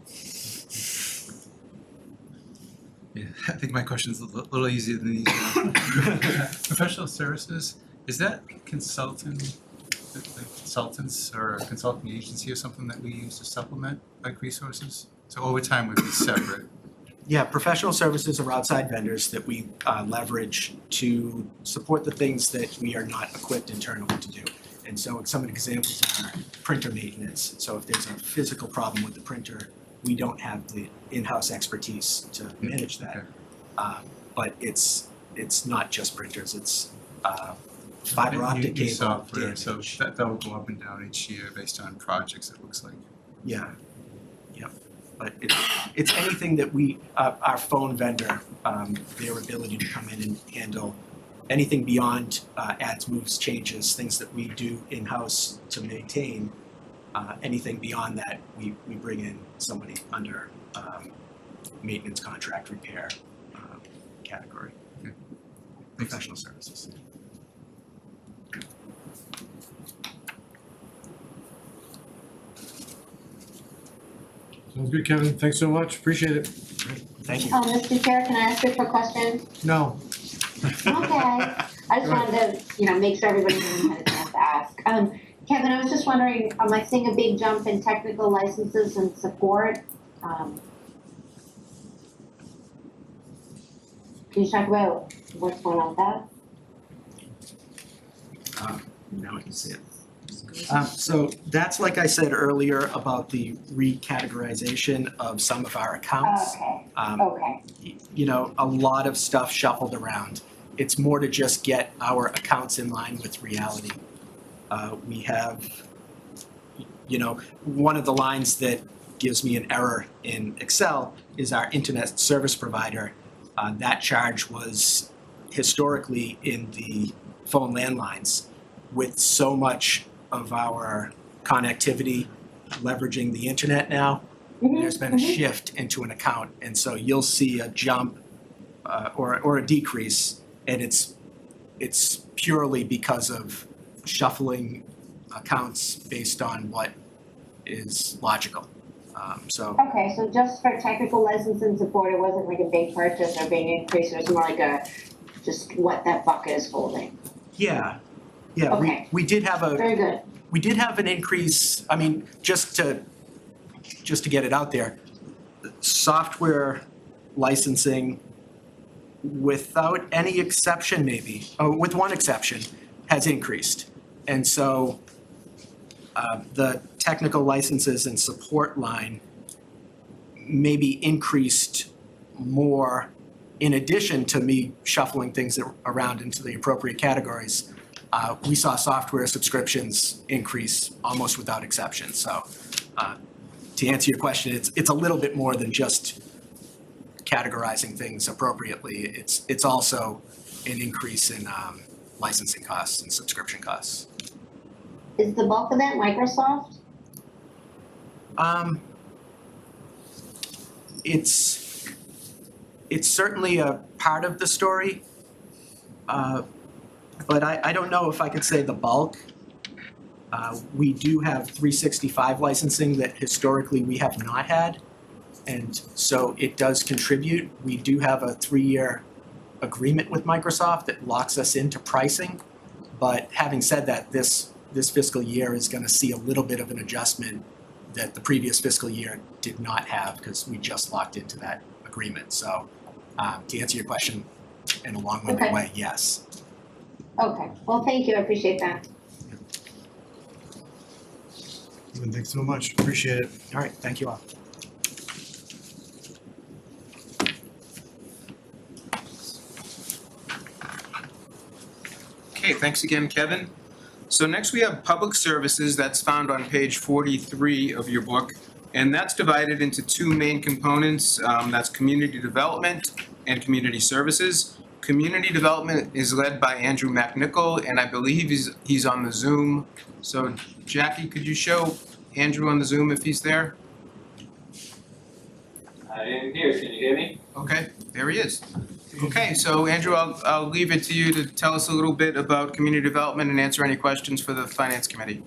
Yeah, I think my question's a little easier than these. Professional services, is that consultants or a consulting agency or something that we use to supplement like resources? So overtime would be separate. Yeah, professional services are outside vendors that we leverage to support the things that we are not equipped internally to do. And so some examples are printer maintenance. So if there's a physical problem with the printer, we don't have the in-house expertise to manage that. But it's not just printers, it's fiber optic New cable. software, so that will go up and down each year based on projects, it looks like. Yeah, yep. But it's anything that we, our phone vendor, their ability to come in and handle anything beyond adds, moves, changes, things that we do in-house to maintain. Anything beyond that, we bring in somebody under maintenance contract repair category. Okay. Professional services. Sounds good, Kevin. Thanks so much. Appreciate it. Thank you. Mr. Chair, can I ask a quick question? No. Okay, I just wanted to, make sure everybody had a chance to ask. Kevin, I was just wondering, am I seeing a big jump in technical licenses and support? Can you talk about what's going on with that? Now I can see it. So that's like I said earlier about the recategorization of some of our accounts. Okay. A lot of stuff shuffled around. It's more to just get our accounts in line with reality. We have, one of the lines that gives me an error in Excel is our internet service provider. That charge was historically in the phone landlines. With so much of our connectivity leveraging the internet now, there's been a shift into an account. And so you'll see a jump or a decrease, and it's purely because of shuffling accounts based on what is logical. Okay, so just for technical license and support, it wasn't like a big purchase or big increase, it was more like just what that bucket is holding. Yeah, Okay. we did have Very good. we did have an increase. I mean, just to get it out there, software licensing, without any exception maybe, with one exception, has increased. And so the technical licenses and support line maybe increased more in addition to me shuffling things around into the appropriate categories. We saw software subscriptions increase almost without exception. So to answer your question, it's a little bit more than just categorizing things appropriately. It's also an increase in licensing costs and subscription costs. Is the bulk of that Microsoft? It's certainly a part of the story, but I don't know if I could say the bulk. We do have 365 licensing that historically we have not had, and so it does contribute. We do have a 3-year agreement with Microsoft that locks us into pricing, but having said that, this fiscal year is going to see a little bit of an adjustment that the previous fiscal year did not have because we just locked into that agreement. So to answer your question in a long-winded way, yes. Okay, well, thank you, I appreciate that. Thanks so much. Appreciate it. All right, thank you all. Okay, thanks again, Kevin. So next we have public services, that's found on page 43 of your book. And that's divided into two main components. That's community development and community services. Community development is led by Andrew McNichol, and I believe he's on the Zoom. So Jackie, could you show Andrew on the Zoom if he's there? I am here, can you hear me? Okay, there he is. Okay, so Andrew, I'll leave it to you to tell us a little bit about community development and answer any questions for the Finance Committee.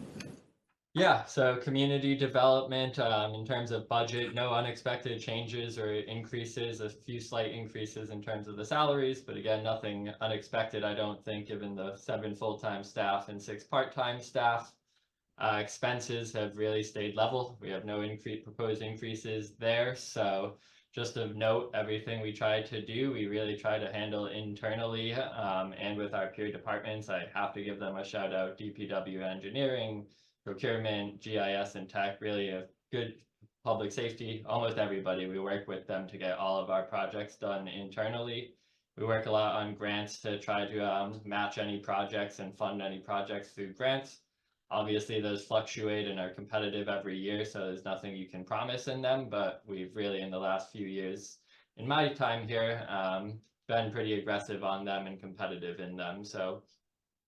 Yeah, so community development, in terms of budget, no unexpected changes or increases, a few slight increases in terms of the salaries, but again, nothing unexpected, I don't think, given the 7 full-time staff and 6 part-time staff. Expenses have really stayed level. We have no proposed increases there, so just of note, everything we try to do, we really try to handle internally, and with our peer departments. I have to give them a shout out, DPW engineering, procurement, GIS and tech, really a good public safety, almost everybody. We work with them to get all of our projects done internally. We work a lot on grants to try to match any projects and fund any projects through grants. Obviously, those fluctuate and are competitive every year, so there's nothing you can promise in them, but we've really, in the last few years, in my time here, been pretty aggressive on them and competitive in them. So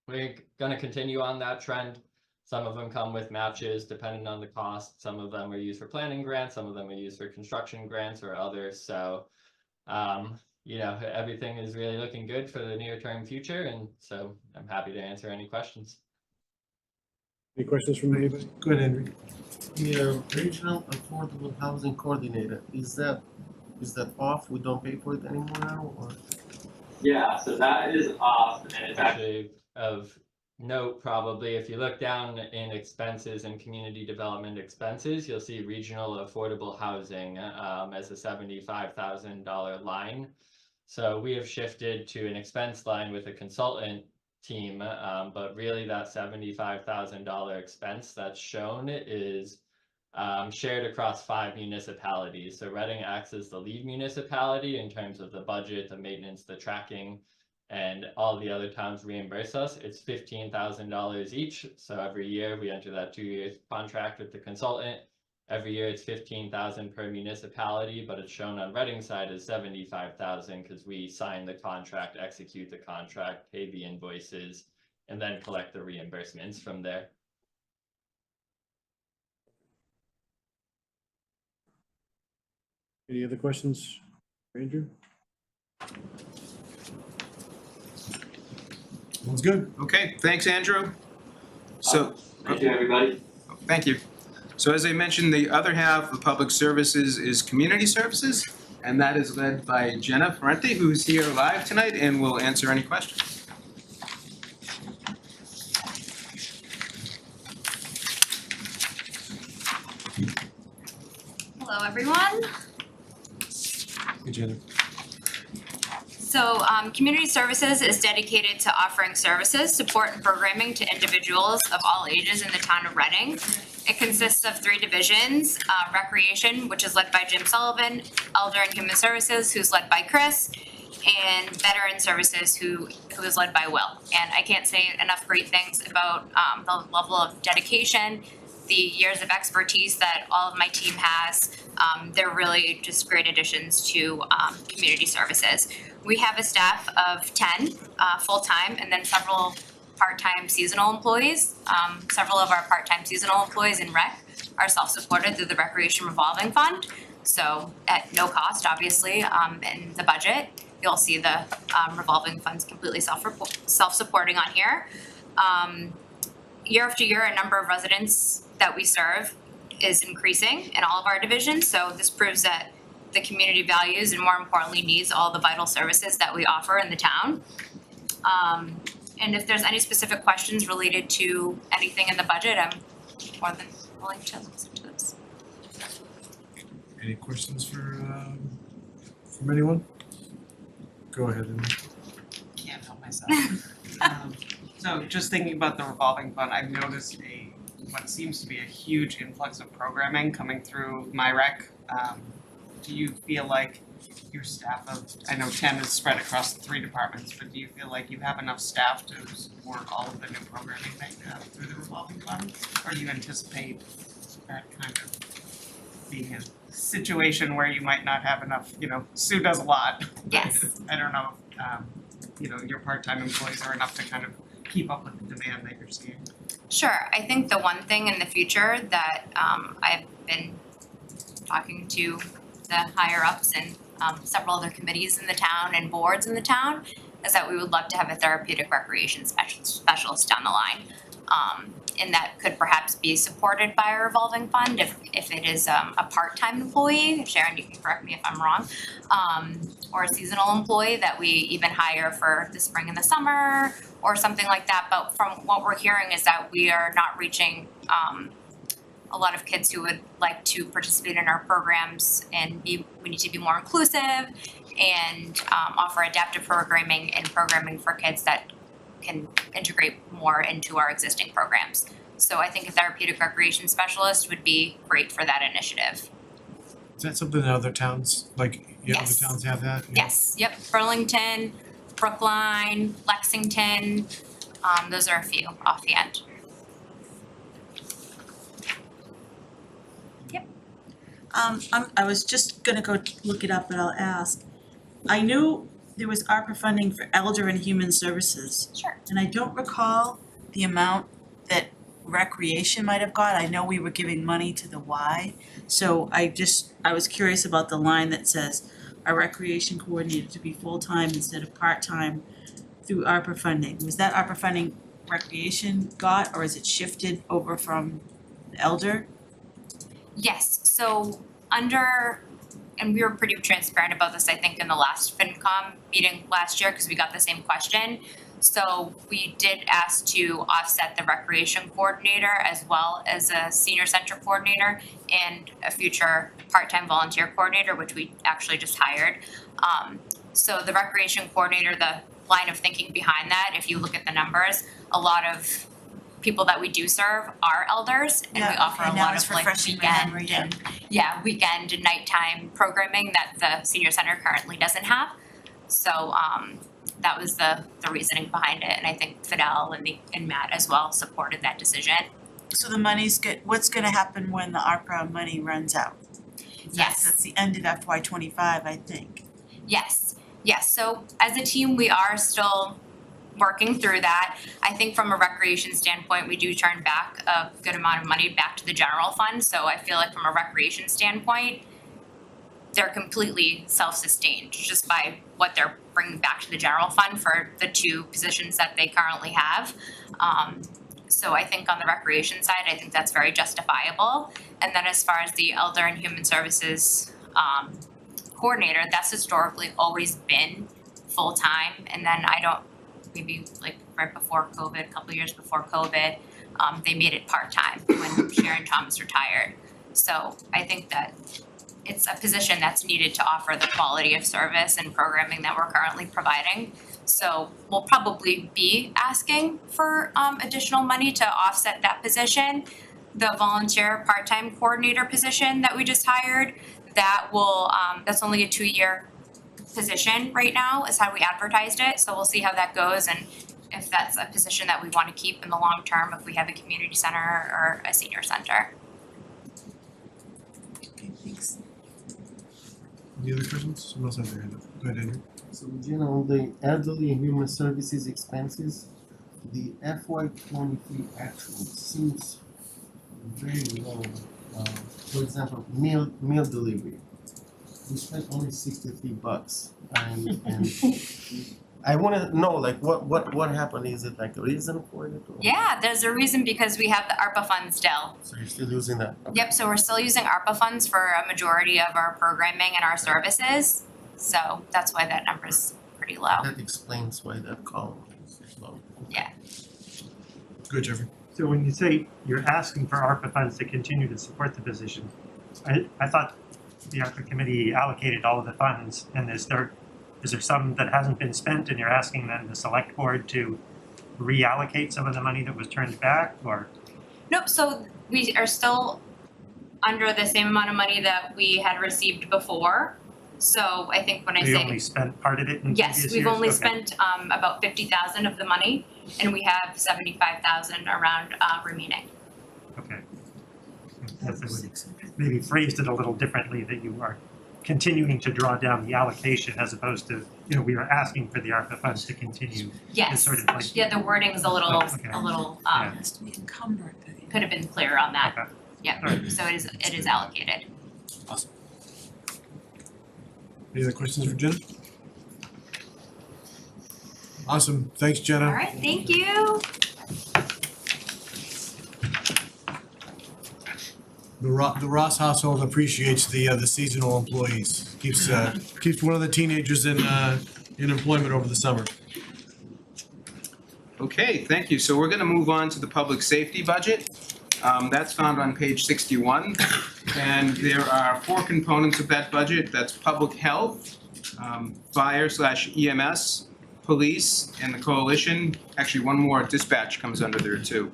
we're gonna continue on that trend. Some of them come with matches depending on the cost. Some of them are used for planning grants, some of them are used for construction grants or others. So, you know, everything is really looking good for the near-term future, and so I'm happy to answer any questions. Any questions from anybody? Go ahead, Henry. The regional affordable housing coordinator, is that off? We don't pay for it anymore now, or? Yeah, so that is off, and it's Actually, of note, probably, if you look down in expenses and community development expenses, you'll see regional affordable housing as a $75,000 line. So we have shifted to an expense line with a consultant team, but really that $75,000 expense that's shown is shared across 5 municipalities. So Reading acts as the lead municipality in terms of the budget, the maintenance, the tracking, and all the other towns reimburse us. It's $15,000 each. So every year we enter that 2-year contract with the consultant. Every year it's $15,000 per municipality, but it's shown on Reading side as $75,000 because we sign the contract, execute the contract, pay the invoices, and then collect the reimbursements from there. Any other questions, Andrew? Sounds good. Okay, thanks, Andrew. So, thank you, everybody. thank you. So as I mentioned, the other half of public services is community services, and that is led by Jenna Ferrante, who's here live tonight and will answer any questions. Hello, everyone. Hey, Jenna. So, community services is dedicated to offering services, support, and programming to individuals of all ages in the town of Reading. It consists of 3 divisions, recreation, which is led by Jim Sullivan, elder and human services, who's led by Chris, and veteran services, who is led by Will. And I can't say enough great things about the level of dedication, the years of expertise that all of my team has. They're really just great additions to community services. We have a staff of 10 full-time and then several part-time seasonal employees. Several of our part-time seasonal employees in rec are self-supported through the Recreation Revolving Fund. So at no cost, obviously, in the budget, you'll see the revolving funds completely self-supporting on here. Year after year, a number of residents that we serve is increasing in all of our divisions. So this proves that the community values and, more importantly, needs all the vital services that we offer in the town. And if there's any specific questions related to anything in the budget, I'm more than willing to listen to this. Any questions from anyone? Go ahead, Emily. Can't help myself. So just thinking about the revolving fund, I've noticed what seems to be a huge influx of programming coming through MyRec. Do you feel like your staff of, I know 10 is spread across the 3 departments, but do you feel like you have enough staff to support all of the new programming that you have through the revolving fund? Or do you anticipate that kind of being a situation where you might not have enough, Sue does a lot. Yes. I don't know if, your part-time employees are enough to kind of keep up with the demand that you're seeing. Sure. I think the one thing in the future that I've been talking to the higher ups and several other committees in the town and boards in the town is that we would love to have a therapeutic recreation specialist down the line. and that could perhaps be supported by a revolving fund if it is a part-time employee. Sharon, you can correct me if I'm wrong. Or a seasonal employee that we even hire for the spring and the summer or something like that. But from what we're hearing is that we are not reaching a lot of kids who would like to participate in our programs, and we need to be more inclusive and offer adaptive programming and programming for kids that can integrate more into our existing programs. So I think a therapeutic recreation specialist would be great for that initiative. Is that something that other towns, like, other Yes. towns have that? Yes, yep, Burlington, Brookline, Lexington, those are a few offhand. I was just gonna go look it up, but I'll ask. I knew there was ARPA funding for Elder and Human Services. Sure. And I don't recall the amount that Recreation might have got. I know we were giving money to the Y. So I was curious about the line that says our recreation coordinator to be full-time instead of part-time through ARPA funding. Was that ARPA funding Recreation got, or is it shifted over from Elder? Yes, so under, and we were pretty transparent about this, I think, in the last FinCom meeting last year, because we got the same question. So we did ask to offset the recreation coordinator as well as a senior center coordinator and a future part-time volunteer coordinator, which we actually just hired. So the recreation coordinator, the line of thinking behind that, if you look at the numbers, a lot of people that we do serve are elders, and we offer a lot of like weekend and weekend and nighttime programming that the senior center currently doesn't have. So that was the reasoning behind it, and I think Fidel and Matt as well supported that decision. So the money's what's gonna happen when the ARPA money runs out? Yes. That's the end of FY 25, I think. Yes, so as a team, we are still working through that. I think from a recreation standpoint, we do turn back a good amount of money back to the general fund, so I feel like from a recreation standpoint, they're completely self-sustained just by what they're bringing back to the general fund for the two positions that they currently have. So I think on the recreation side, I think that's very justifiable. And then as far as the Elder and Human Services coordinator, that's historically always been full-time. And then maybe like right before COVID, a couple of years before COVID, they made it part-time when Sharon Thomas retired. So I think that it's a position that's needed to offer the quality of service and programming that we're currently providing. So we'll probably be asking for additional money to offset that position. The volunteer part-time coordinator position that we just hired, that will that's only a 2-year position right now, is how we advertised it. So we'll see how that goes and if that's a position that we want to keep in the long term, if we have a community center or a senior center. Okay, thanks. Any other questions? Someone else has their hand up. Go ahead, Andrew. So Gina, on the elderly and human services expenses, the FY 23 actual seems very low. For example, meal delivery, we spent only $63, and I wanna know, like, what happened? Is it like a reason for it? Or? Yeah, there's a reason because we have the ARPA funds still. So you're still using that? Okay. Yep, so we're still using ARPA funds for a majority of our programming and our services. So that's why that number's pretty low. That explains why that column is low. Yeah. Good, Jeffrey. So when you say you're asking for ARPA funds to continue to support the position, I thought the ARPA committee allocated all of the funds, and is there some that hasn't been spent and you're asking then the select board to reallocate some of the money that was turned back, or? Nope, so we are still under the same amount of money that we had received before. So I think when I say. We only spent part of it in previous years? Yes, we've only Okay. spent about 50,000 of the money, and we have 75,000 around remaining. Okay. Yes, I would maybe phrased it a little differently, that you are continuing to draw down the allocation as opposed to, we are asking for the ARPA funds to continue. Yes, Sort of like, yeah, the wording's a little, Okay. it has to be encumbered. could have been clearer on that. Okay. Yeah, Alright. so it is allocated. Awesome. Any other questions for Jenna? Awesome. Thanks, Jenna. All right, thank you. The Ross household appreciates the seasonal employees. Keeps one of the teenagers in employment over the summer. Okay, thank you. So we're gonna move on to the public safety budget. That's found on page 61. And there are 4 components of that budget. That's public health, fire/EMS, police, and the coalition. Actually, one more, dispatch comes under there too.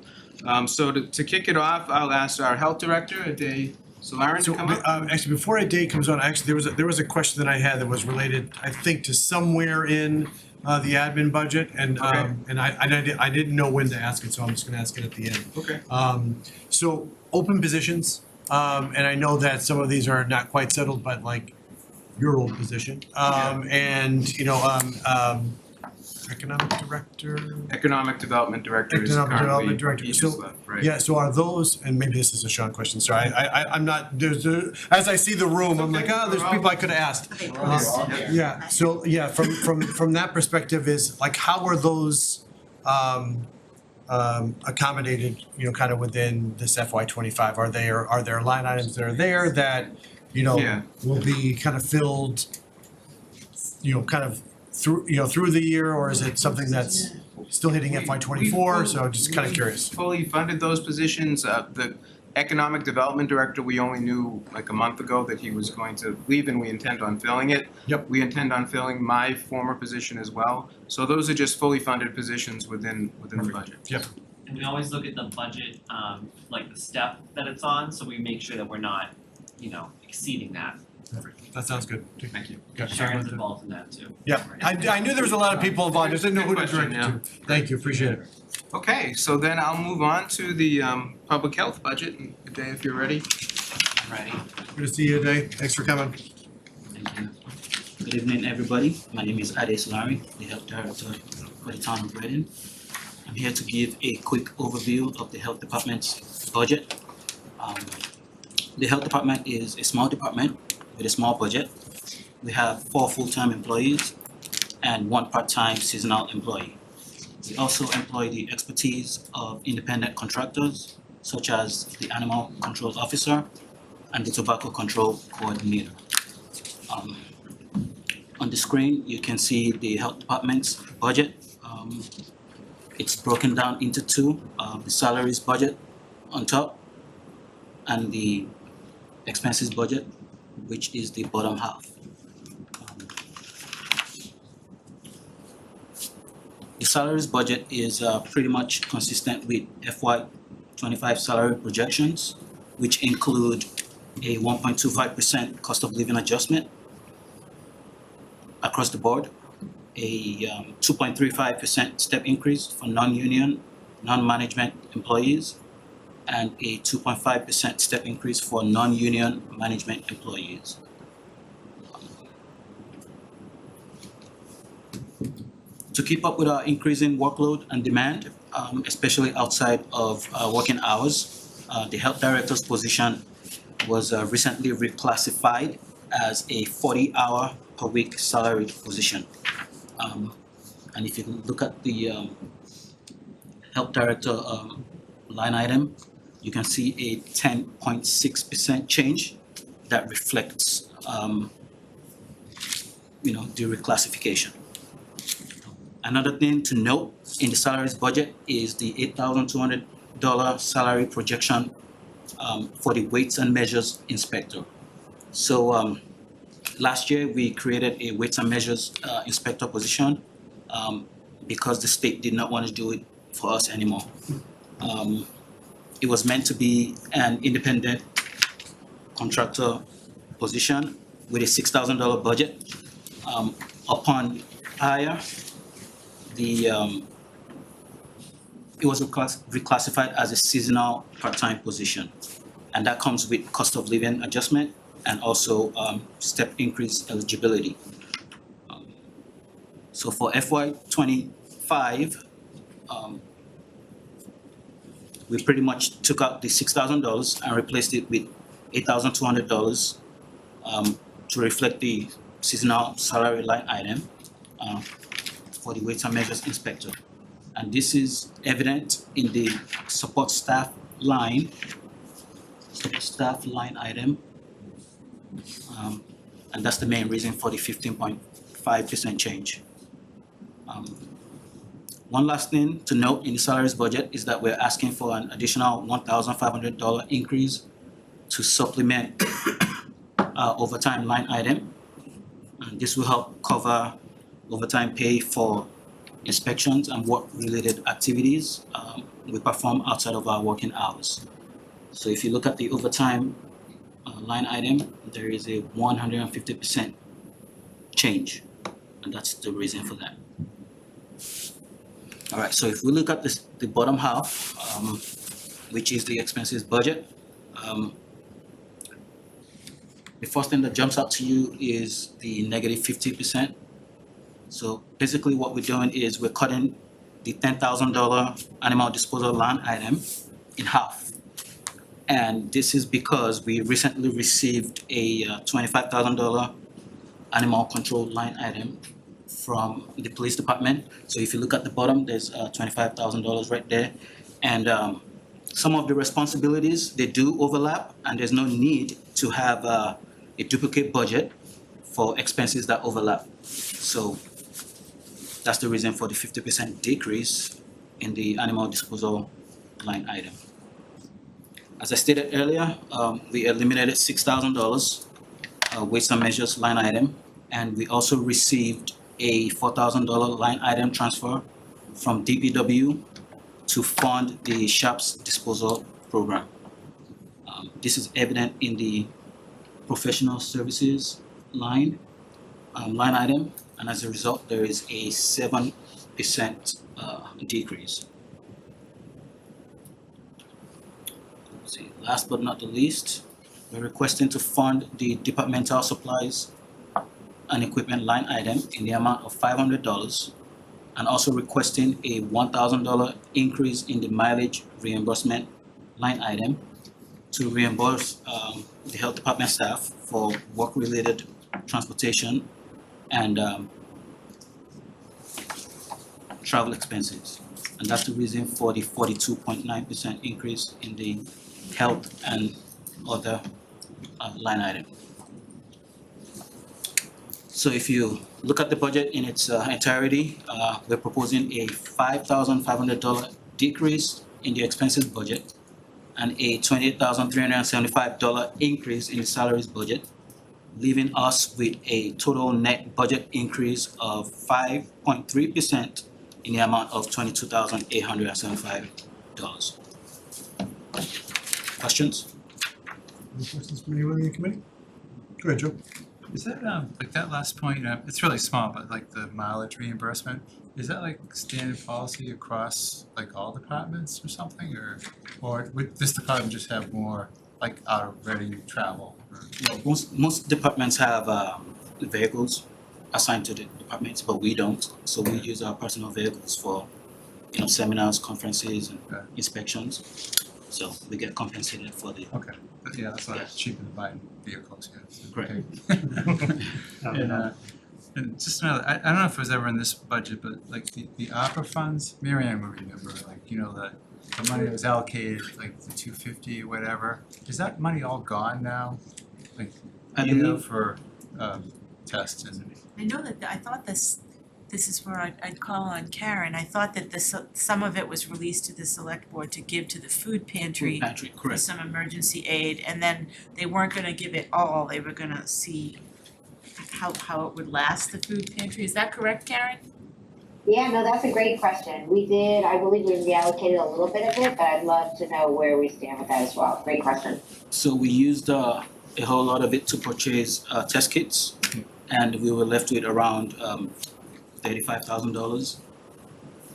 So to kick it off, I'll ask our health director, Ade Solaren, to come up. Actually, before Ade comes on, actually, there was a question that I had that was related, I think, to somewhere in the admin budget, and I didn't know when to ask it, so I'm just gonna ask it at the end. Okay. So open positions, and I know that some of these are not quite settled, but like your old position, and economic director. Economic development director is Economic currently development director. he So, just left, right? Yeah, so are those, and maybe this is a Sean question, sorry, I'm not, as I see the room, I'm like, there's people I could have asked. Yeah, so, yeah, from that perspective is, like, how are those accommodated, kind of within this FY '25? Are there line items that are there that, will be kind of filled, kind of through the year, or is it something that's still hitting FY '24? So just kind of curious. We fully funded those positions. The economic development director, we only knew like a month ago that he was going to leave, and we intend on filling it. Yep. We intend on filling my former position as well. So those are just fully funded positions within the budget. Yep. And we always look at the budget, like the step that it's on, so we make sure that we're not, exceeding that. That sounds good. Thank you. Gotcha. Sharon's involved in that too. Yeah, I knew there was a lot of people involved, I just didn't know who to direct it to. Thank you, appreciate it. Okay, so then I'll move on to the public health budget. And Ade, if you're ready. Ready. Good to see you today, thanks for coming. Thank you. Good evening, everybody. My name is Ade Solari, the Health Director for the town of Reading. I'm here to give a quick overview of the Health Department's budget. The Health Department is a small department with a small budget. We have 4 full-time employees and 1 part-time seasonal employee. We also employ the expertise of independent contractors, such as the Animal Control Officer and the Tobacco Control Coordinator. On the screen, you can see the Health Department's budget. It's broken down into 2, the salaries budget on top and the expenses budget, which is the bottom half. The salaries budget is pretty much consistent with FY '25 salary projections, which include a 1.25% cost of living adjustment across the board, a 2.35% step increase for non-union, non-management employees, and a 2.5% step increase for non-union management employees. To keep up with our increasing workload and demand, especially outside of working hours, the health director's position was recently reclassified as a 40-hour per week salaried position. And if you look at the health director line item, you can see a 10.6% change that reflects, the reclassification. Another thing to note in the salaries budget is the $8,200 salary projection for the weights and measures inspector. So last year we created a weights and measures inspector position because the state did not want to do it for us anymore. It was meant to be an independent contractor position with a $6,000 budget. Upon hire, it was reclassified as a seasonal part-time position, and that comes with cost of living adjustment and also step increase eligibility. So for FY '25, we pretty much took out the $6,000 and replaced it with $8,200 to reflect the seasonal salary line item for the weights and measures inspector. And this is evident in the support staff line. staff line item. And that's the main reason for the 15.5% change. One last thing to note in the salaries budget is that we're asking for an additional $1,500 increase to supplement overtime line item. And this will help cover overtime pay for inspections and work-related activities we perform outside of our working hours. So if you look at the overtime line item, there is a 150% change, and that's the reason for that. All right, so if we look at this, the bottom half, which is the expenses budget, the first thing that jumps out to you is the negative 50%. So basically what we're doing is we're cutting the $10,000 animal disposal line item in half. And this is because we recently received a $25,000 animal control line item from the police department. So if you look at the bottom, there's $25,000 right there. And some of the responsibilities, they do overlap, and there's no need to have a duplicate budget for expenses that overlap. So that's the reason for the 50% decrease in the animal disposal line item. As I stated earlier, we eliminated $6,000 weights and measures line item, and we also received a $4,000 line item transfer from DPW to fund the SHAPS disposal program. This is evident in the professional services line item, and as a result, there is a 7% decrease. Let's see, last but not the least, we're requesting to fund the departmental supplies and equipment line item in the amount of $500, and also requesting a $1,000 increase in the mileage reimbursement line item to reimburse the health department staff for work-related transportation and travel expenses. And that's the reason for the 42.9% increase in the health and other line item. So if you look at the budget in its entirety, we're proposing a $5,500 decrease in the expenses budget and a $28,375 increase in the salaries budget, leaving us with a total net budget increase of 5.3% in the amount of $22,875. Questions? Any questions from anyone in the committee? Go ahead, Joe. Is that, like that last point, it's really small, but like the mileage reimbursement, is that like standard policy across like all departments or something, or would this department just have more like out of ready travel? Yeah, most departments have vehicles assigned to the departments, but we don't. So we use our personal vehicles for, seminars, conferences, and inspections. So we get compensated for the. Okay, but yeah, that's why it's cheaper than buying vehicles, yeah. Correct. And just another, I don't know if it was ever in this budget, but like the opera funds, Mary Ann will remember, like, the money that was allocated, like the 250 or whatever, is that money all gone now? Like, for tests and. I know that, I thought this is where I'd call on Karen, I thought that some of it was released to the select board to give to the food pantry. Food pantry, For correct. some emergency aid, and then they weren't gonna give it all, they were gonna see how it would last the food pantry, is that correct, Karen? Yeah, no, that's a great question. I believe we reallocated a little bit of it, but I'd love to know where we stand with that as well. Great question. So we used a whole lot of it to purchase test kits, and we were left with around $35,000,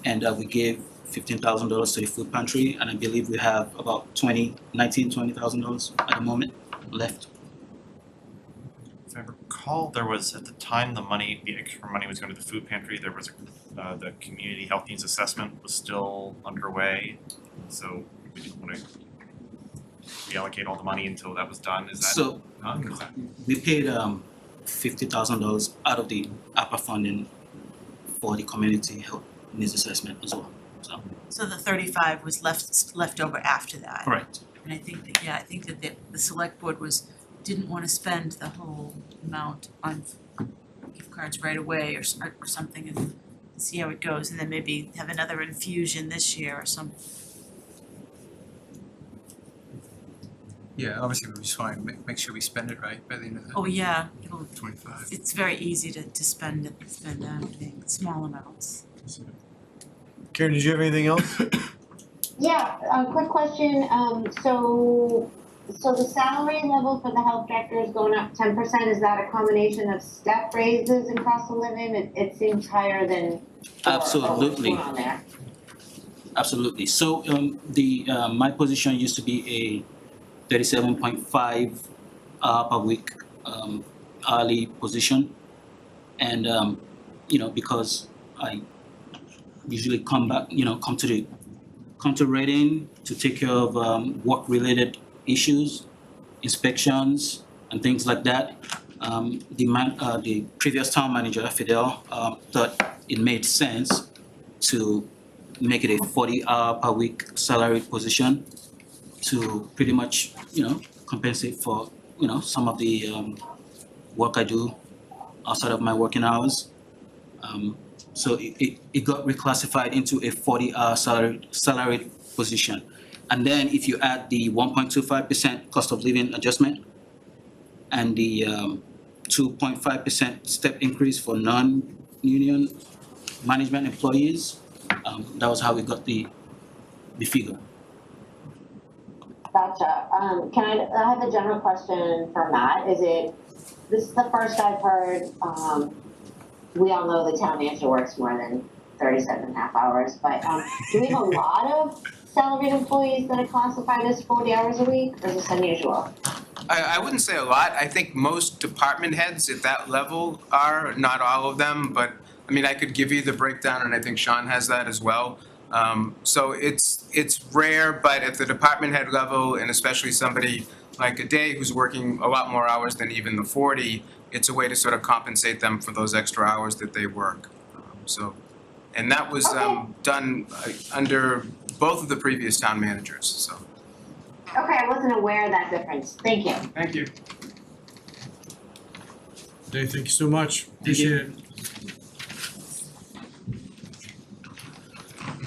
and we gave $15,000 to the food pantry, and I believe we have about $20,000 at the moment left. If I recall, there was, at the time the extra money was going to the food pantry, there was the community health needs assessment was still underway. So we didn't want to reallocate all the money until that was done. Is that So done? Is that? we paid $50,000 out of the APA funding for the community health needs assessment as well. So So the 35 was left over after that? correct. And I think that the select board didn't wanna spend the whole amount on gift cards right away or something and see how it goes, and then maybe have another infusion this year or something. Yeah, obviously we just wanna make sure we spend it right by the end of the Oh, yeah, 25. it's very easy to spend small amounts. Karen, did you have anything else? Yeah, a quick question, so the salary level for the health director is going up 10%, is that a combination of step raises and cost of living? It seems higher than. Absolutely. What's going on there? Absolutely. So my position used to be a 37.5 per week hourly position, and because I usually come to Reading to take care of work-related issues, inspections, and things like that. The previous town manager, Fidel, thought it made sense to make it a 40-hour per week salaried position to pretty much, compensate for, some of the work I do outside of my working hours. So it got reclassified into a 40-hour salaried position. And then if you add the 1.25% cost of living adjustment and the 2.5% step increase for non-union management employees, that was how we got the figure. Gotcha, I have a general question for Matt, this is the first I've heard, we all know the town manager works more than 37.5 hours, but, do we have a lot of salaried employees that are classified as 40 hours a week, or is this unusual? I wouldn't say a lot. I think most department heads at that level are, not all of them, but I mean, I could give you the breakdown, and I think Sean has that as well. So it's rare, but at the department head level, and especially somebody like a day who's working a lot more hours than even the 40, it's a way to sort of compensate them for those extra hours that they work. And that was done under both of the previous town managers, so. Okay, I wasn't aware of that difference, thank you. Thank you. Dave, thank you so much. Appreciate it.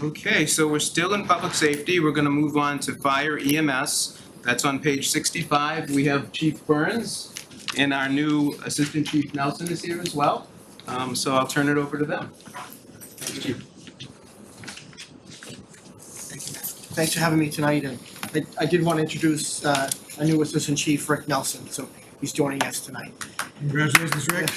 Okay, so we're still in public safety. We're gonna move on to fire EMS. That's on page 65. We have Chief Burns and our new Assistant Chief Nelson is here as well. So I'll turn it over to them. Chief. Thanks for having me tonight, and I did want to introduce a new Assistant Chief, Rick Nelson, so he's joining us tonight. Congratulations, Rick.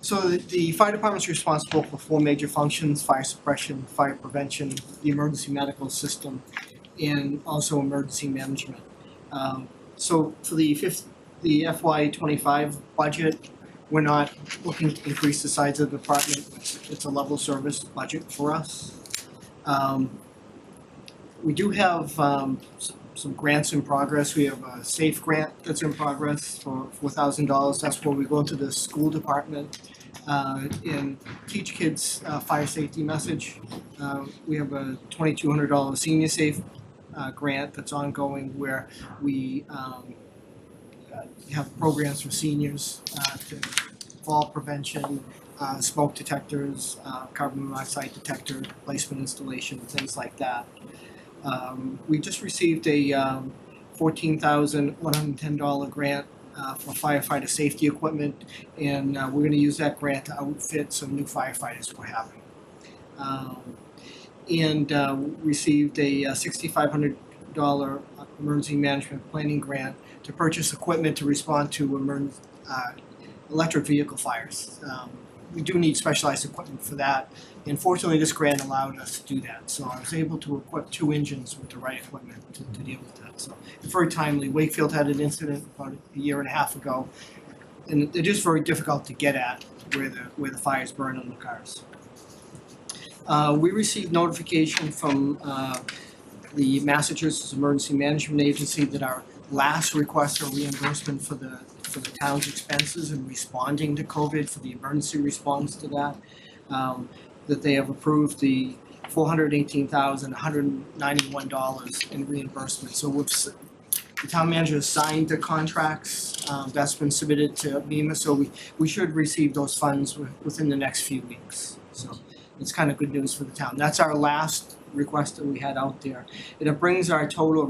So the fire department's responsible for 4 major functions: fire suppression, fire prevention, the emergency medical system, and also emergency management. So for the FY25 budget, we're not looking to increase the size of the department. It's a level service budget for us. We do have some grants in progress. We have a SAFE grant that's in progress for $4,000. That's where we go into the school department and teach kids fire safety message. We have a $2,200 senior SAFE grant that's ongoing, where we have programs for seniors to fall prevention, smoke detectors, carbon monoxide detector placement installation, things like that. We just received a $14,110 grant for firefighter safety equipment, and we're gonna use that grant to outfit some new firefighters we're having. Received a $6,500 emergency management planning grant to purchase equipment to respond to electric vehicle fires. We do need specialized equipment for that, and fortunately this grant allowed us to do that. So I was able to equip 2 engines with the right equipment to deal with that. So it's very timely. Wakefield had an incident about a year and a half ago, and it is very difficult to get at where the fires burn on the cars. We received notification from the Massachusetts Emergency Management Agency that our last request for reimbursement for the town's expenses in responding to COVID, for the emergency response to that, that they have approved the $418,191 in reimbursement. So the town manager has signed the contracts, that's been submitted to MEMA, so we should receive those funds within the next few weeks. So it's kind of good news for the town. That's our last request that we had out there. And it brings our total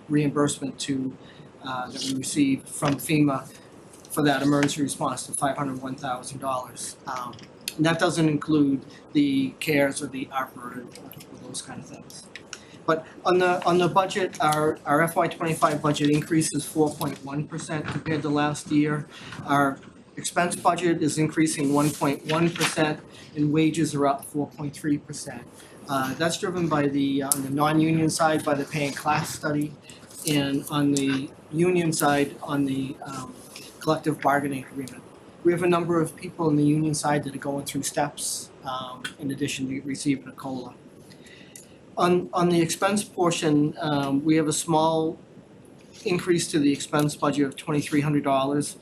reimbursement to, that we received from FEMA for that emergency response to $501,000. And that doesn't include the CARES or the ARPA or those kind of things. But on the budget, our FY25 budget increase is 4.1% compared to last year. Our expense budget is increasing 1.1% and wages are up 4.3%. That's driven by on the non-union side by the pay and class study, and on the union side on the collective bargaining agreement. We have a number of people in the union side that are going through steps in addition to receiving a COLA. On the expense portion, we have a small increase to the expense budget of $2,300,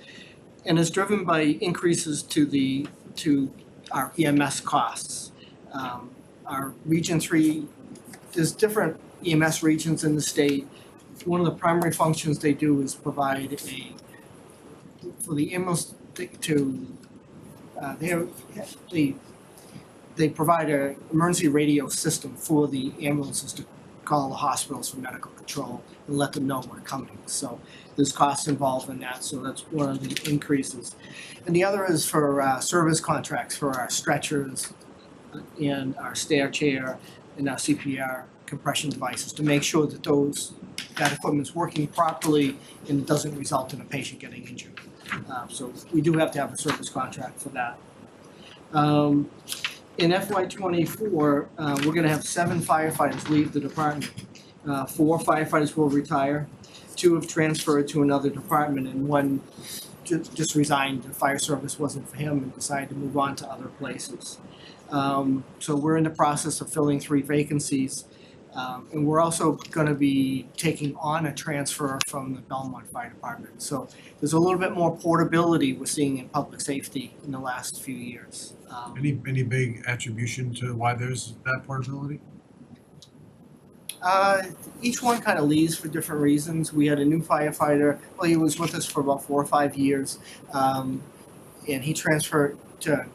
and it's driven by increases to our EMS costs. Our Region 3, there's different EMS regions in the state. One of the primary functions they do is provide for the ambulance they provide an emergency radio system for the ambulances to call the hospitals for medical control and let them know we're coming. So there's costs involved in that, so that's one of the increases. And the other is for service contracts for our stretchers and our stair chair and our CPR compression devices to make sure that that equipment's working properly and it doesn't result in a patient getting injured. So we do have to have a service contract for that. In FY24, we're gonna have 7 firefighters leave the department. 4 firefighters will retire, 2 have transferred to another department, and 1 just resigned. The fire service wasn't for him and decided to move on to other places. So we're in the process of filling 3 vacancies. And we're also gonna be taking on a transfer from the Belmont Fire Department. So there's a little bit more portability we're seeing in public safety in the last few years. Any big attribution to why there's that portability? Each one kind of leaves for different reasons. We had a new firefighter, well, he was with us for about 4 or 5 years, and he transferred to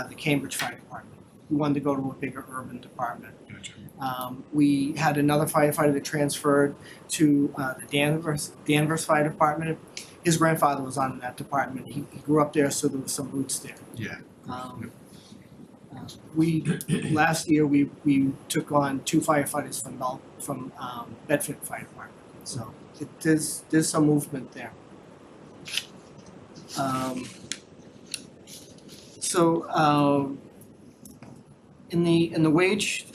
the Cambridge Fire Department. He wanted to go to a bigger urban department. We had another firefighter that transferred to the Danvers Fire Department. His grandfather was on that department. He grew up there, so there was some roots there. Yeah. Last year we took on 2 firefighters from Bedford Fire Department. So there's some movement there. In the wage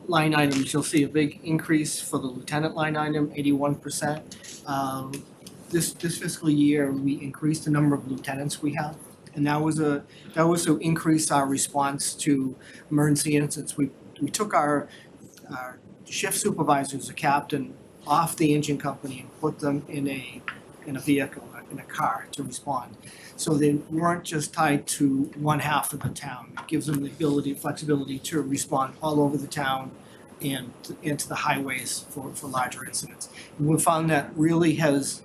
line items, you'll see a big increase for the lieutenant line item, 81%. This fiscal year, we increased the number of lieutenants we have, and that was to increase our response to emergency incidents. We took our shift supervisors, a captain, off the engine company and put them in a vehicle, in a car to respond. So they weren't just tied to one half of the town. It gives them the flexibility to respond all over the town and into the highways for larger incidents. And we found that really has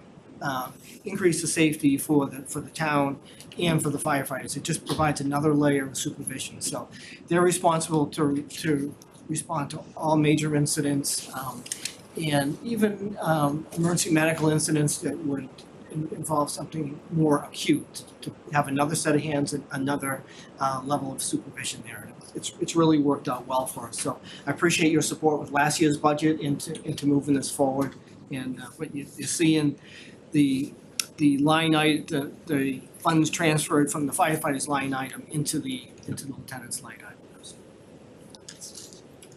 increased the safety for the town and for the firefighters. It just provides another layer of supervision. So they're responsible to respond to all major incidents, and even emergency medical incidents that would involve something more acute, to have another set of hands and another level of supervision there. It's really worked out well for us. So I appreciate your support with last year's budget into moving this forward. And what you're seeing, the line item, the funds transferred from the firefighters line item into the lieutenant's line items.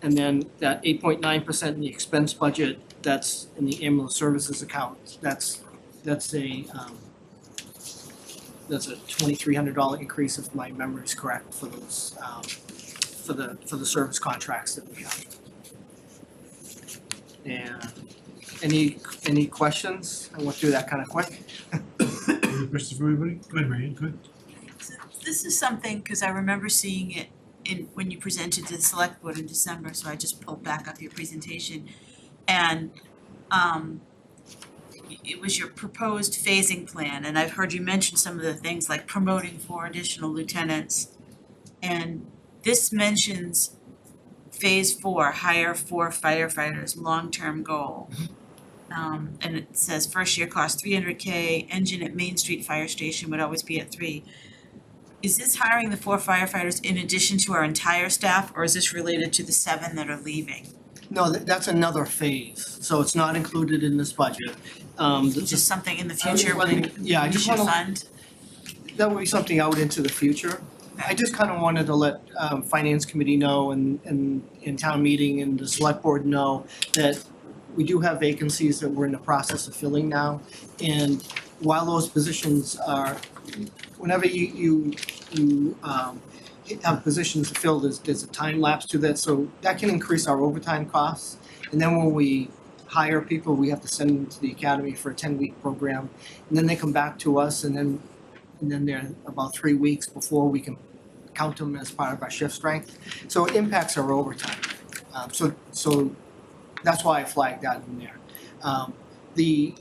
And then that 8.9% in the expense budget, that's in the ambulance services account. That's a $2,300 increase if my memory is correct for those for the service contracts that we have. And any questions? I went through that kind of quick. Any questions from everybody? Go ahead, Marianne, go ahead. This is something, because I remember seeing it when you presented to the select board in December, so I just pulled back up your presentation. And it was your proposed phasing plan, and I've heard you mention some of the things like promoting 4 additional lieutenants. And this mentions phase 4, hire 4 firefighters, long-term goal. And it says first year cost $300K, engine at Main Street Fire Station would always be at 3. Is this hiring the 4 firefighters in addition to our entire staff, or is this related to the 7 that are leaving? No, that's another phase, so it's not included in this budget. Just something in the future when Yeah, I we just should wanna, fund? that would be something out into the future. I just kind of wanted to let finance committee know and town meeting and the select board know that we do have vacancies that we're in the process of filling now. And while those positions are, whenever you have positions to fill, there's a time lapse to that, so that can increase our overtime costs. And then when we hire people, we have to send them to the academy for a 10-week program. And then they come back to us, and then they're about 3 weeks before we can count them as part of our shift strength. So it impacts our overtime. So that's why I flagged that in there. The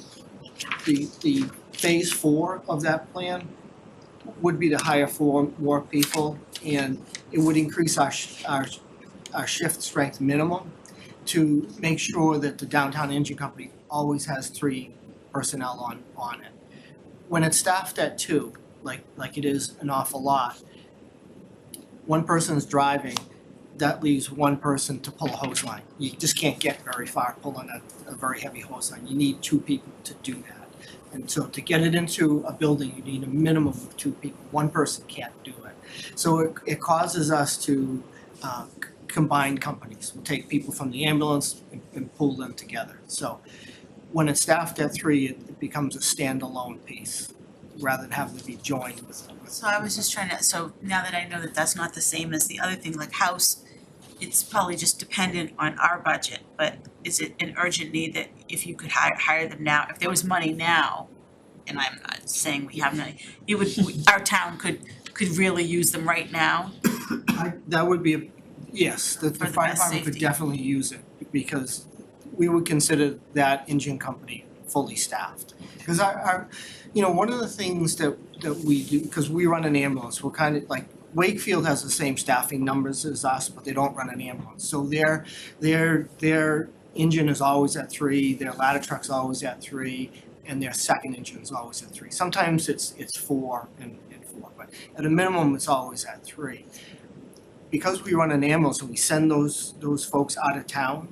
phase 4 of that plan would be to hire 4 more people, and it would increase our shift strength minimum to make sure that the downtown engine company always has 3 personnel on it. When it's staffed at 2, like it is an awful lot, one person's driving, that leaves one person to pull a hose line. You just can't get very far pulling a very heavy hose line. You need 2 people to do that. And so to get it into a building, you need a minimum of 2 people. One person can't do it. So it causes us to combine companies. We'll take people from the ambulance and pull them together. So when it's staffed at 3, it becomes a standalone piece rather than having to be joined with. So I was just trying to, so now that I know that that's not the same as the other thing, like house, it's probably just dependent on our budget, but is it an urgent need that if you could hire them now, if there was money now, and I'm not saying we have money, it would, our town could really use them right now? That would be, yes, the For the fire best department could safety. definitely use it because we would consider that engine company fully staffed. Because our, one of the things that we do, because we run an ambulance, we're kind of like, Wakefield has the same staffing numbers as us, but they don't run an ambulance. So their engine is always at 3, their ladder truck's always at 3, and their second engine is always at 3. Sometimes it's 4 and 4, but at a minimum, it's always at 3. Because we run an ambulance and we send those folks out of town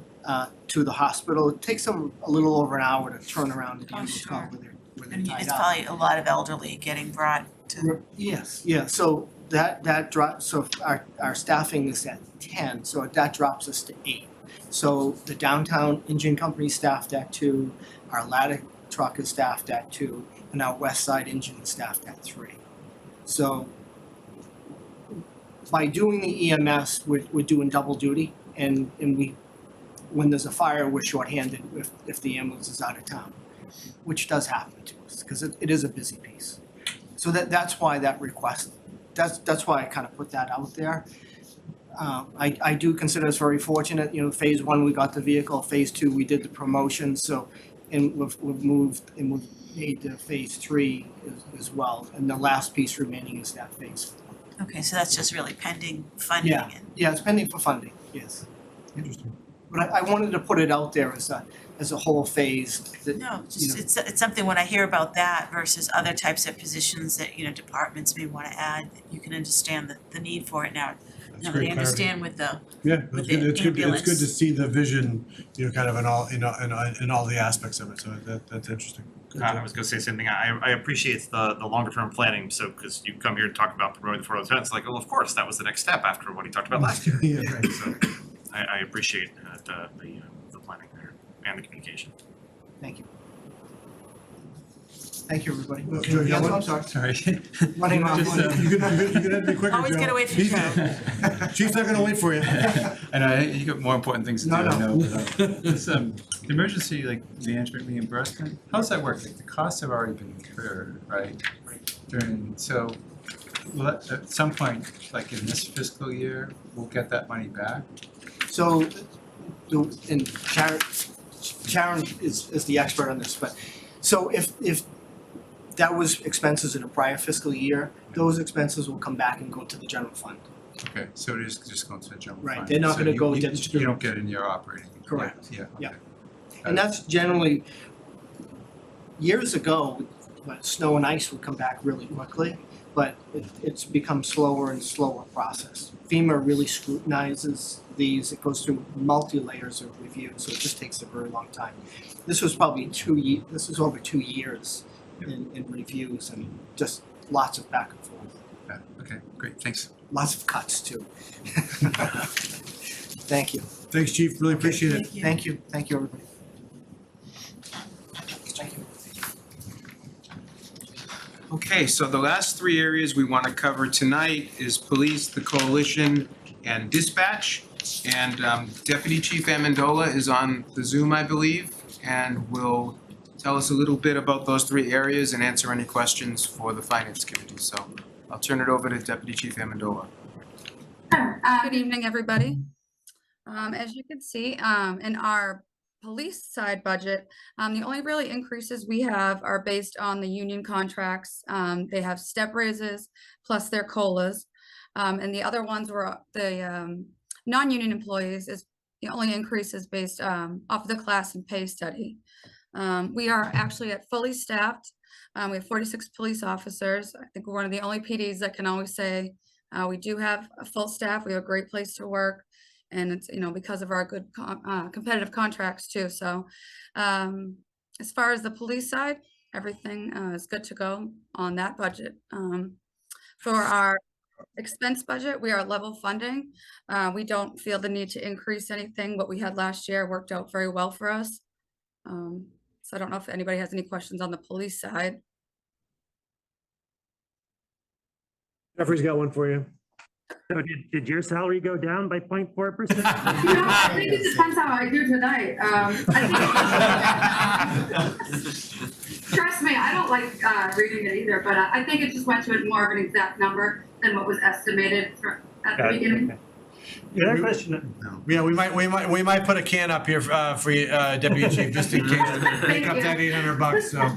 to the hospital, it takes them a little over an hour to turn around to the ambulance call where they're And tied it's up. probably a lot of elderly getting brought to. Yes, yeah, so that drops, so our staffing is at 10, so that drops us to 8. So the downtown engine company staffed at 2, our ladder truck is staffed at 2, and our west side engine is staffed at 3. So by doing the EMS, we're doing double duty, and we, when there's a fire, we're shorthanded if the ambulance is out of town, which does happen to us, because it is a busy piece. So that's why that request, that's why I kind of put that out there. I do consider us very fortunate, phase 1, we got the vehicle, phase 2, we did the promotion, so, and we've moved, and we've made the phase 3 as well, and the last piece remaining is that phase 4. Okay, so that's just really pending funding and. Yeah, it's pending for funding, yes. Interesting. But I wanted to put it out there as a whole phase that, No, just it's something when I hear about that versus other types of positions that, departments may wanna add, you can understand the need for it now. That's Now that I great understand with the, Yeah, with it's the good, it's good ambulance. to see the vision, kind of in all, in all the aspects of it, so that's interesting. Good I job. was gonna say the same thing. I appreciate the longer term planning, so, because you come here to talk about promoting the 4 lieutenants, like, well, of course, that was the next step after what he talked about last year. Yeah, right. So I appreciate the planning there and the communication. thank you. Thank you, everybody. Well, Joe, you got Yes, one? I'm sorry. Sorry. Running off. Just, You're gonna have to be quicker, Joe. Always gotta wait for Joe. Chief's not gonna wait for you. I know, you got more important things to do, No, I no. know, but, this, the emergency, management reimbursement, how does that work? Like, the costs have already been incurred, right? So, Well, at some point, like in this fiscal year, we'll get that money back. So, and Sharon is the expert on this, but, so if that was expenses in a prior fiscal year, those expenses will come back and go to the general fund. Okay, so it is just going to the general fund. Right, they're not So gonna you- go you- to You don't get it in your operating. Correct. Yeah, Yeah. okay. And that's generally, years ago, snow and ice would come back really quickly, but it's become slower and slower process. FEMA really scrutinizes these, it goes through multi-layers of review, so it just takes a very long time. This was probably this was over 2 years in reviews and just lots of back and forth. Yeah, okay, great, thanks. Lots of cuts too. Thank you. Thanks, Chief, really appreciate it. Thank you, everybody. Thank you. Okay, so the last three areas we want to cover tonight is police, the coalition, and dispatch. And Deputy Chief Amendola is on the Zoom, I believe, and will tell us a little bit about those three areas and answer any questions for the Finance Committee. So I'll turn it over to Deputy Chief Amendola. Good evening, everybody. As you can see, in our police side budget, the only really increases we have are based on the union contracts. They have step raises plus their COLAs. And the other ones were the non-union employees is the only increase is based off the class and pay study. We are actually at fully staffed. We have 46 police officers. I think we're one of the only PDs that can always say we do have a full staff. We have a great place to work. And it's, because of our good competitive contracts too. So as far as the police side, everything is good to go on that budget. For our expense budget, we are level funding. We don't feel the need to increase anything. What we had last year worked out very well for us. So I don't know if anybody has any questions on the police side. Jeffrey's got one for you. So did your salary go down by 0.4%? I think it depends how I do tonight. Trust me, I don't like reading it either, but I think it just went to more of an exact number than what was estimated at the beginning. Okay. Yeah, that question. Yeah, we might put a can up here for you, Deputy Chief, just in case, make up that $800, so.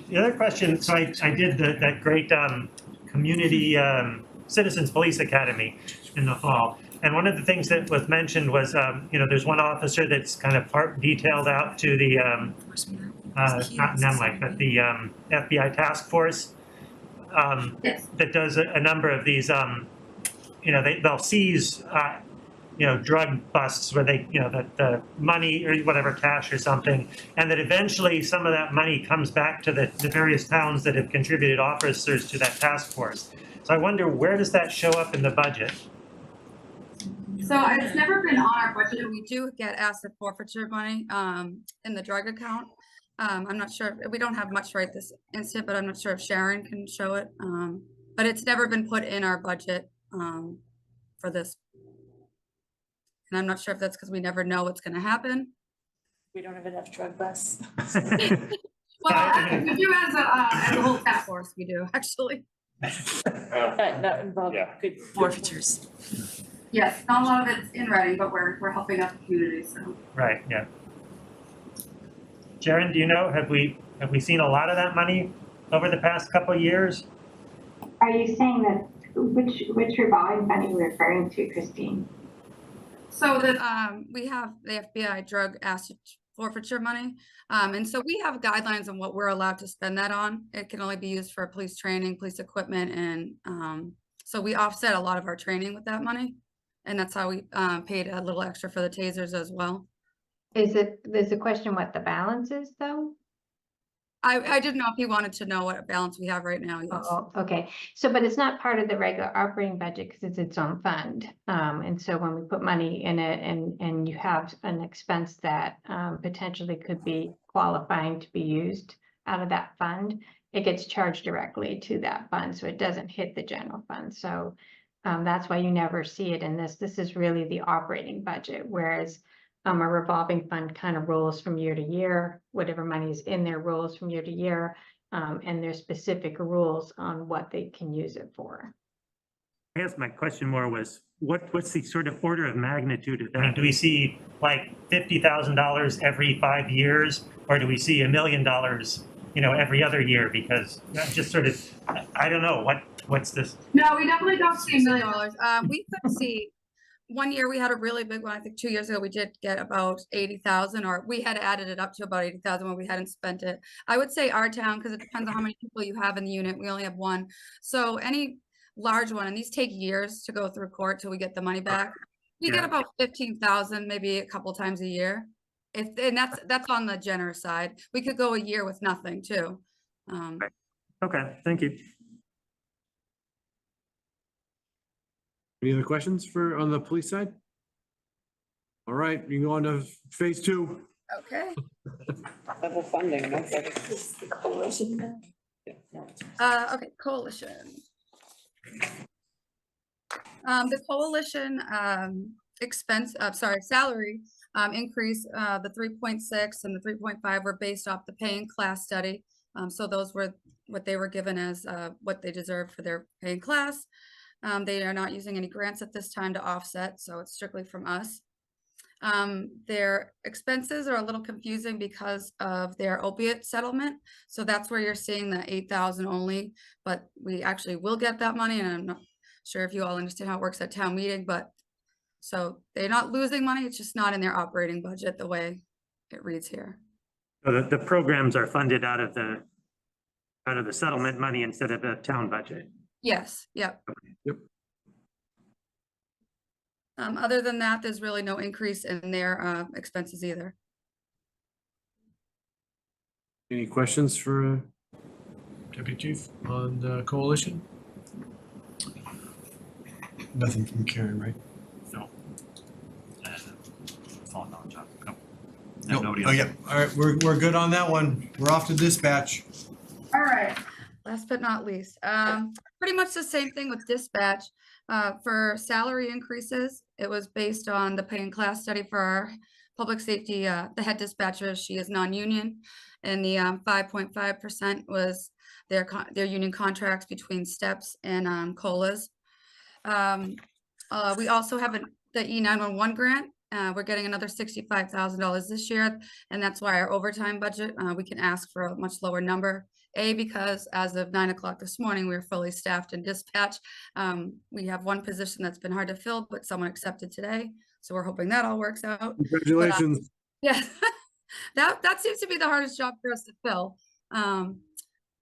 The other question, so I did that great community Citizens Police Academy in the fall. And one of the things that was mentioned was, there's one officer that's kind of part detailed out to the, not NEMLIC, but the FBI task force that does a number of these, they'll seize, drug busts where they, the money or whatever, cash or something, and that eventually some of that money comes back to the various towns that have contributed officers to that task force. So I wonder, where does that show up in the budget? So it's never been on our budget. We do get asset forfeiture money in the drug account. I'm not sure, we don't have much right this instant, but I'm not sure if Sharon can show it. But it's never been put in our budget for this. And I'm not sure if that's because we never know what's gonna happen. We don't have enough drug busts. Well, we do as a whole task force, we do, actually. Not involved good forfeitures. Yes, not a lot of it's in writing, but we're helping out the community, so. Right, yeah. Sharon, do you know, have we seen a lot of that money over the past couple of years? Are you saying that, which revolving fund are you referring to, Christine? So that we have the FBI drug asset forfeiture money. And so we have guidelines on what we're allowed to spend that on. It can only be used for police training, police equipment, and so we offset a lot of our training with that money. And that's how we paid a little extra for the tasers as well. Is the question what the balance is though? I didn't know if you wanted to know what balance we have right now, yes. Oh, okay. So, but it's not part of the regular operating budget because it's its own fund. And so when we put money in it and you have an expense that potentially could be qualifying to be used out of that fund, it gets charged directly to that fund. So it doesn't hit the general fund. So that's why you never see it in this. This is really the operating budget, whereas a revolving fund kind of rolls from year to year. Whatever money is in there rolls from year to year. and there's specific rules on what they can use it for. I guess my question more was, what's the sort of order of magnitude of that? I mean, do we see like $50,000 every 5 years, or do we see $1 million, every other year? Because I'm just sort of, I don't know, what's this? No, we definitely don't see $1 million. We could see, one year we had a really big one. I think 2 years ago we did get about 80,000, or we had added it up to about 80,000 when we hadn't spent it. I would say our town, because it depends on how many people you have in the unit. We only have one. So any large one, and these take years to go through court till we get the money back. We get about 15,000, maybe a couple times a year. And that's on the generous side. We could go a year with nothing too. Okay, thank you. Any other questions on the police side? All right, you can go on to phase 2. Okay. Level funding, that's like. Okay, coalition. The coalition salary increase, the 3.6 and the 3.5 were based off the pay and class study. So those were what they were given as what they deserved for their pay and class. They are not using any grants at this time to offset, so it's strictly from us. Their expenses are a little confusing because of their opiate settlement. So that's where you're seeing the 8,000 only, but we actually will get that money, and I'm not sure if you all understand how it works at town meeting, but so they're not losing money, it's just not in their operating budget the way it reads here. So the programs are funded out of the settlement money instead of the town budget. Yes, yep. Yep. Other than that, there's really no increase in their expenses either. Any questions for Deputy Chief on the coalition? Nothing from Karen, right? No. Phone knowledge, no. No. Nobody Oh, else. yeah. All right, we're good on that one. We're off to dispatch. All right, last but not least, pretty much the same thing with dispatch. For salary increases, it was based on the pay and class study for our public safety, the head dispatcher, she is non-union. And the 5.5% was their union contracts between steps and COLAs. We also have the E911 grant. We're getting another $65,000 this year, and that's why our overtime budget, we can ask for a much lower number. Because as of 9 o'clock this morning, we were fully staffed in dispatch. We have one position that's been hard to fill, but someone accepted today. So we're hoping that all works out. Congratulations. Yeah, that seems to be the hardest job for us to fill.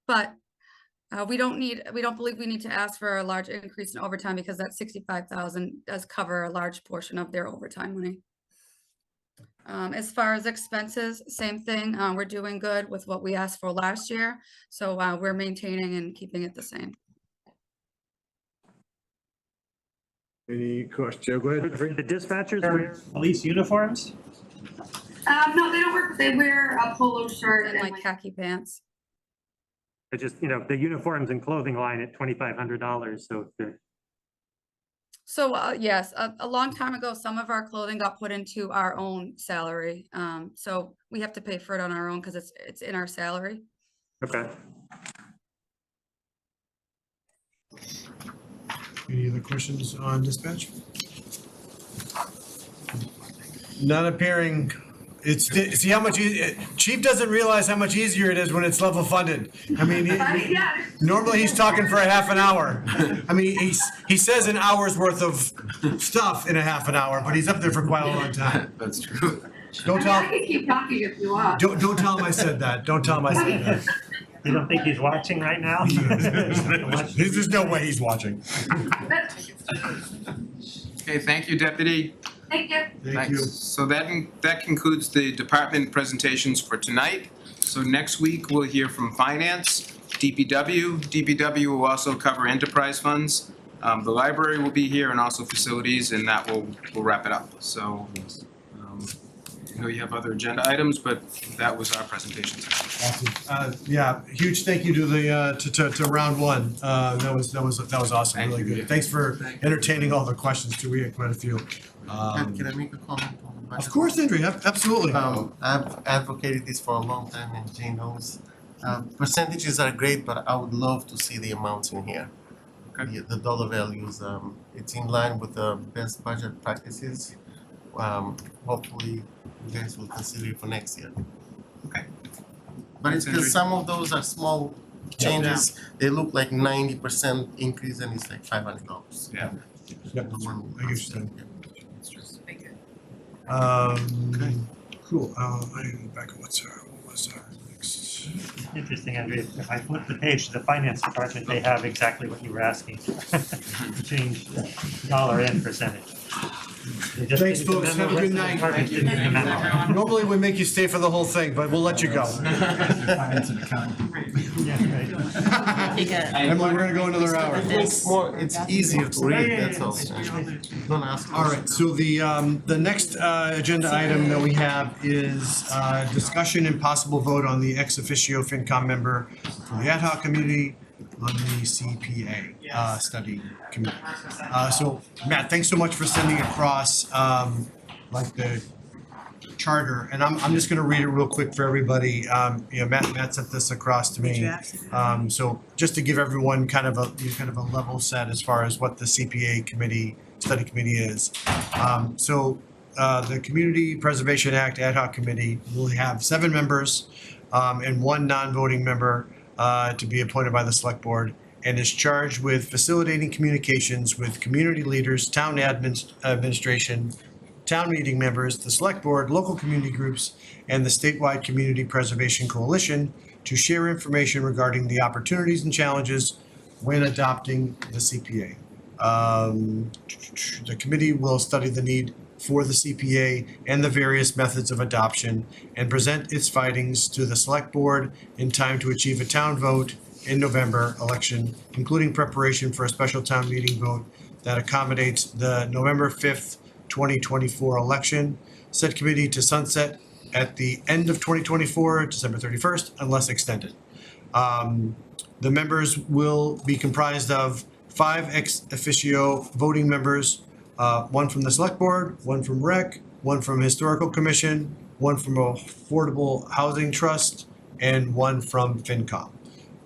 But we don't believe we need to ask for a large increase in overtime because that 65,000 does cover a large portion of their overtime money. As far as expenses, same thing. We're doing good with what we asked for last year. So we're maintaining and keeping it the same. Any questions? Joe, go ahead. The dispatchers wear police uniforms? No, they don't work. They wear a polo shirt and like khaki pants. It's just, the uniforms and clothing line at $2,500. So So yes, a long time ago, some of our clothing got put into our own salary. So we have to pay for it on our own because it's in our salary. Okay. Any other questions on dispatch? Not appearing. See how much Chief doesn't realize how much easier it is when it's level funded. I mean, normally he's talking for a half an hour. I mean, he says an hour's worth of stuff in a half an hour, but he's up there for quite a long time. That's true. Don't tell. I can keep talking if you want. Don't tell him I said that. Don't tell him I said that. You don't think he's watching right now? There's no way he's watching. Okay, thank you, Deputy. Thank you. Thank you. So that concludes the department presentations for tonight. So next week, we'll hear from Finance, DPW. DPW will also cover enterprise funds. The library will be here and also facilities, and that will wrap it up. So I know you have other agenda items, but that was our presentation tonight. Awesome. Yeah, huge thank you to the to round one. That was awesome. Really good. Thanks for entertaining all the questions too. We had quite a few. Can I make a comment on the budget? Of course, Andrew. Absolutely. I've advocated this for a long time, and Jane knows. Percentages are great, but I would love to see the amounts in here. The dollar values, it's in line with the best budget practices. Hopefully you guys will consider it for next year. Okay. But it's because some of those are small changes, they look like 90% increase and it's like $500. Yeah. Yep. One- I understand. Cool, I go back, what was our next? Interesting, Andrea, if I flip the page to the finance department, they have exactly what you were asking. Change dollar and percentage. They just Thanks, didn't folks. amend the Have a good rest of the night. departments didn't get the memo. Normally we make you stay for the whole thing, but we'll let you go. Yeah, right. Emily, we're gonna go another hour. It's easier to read, that's all. Don't ask. All right, so the next agenda item that we have is discussion and possible vote on the ex officio FinCom member for the ad hoc committee on the CPA study committee. So Matt, thanks so much for sending across like the charter, and I'm just gonna read it real quick for everybody. Matt sent this across to me. So just to give everyone kind of a level set as far as what the CPA committee, study committee is. The Community Preservation Act Ad Hoc Committee will have 7 members and 1 non-voting member to be appointed by the select board, and is charged with facilitating communications with community leaders, town administration, town meeting members, the select board, local community groups, and the statewide Community Preservation Coalition to share information regarding the opportunities and challenges when adopting the CPA. The committee will study the need for the CPA and the various methods of adoption and present its findings to the select board in time to achieve a town vote in November election, including preparation for a special town meeting vote that accommodates the November 5th, 2024 election. Said committee to sunset at the end of 2024, December 31st, unless extended. The members will be comprised of 5 ex officio voting members, 1 from the select board, 1 from rec, 1 from historical commission, 1 from affordable housing trust, and 1 from FinCom.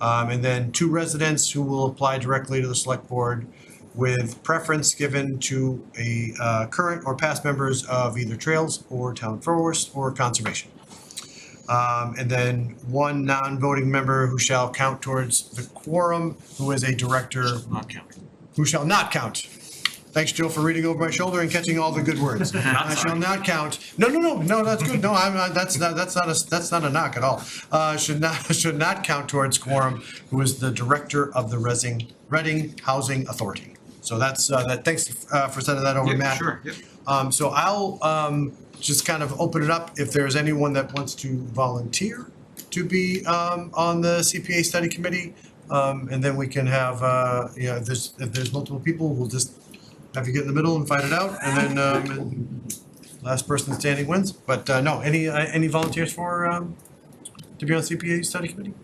And then 2 residents who will apply directly to the select board, with preference given to a current or past members of either Trails or Town Forest or Conservation. And then 1 non-voting member who shall count towards the quorum, who is a director. Who shall not count. Thanks, Joe, for reading over my shoulder and catching all the good words. I shall not count. No, that's good. No, I'm not, that's not a knock at all. Should not count towards quorum, who is the director of the Reading Housing Authority. So that's that. Thanks for sending that over, Matt. Sure, yep. So I'll just kind of open it up if there's anyone that wants to volunteer to be on the CPA study committee, and then we can have if there's multiple people, we'll just have you get in the middle and fight it out, and then last person standing wins. But no, any volunteers for to be on CPA study committee?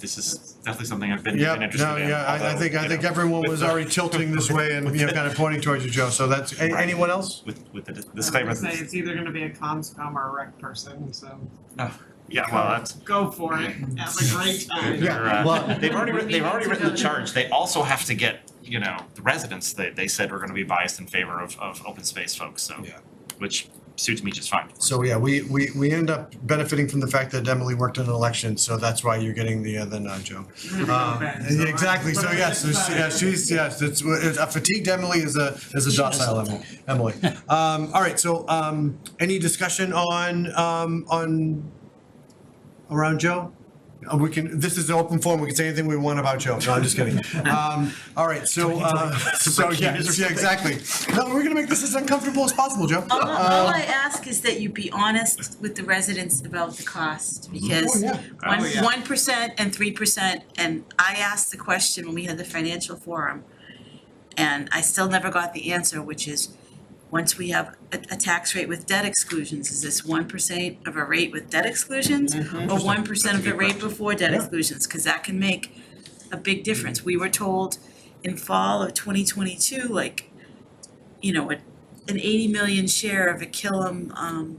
This is definitely something I've been Yeah, interested no, in. yeah, I although, think you know, everyone with was the- already tilting this way and kind of pointing towards you, Joe. So that's anyone else? With the disclaimer. I was gonna say, it's either gonna be a comscom or a rec person, so Yeah, well, that's. go for it, have a great time. They've already written the charge. They also have to get, the residents that they said were gonna be biased in favor of open space folks, so. Yeah. Which suits me just fine. So yeah, we end up benefiting from the fact that Emily worked in an election, so that's why you're getting the nod, Joe. Exactly. So yes, she's it's a fatigued Emily is a docile Emily. All right. So any discussion on around Joe? We can. This is an open forum. We can say anything we want about Joe. No, I'm just kidding. All right. So yeah, exactly. No, we're gonna make this as uncomfortable as possible, Joe. All I ask is that you be honest with the residents about the cost, because 1% and 3%, and I asked the question when we had the financial forum, and I still never got the answer, which is, once we have a tax rate with debt exclusions, is this 1% of a rate with debt exclusions? Or 1% of the rate before debt exclusions? Cause that can make a big difference. We were told in fall of 2022, an 80 million share of a Killam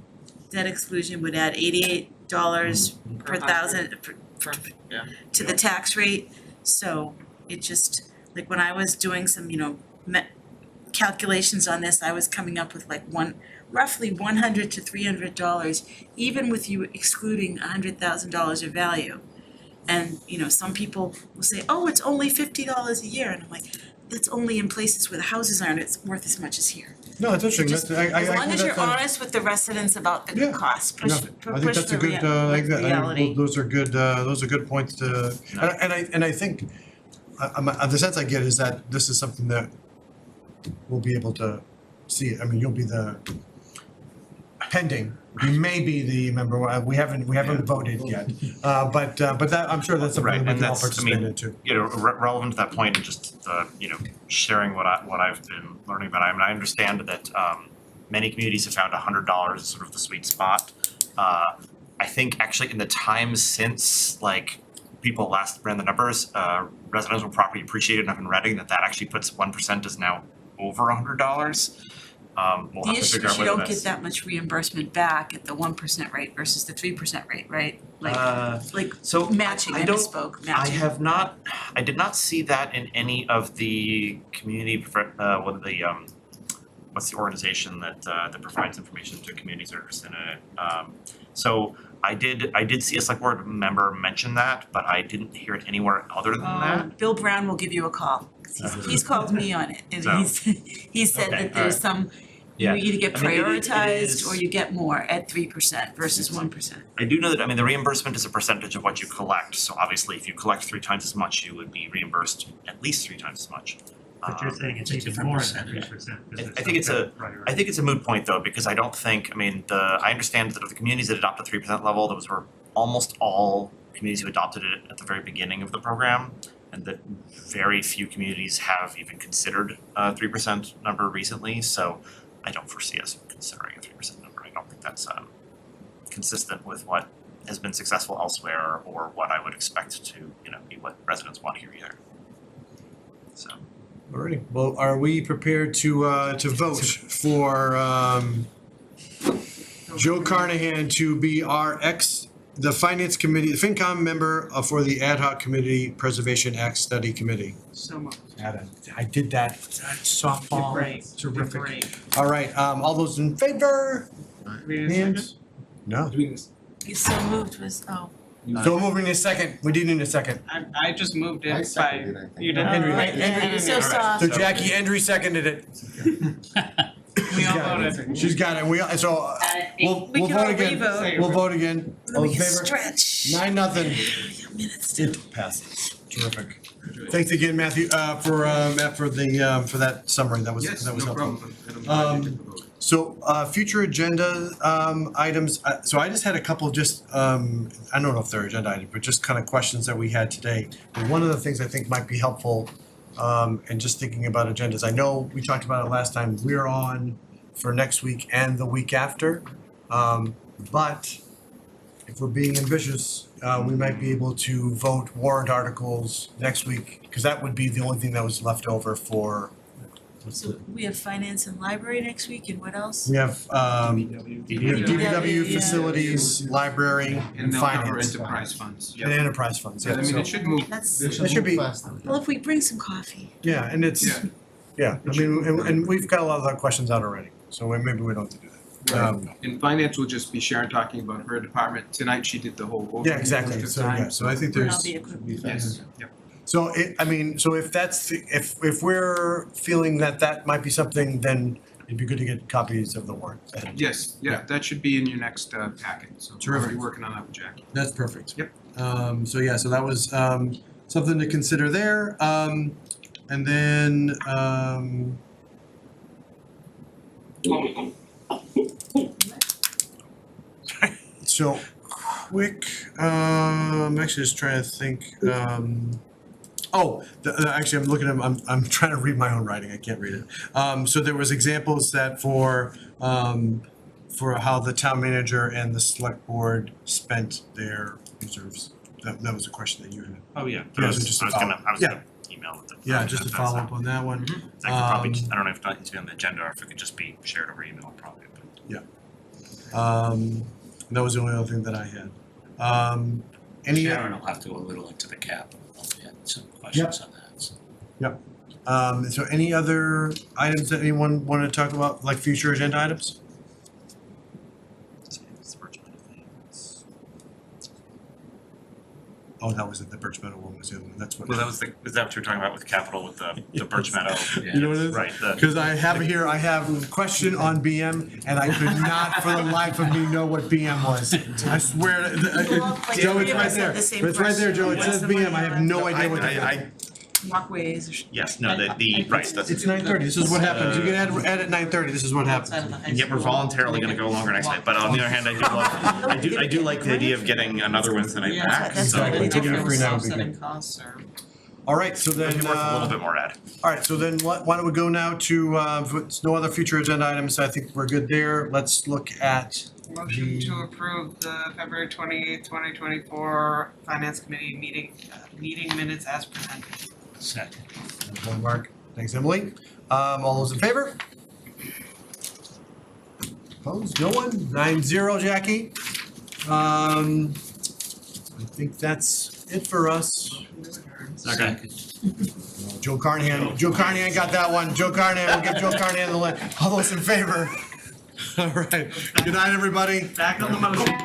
debt exclusion would add $88 per thousand to the tax rate. So it just, like when I was doing some, calculations on this, I was coming up with like roughly $100 to $300, even with you excluding $100,000 of value. And, some people will say, oh, it's only $50 a year, and I'm like, that's only in places where the houses aren't, it's worth as much as here. No, it's interesting. Just, as long as you're honest with the residents about the cost, push I think push that's a the good, I think reality. those are good points to, and I think, the sense I get is that this is something that we'll be able to see. I mean, you'll be the pending, you may be the member, we haven't voted yet. But that, I'm sure that's Right, something we and can all that's, I participate mean, in too. relevant to that point and just, sharing what I've been learning about. I mean, I understand that, many communities have found $100 as sort of the sweet spot. I think actually in the time since, like, people last ran the numbers, residential property appreciated enough in Reading that actually puts 1% is now over $100. We'll The have to issue figure is out you whether don't that's. get that much reimbursement back at the 1% rate versus the 3% rate, right? So matching, I don't- misspoke, I matching. I did not see that in any of the community, what's the organization that provides information to communities that are interested in it? So I did see a select board member mention that, but I didn't hear it anywhere other than that. Bill Brown will give you a call. He's called me on it, and So- he said Okay, that there's some, you Yeah. either get I mean, it prioritized or is- you get more at 3% versus 1%. I do know that, I mean, the reimbursement is a percentage of what you collect, so obviously if you collect 3 times as much, you would be reimbursed at least 3 times as much. But you're saying it's even more than 3%. I think it's a moot point though, because I don't think, I mean, I understand that of the communities that adopt the 3% level, those were almost all communities who adopted it at the very beginning of the program, and that very few communities have even considered a 3% number recently, so I don't foresee us considering a 3% number. I don't think that's consistent with what has been successful elsewhere or what I would expect to, be what residents want here either. So. Alrighty, well, are we prepared to vote for Joe Carnahan to be the Finance Committee, the FinCom member for the Ad Hoc Committee Preservation Act Study Committee? So moved. I did that softball. Great. Terrific. Great. All right, all those in favor? Hands? No. You so moved was, So moving in a second, we did need a second. I just moved I it by, seconded it, I think. you did. Henry, right? You're so soft. So Jackie Endry seconded it. We all voted. She's got it, we'll We can vote all again, re-vote. we'll vote again, all in We can favor? stretch. 9-0. Minutes to. It passes, terrific. Thanks again, Matthew, for Matt, for that summary, that was Yes, helpful. no problem. I'm glad you did the vote. So, future agenda, items, so I just had a couple I don't know if they're agenda items, but just kind of questions that we had today. But one of the things I think might be helpful, and just thinking about agendas, I know we talked about it last time, we're on for next week and the week after. But if we're being ambitious, we might be able to vote warrant articles next week, because that would be the only thing that was left over for, So we have finance and library next week, and what else? we have, DPW, facilities, library, And and they'll cover finance. enterprise funds. And enterprise funds, yeah, I mean, so, it should move. That's, That should be- well, if we bring some coffee. yeah, and it's, yeah, I mean, and we've got a lot of our questions out already, so maybe we don't have to do that. In finance, will just be Sharon talking about her department. Tonight, she did the whole overview. Yeah, exactly, of so, time. yeah, so I think And there's. I'll be equipped. Yes, yep. So if that's, if we're feeling that might be something, then it'd be good to get copies of the warrant. Yes, yeah, that should be in your next packet, so we're already Terrific. working on that with Jackie. That's perfect. Yep. So yeah, so that was something to consider there. And then so quick, I'm actually just trying to think, actually, I'm looking at, I'm trying to read my own writing, I can't read it. So there was examples that for how the town manager and the select board spent their reserves. That was a question that you had. Oh, yeah. Yeah, I so was just a gonna follow-up. email with the. Yeah, just to follow up on that one. That could probably, I don't know if it needs to be on the agenda or if it could just be shared over email probably, but. That was the only other thing that I had. Any? Sharon will have to go a little into the capital, we had some questions on that, so. So any other items that anyone wanted to talk about, like future agenda items? Oh, that was the Birch Meadow one, was the other one, that's what. Well, that was is that what you're talking about with capital with the Birch Meadow? You know what it is? Right, Because I have here, I have a question on BM, and I could not for the life of me know what BM was. I swear, Joe, it's right there. It's right there, Joe, it says BM, I have no idea what that is. Walkways. Yes, no, right, It's 9:30, this is what happens, you can add at 9:30, this is what happens. And yet we're voluntarily gonna go longer next night, but on the other hand, I do like the idea of getting another Wednesday night back, so. All right, so then, Make it worth a little bit more, Ed. all right, so then why don't we go now to, if it's no other future agenda items, I think we're good there, let's look at Motion to approve the February 28th, 2024 Finance Committee meeting minutes as presented. Second. Mark, thanks, Emily. All those in favor? Opposed, no one? 9-0, Jackie. I think that's it for us. Second. Joe Carnahan got that one. Joe Carnahan, we'll get Joe Carnahan the line. All those in favor? All right, good night, everybody. Back on the motion.